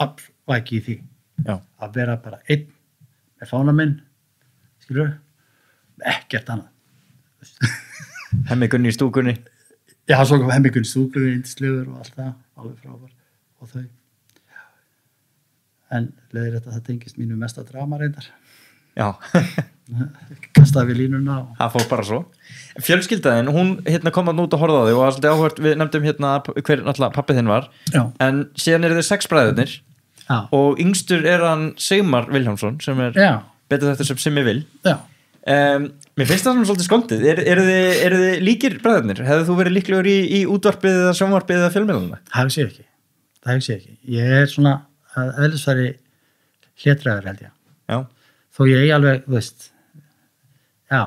afvæki í því að vera bara einn með fána minn, skilur, ekkert annað. Hemmi Gunni í stúkunni. Já, svo kom Hemmi Gunni í stúkunni, indislegur og allt það, alveg frábær og þau. En leiðir þetta tengist mínu mesta drama reyndar. Já. Kastaði við línuna. Það fór bara svo. Fjölskyldaðin, hún kom að nút að horfa á þig og alltaf áhört, við nefndum hver náttúrulega pappið þinn var. Já. En síðan eru þið 6 bræðurnir. Já. Og yngstur hann Sigmar Vilhjálmsson sem betur þetta sem Simmi vil. Já. Mér finnst það svona svolítið skondið. Eru þið líkir bræðurnir? Hefðu þú verið líklegur í útvarpið eða sjónvarpið eða fjölmiðluna? Það hef ég ekki. Ég svona að eðlisfæri hlétræður held ég. Já. Þó ég alveg, þú veist, já,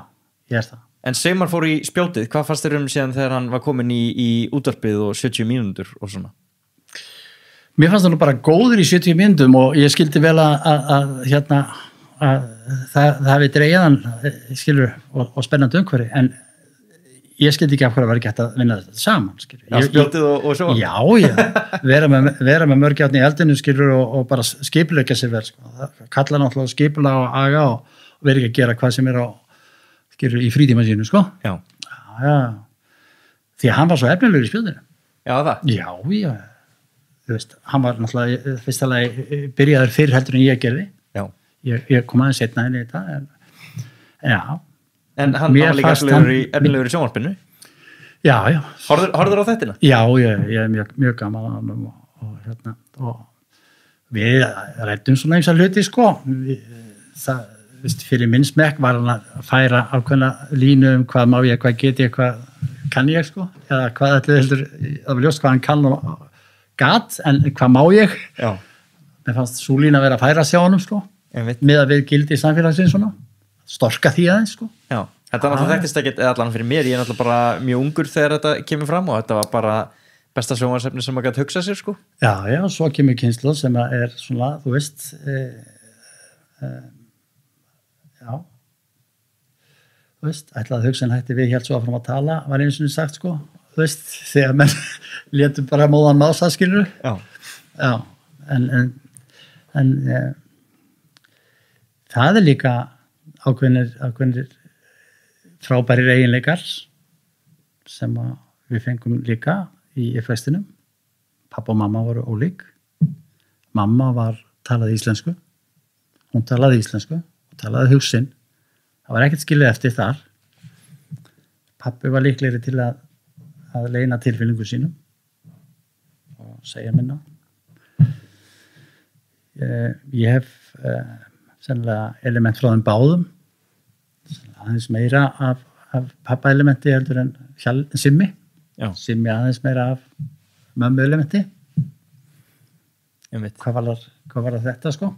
ég það. En Sigmar fór í spjótið, hvað fannst þér síðan þegar hann var komin í útvarpið og 70 mínútur og svona? Mér fannst það nú bara góður í 70 mínútum og ég skildi vel að það hefði dreigiðan, skilur, og spennandi umhverfi, en ég skildi ekki af hverju að vera gett að vinna þetta saman, skilur. Já, spjótið og svo? Já, vera með mörgjátni í eldinu, skilur, og bara skipulegja sér vel, sko. Kalla náttúrulega skipulega og aga og vera ekki að gera hvað sem á, skilur, í frítíma sínu, sko. Já. Já. Því að hann var svo efnilegur í spjótinu. Já, það? Já. Þú veist, hann var náttúrulega fyrsta lagi byrjaður fyrr heldur en ég gerði. Já. Ég kom aðeins seinna inn í þetta, já. En hann var líka efnilegur í sjónvarpinu? Já. Horfður á þettina? Já, ég er mjög gaman og við ræddum svona eins að hluti, sko. Það, fyrir minn smekk var hann að færa ákveðna línu hvað má ég, hvað get ég, hvað kann ég, sko. Eða hvað heldur, það var ljóst hvað hann kann og gat, en hvað má ég? Já. Mér fannst sú lína að vera að færa sjá honum, sko. Með að við gildi í samfélagsins svona. Storka því aðeins, sko. Já, þetta var náttúrulega þekktist ekki allan fyrir mér, ég er náttúrulega bara mjög ungur þegar þetta kemur fram og þetta var bara besta sjónvarpsefni sem maður gæti hugsað sér, sko. Já, svo kemur kynslóð sem er svona, þú veist, þú veist, ætlaði hugsun hætti við hélt svo áfram að tala, var einu sinni sagt, sko, þú veist, þegar menn létu bara móðan mása, skilur. Já, en það líka ákveðnir frábærir eiginleikar sem við fengum líka í festinum. Pappa og mamma voru ólík. Mamma talaði íslensku. Hún talaði íslensku og talaði hugsin. Það var ekkert skilið eftir þar. Pappi var líklegri til að leyna tilfinningu sínum og segja minna. Ég hef sennilega element frá þeim báðum, aðeins meira af pappa-elementi heldur en Simmi. Já. Simmi aðeins meira af mömmu-elementi. Hvað var þetta, sko?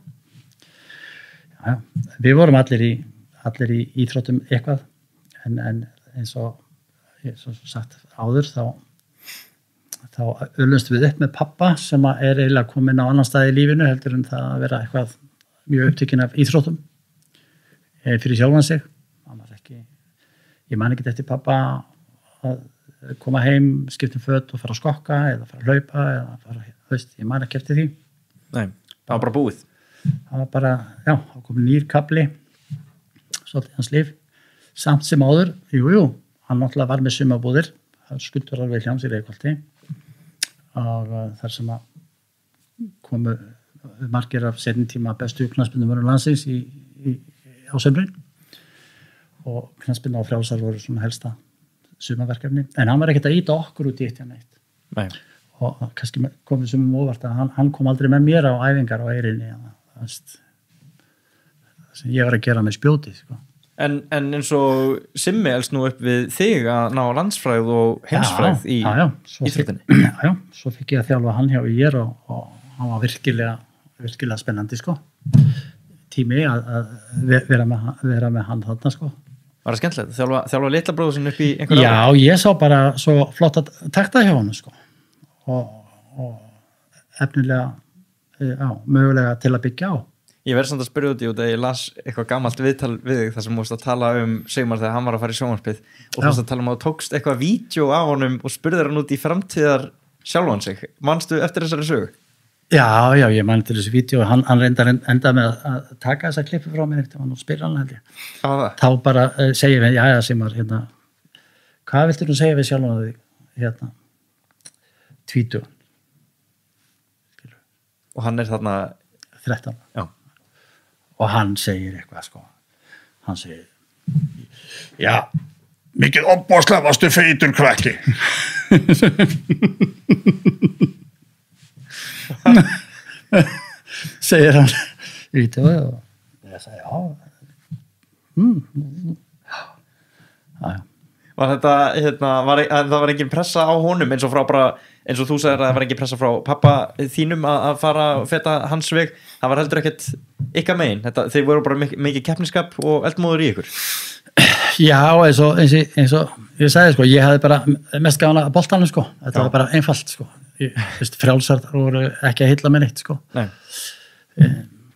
Já, við vorum allir í íþróttum eitthvað, en eins og sagt áður, þá öllumst við upp með pappa sem er eiginlega komin á annan stað í lífinu heldur en það að vera eitthvað mjög upptekinn af íþróttum fyrir sjálfan sig. Ég man ekki eftir pappa að koma heim, skipta um föt og fara að skokka eða fara að hlaupa eða fara, ég man ekki eftir því. Nei, það var bara búið. Það var bara, já, það kom nýr kapli svolítið hans líf. Samt sem áður, hann náttúrulega var með sumabúðir, það skuldur alveg hljams í Reykholti og þar sem að komu margir af seinni tíma bestu knattspyrnumönnum landsins á sömrin og knattspyrna og frjálsar voru svona helsta sumarverkefni, en hann var ekkert að íta okkur út í eitt neitt. Nei. Og kannski komið sumum óvart að hann kom aldrei með mér á æfingar á Eyrinni sem ég var að gera með spjótið, sko. En eins og Simmi elst nú upp við þig að ná landsfræð og heimsfræð í íþróttinni. Já, svo fikk ég að þjálfa hann hjá og hann var virkilega virkilega spennandi sko tími að vera með hann þarna sko. Var það skemmtilegt? Þjálfa litla bróður sinn upp í einhverja Já, ég sá bara svo flott að takta hjá hann sko og efnilega mögulega til að byggja á. Ég verð samt að spyrja út í út að ég las eitthvað gamalt viðtal við þig þar sem múst að tala Sigmar þegar hann var að fara í sjónvarpið og þú múst að tala að tókst eitthvað vídeo af honum og spurðir hann út í framtíðar sjálfan sig. Manstu eftir þessari sögu? Já, ég man til þessu vídeo og hann enda með að taka þessa klippu frá mér eftir hann og spila hann held ég. Þá bara segir við, já, Sigmar, hvað viltu nú segja við sjálfan þig, tvítugan. Og hann þarna 13. Já. Og hann segir eitthvað, sko. Hann segir, já, mikið opbóðslega varstu feitur krakki. segir hann vídeo og ég sagði já. Var þetta það var engin pressa á honum eins og þú sagðir að það var engin pressa frá pappa þínum að fara og feta hans veg, það var heldur ekkert ykkar megin, þeir voru bara mikið keppniskap og eldmóður í ykkur? Já, eins og ég sagði sko, ég hefði bara mest gaman að boltanum sko, þetta var bara einfalt sko, frjálsar voru ekki að hylla með neitt sko. Nei.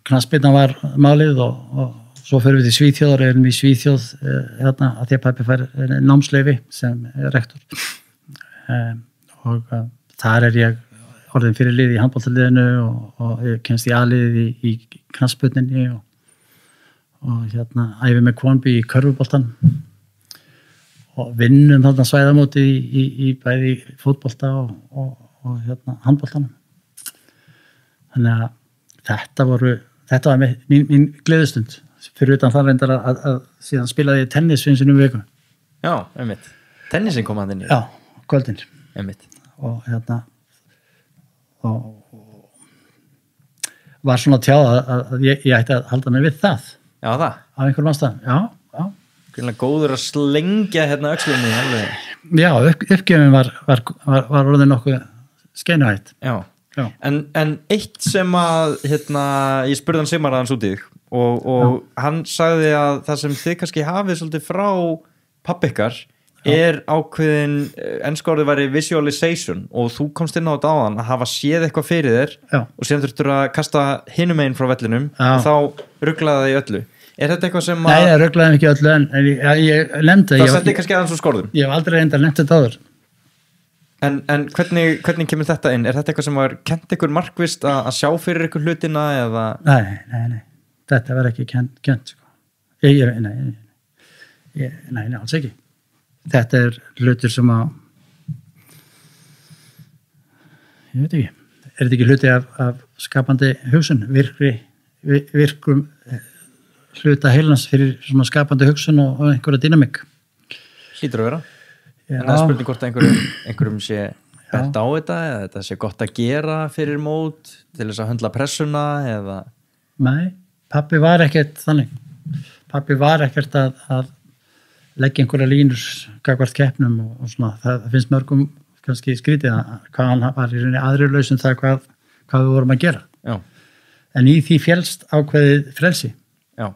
Knattspyrna var málið og svo fyrir við til Svíþjóðar, erum við í Svíþjóð að því að pappi fær námsleyfi sem rektor og þar ég orðin fyrir liði í handboltaliðinu og ég kemst í A-liði í knattspyrninni og æfi með Kvonby í körfuboltan og vinnum þarna svæðamóti í bæði fótbolta og handboltanum. Þannig að þetta var mín gleðistund fyrir utan það reyndar að síðan spilaði ég tennis fyrir sinum viku. Já, einmitt. Tennisin kom hann inn í? Já, kvöldin. Einmitt. Og var svona tjáð að ég ætti að halda mig við það. Já, það? Á einhverjum ástæðum, já. Greinlega góður að slengja öxlinni alveg. Já, uppgjöfin var orðin nokkuð skeinuhætt. Já. En eitt sem að ég spurði hann Sigmar aðeins út í þig og hann sagði að það sem þið kannski hafið svolítið frá pabbi ykkar ákveðin, enska orðið væri visualization og þú komst inn á þetta áðan að hafa séð eitthvað fyrir þér og síðan þurftur að kasta hinum meginn frá vellinum og þá ruglaði það í öllu. Er þetta eitthvað sem að... Nei, það ruglaði ekki öllu en ég nefndi það setti kannski aðeins úr skorðum. Ég hef aldrei reyndar nefnt þetta áður. En hvernig kemur þetta inn? Er þetta eitthvað sem var kennt ykkur markvisst að sjá fyrir ykkur hlutina eða? Nei. Þetta var ekki kennt sko. Nei, alls ekki. Þetta hlutur sem að ég veit ekki. Er þetta ekki hluti af skapandi hugsun, virkum hluta heilans fyrir svona skapandi hugsun og einhverja dynamík? Hlýtur að vera. En það er spurning hvort einhverjum sé bent á þetta eða þetta sé gott að gera fyrir mót til þess að höndla pressuna eða... Nei, pappi var ekkert þannig. Pappi var ekkert að leggja einhverja línur gagnvart keppnum og svona. Það finnst mörgum kannski skrítið hvað hann var í rauninni aðriðlausum það hvað við vorum að gera. Já. En í því félst ákveðið frelsi. Já.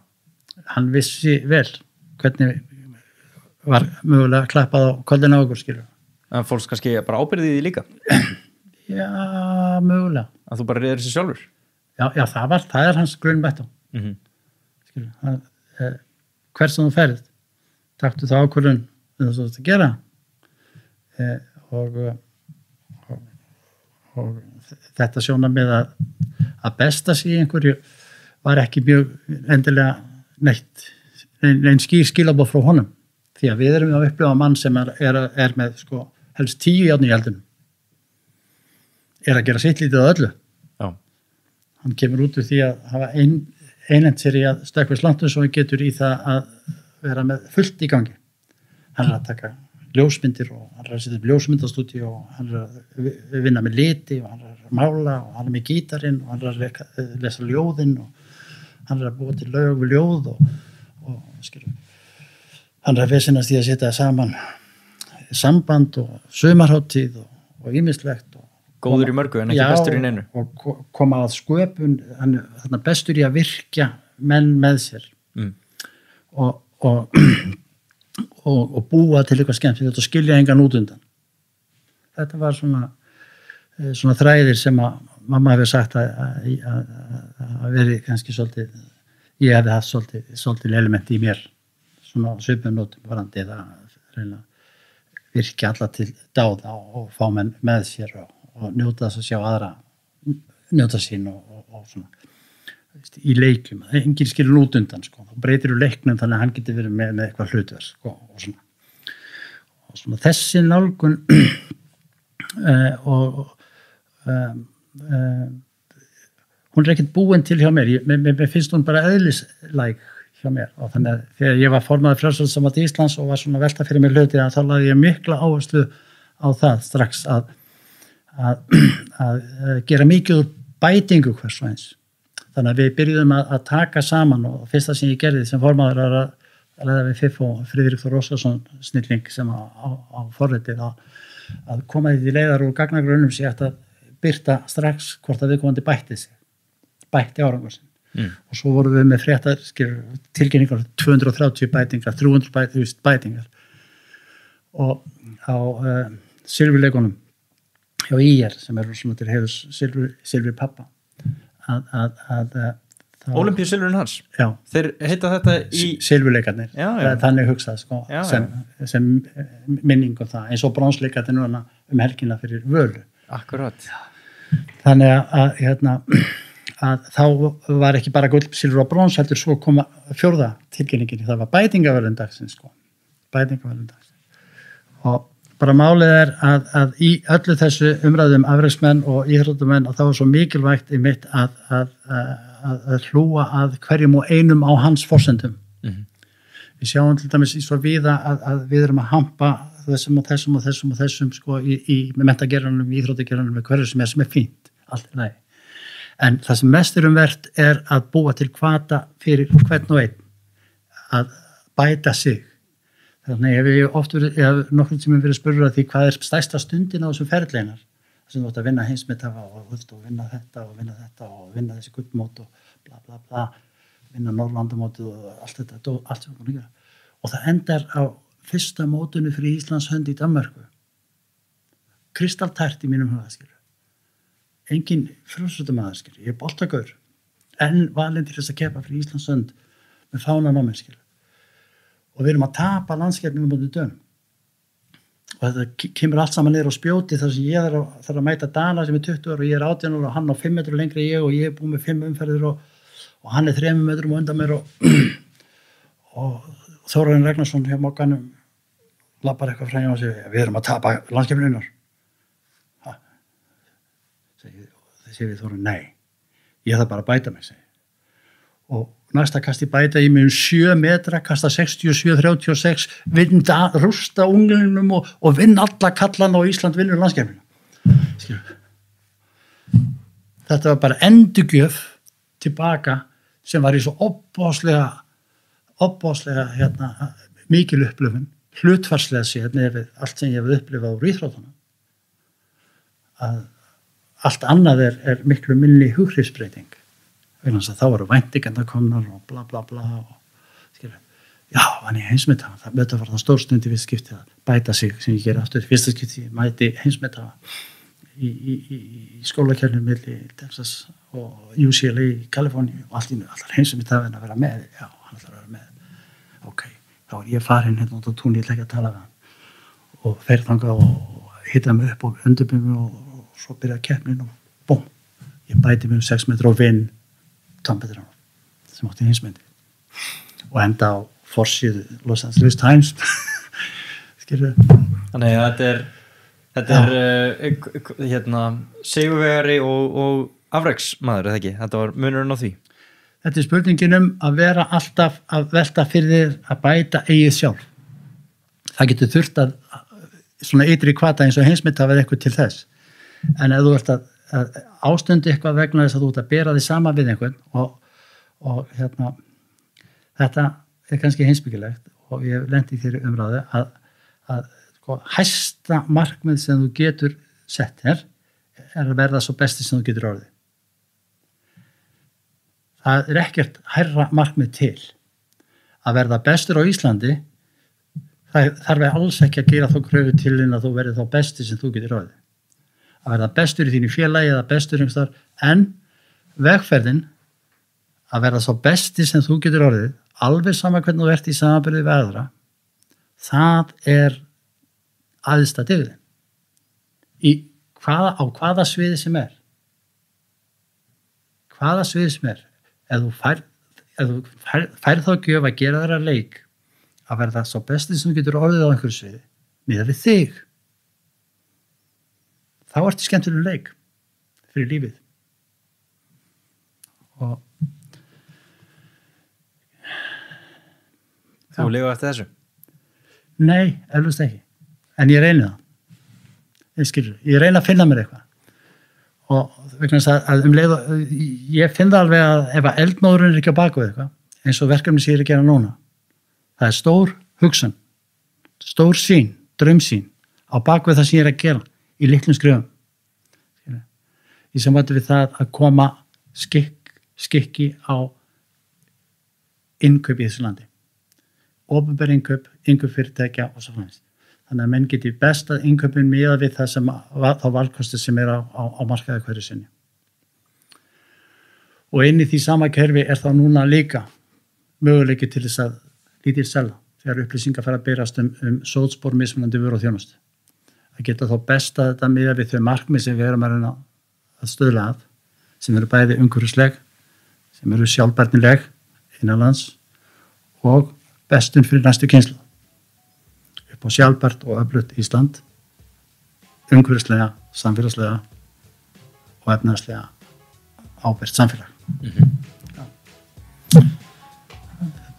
Hann vissi vel hvernig var mögulega klappað á kollin á okkur, skilur. En fólks kannski bara ábyrðið því líka? Já, mögulega. Að þú bara reyðir þessi sjálfur? Já, það er hans grunnbætt á. Skilur, hvers sem þú ferð, taktu það ákvörðun það þú ert að gera og þetta sjónarmið að besta sig í einhverju var ekki mjög endilega neinn skilabóð frá honum. Því að við erum að upplifa mann sem er með sko, helst 10 járn í eldunum. Að gera sitt lítið á öllu. Já. Hann kemur út úr því að hafa einhent sér í að stökkva slantur svo hann getur í það að vera með fullt í gangi. Hann að taka ljósmyndir og hann að setja upp ljósmyndastúdíu og hann að vinna með liti og hann að mála og hann með gítarinn og hann að lesa ljóðinn og hann að búa til lög við ljóð og skilur. Hann er að vesenast í að setja saman samband og sumarhátíð og ýmislegt og góður í mörgu en ekki bestur í neinu. Og koma að sköpun, þannig bestur í að virkja menn með sér og búa til eitthvað skemmt og skilja engan út undan. Þetta var svona þræðir sem að mamma hefur sagt að veri kannski svolítið, ég hefði haft svolítið element í mér, svona svipum nótum varandi eða reyna virkja alla til dáða og fá menn með sér og njóta þess að sjá aðra njóta sín og svona í leikjum, enginn skilur út undan sko, þá breytir leiknum þannig að hann getur verið með eitthvað hlutverk sko, og svona þessi nálgun hún ekkert búin til hjá mér, mér finnst hún bara eðlislæg hjá mér og þannig að þegar ég var formaður Frjálshyggjusambands Íslands og var svona velta fyrir mér hluti þá lagði ég mikla áherslu á það strax að gera mikið úr bætingu hvers og eins. Þannig að við byrjuðum að taka saman og fyrsta sem ég gerði sem formaður að ræða við FIF og Friðrik Þór Óskarsson snilling sem á forritið að koma því til leiðar úr gagnagrunum sig að birta strax hvort að viðkomandi bætti árangur sinn. Og svo vorum við með fréttar tilkynningar 230 bætingar, 300 bætingar og á silfurleikunum hjá IR sem eru svona til hefus silfur pappa Ólympíusilfurinn hans? Já. Þeir heita þetta í silfurleikarnir, þannig hugsað sko, sem minning um það, eins og bronsleikarnir núna helgina fyrir Völu. Akkurat. Þannig að þá var ekki bara gull, silfur og brons, heldur svo koma fjórða tilkynningin, það var bætingaverðun dagsins sko, og bara málið að í öllu þessu umræðum afreksmenn og íþróttamenn að það var svo mikilvægt í mitt að hlúa að hverjum og einum á hans forsendum. Við sjáum til dæmis í svo víða að við erum að hampa þessum og þessum sko í menntageranum, í íþróttageranum með hverju sem er fínt, allt í lagi. En það sem mest vert að búa til hvata fyrir hvern og einn að bæta sig. Þannig ég hef nokkur tíma verið spurður að því hvað er stærsta stundin á þessum ferðleinar sem þú ætti að vinna heimsmetafa og vinna þetta og vinna þessi gullmót og bla bla bla, vinna Norrlandamótið og allt þetta og það endar á fyrsta mótinu fyrir Íslands hönd í Danmörku, kristaltært í mínum huga engin frjálsíþróttamaður ég er boltagaur en valinn til þess að keppa fyrir Íslands hönd með fánan á mér og við erum að tapa landskeppnum á Dönum og þetta kemur allt saman niður á spjóti þar sem ég þarf að mæta Dana sem er 20 ára og ég er 18 ára og hann á 5 metrum lengri ég og ég er búin með 5 umferðir og hann er 3 metrum undan mér og Þórarinn Ragnarsson hjá Mokkanum lappar eitthvað fræðið og segir við erum að tapa landskeppnum segir við Þórarinn nei, ég þarf bara að bæta mig og næsta kasti bæta í mig 7 metra, kasta 67-36, vinna rústa unglinum og vinna alla kallana og Ísland vinnur landskeppnina. Þetta var bara endurgjöf tilbaka sem var í svo opbáslega mikil upplifun, hlutfarslega séð með allt sem ég hef upplifað úr íþróttunum. Að allt annað er miklu minni hughrifsbreyting. Þá voru væntingarnar komnar og bla bla bla og já, hann er heimsmetafa þetta var það stórstundi við skiptið að bæta sig sem ég ger aftur, fyrsta skiptið mæti heimsmetafa í skólakernum milli Texas og UCLA í Kaliforníu og allar heimsmetafinn að vera með hann ætlar að vera með ok, þá er ég farin hérna út á tún, ég ætla ekki að tala við hann og fer þangað og hitta mig upp og undirbyrja mig og svo byrja keppnin og búm, ég bæti mig 6 metra og vinn Tom Petron sem átti heimsmyndi og enda á forsíðu Los Angeles Times Þannig að þetta er sigurvegari og afreksmaður, eða ekki? Þetta var munurinn á því? Þetta er spurningin að vera alltaf að velta fyrir þér að bæta eigið sjálf. Það getur þurft að svona ytri hvata eins og heimsmyndhafa eða eitthvað til þess. En ef þú ert að ástundi eitthvað vegna þess að þú ert að bera þig saman við einhvern og þetta er kannski heimspekilegt og ég lendi í þeirri umræðu að hæsta markmið sem þú getur sett hér að verða svo besti sem þú getur orðið. Það ekkert hærra markmið til. Að verða bestur á Íslandi, það þarf alls ekki að gera þá kröfu til þín að þú verði þá besti sem þú getur orðið. Að verða bestur í þínu félagi eða bestur einhverstaðar, en vegferðin að verða svo besti sem þú getur orðið, alveg sama hvernig þú ert í samanburði við aðra, það æðsta dyggðin. Á hvaða sviði sem er. Hvaða sviði sem er. Ef þú færð þá gjöf að gera þeirra leik að verða svo besti sem þú getur orðið á einhverju sviði, miðað við þig, þá ertu skemmtilegur leik fyrir lífið. Og Þú lifa eftir þessu? Nei, eflaust ekki. En ég reyni það. Ég reyni að finna mér eitthvað. Og vegna þess að leið, ég finn það alveg að ef að eldmóðurinn ekki á baku eitthvað, eins og verkefni sem ég að gera núna, það stór hugsun, stór sýn, draumsýn á baku það sem ég að gera í litlum skrefum. Í sambandi við það að koma skikki á innkaup í þessu landi. Opinber innkaup fyrirtækja og svo framvegis. Þannig að menn geti best að innkaupin miða við það sem þá valkosti sem á markaði hverju sinni. Og inn í því sama kerfi þá núna líka möguleiki til þess að lítil selja þegar upplýsingar fara að berast sótspor mismunandi vöru og þjónustu. Að geta þá best að þetta miða við þau markmið sem við erum að reyna að stuðla að, sem eru bæði umhverfisleg, sem eru sjálfbærnileg innanlands og bestun fyrir næstu kynslóð. Upp á sjálfbært og öflugt Ísland, umhverfislega, samfélagslega og efnahagslega ábyrgt samfélag.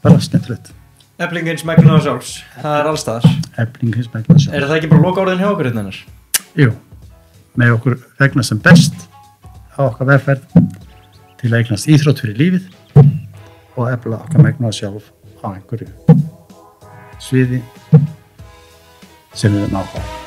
Bara skemmtilegt. Efling hins megnunar sjálfs, það allstaðar. Efling hins megnunar sjálfs. Það ekki bara loka orðin hjá okkur hérna? Jú, með okkur vegna sem best á okkar vegferð til að eignast íþrótt fyrir lífið og efla okkar megnunar sjálf á einhverju sviði sem við erum áhuga.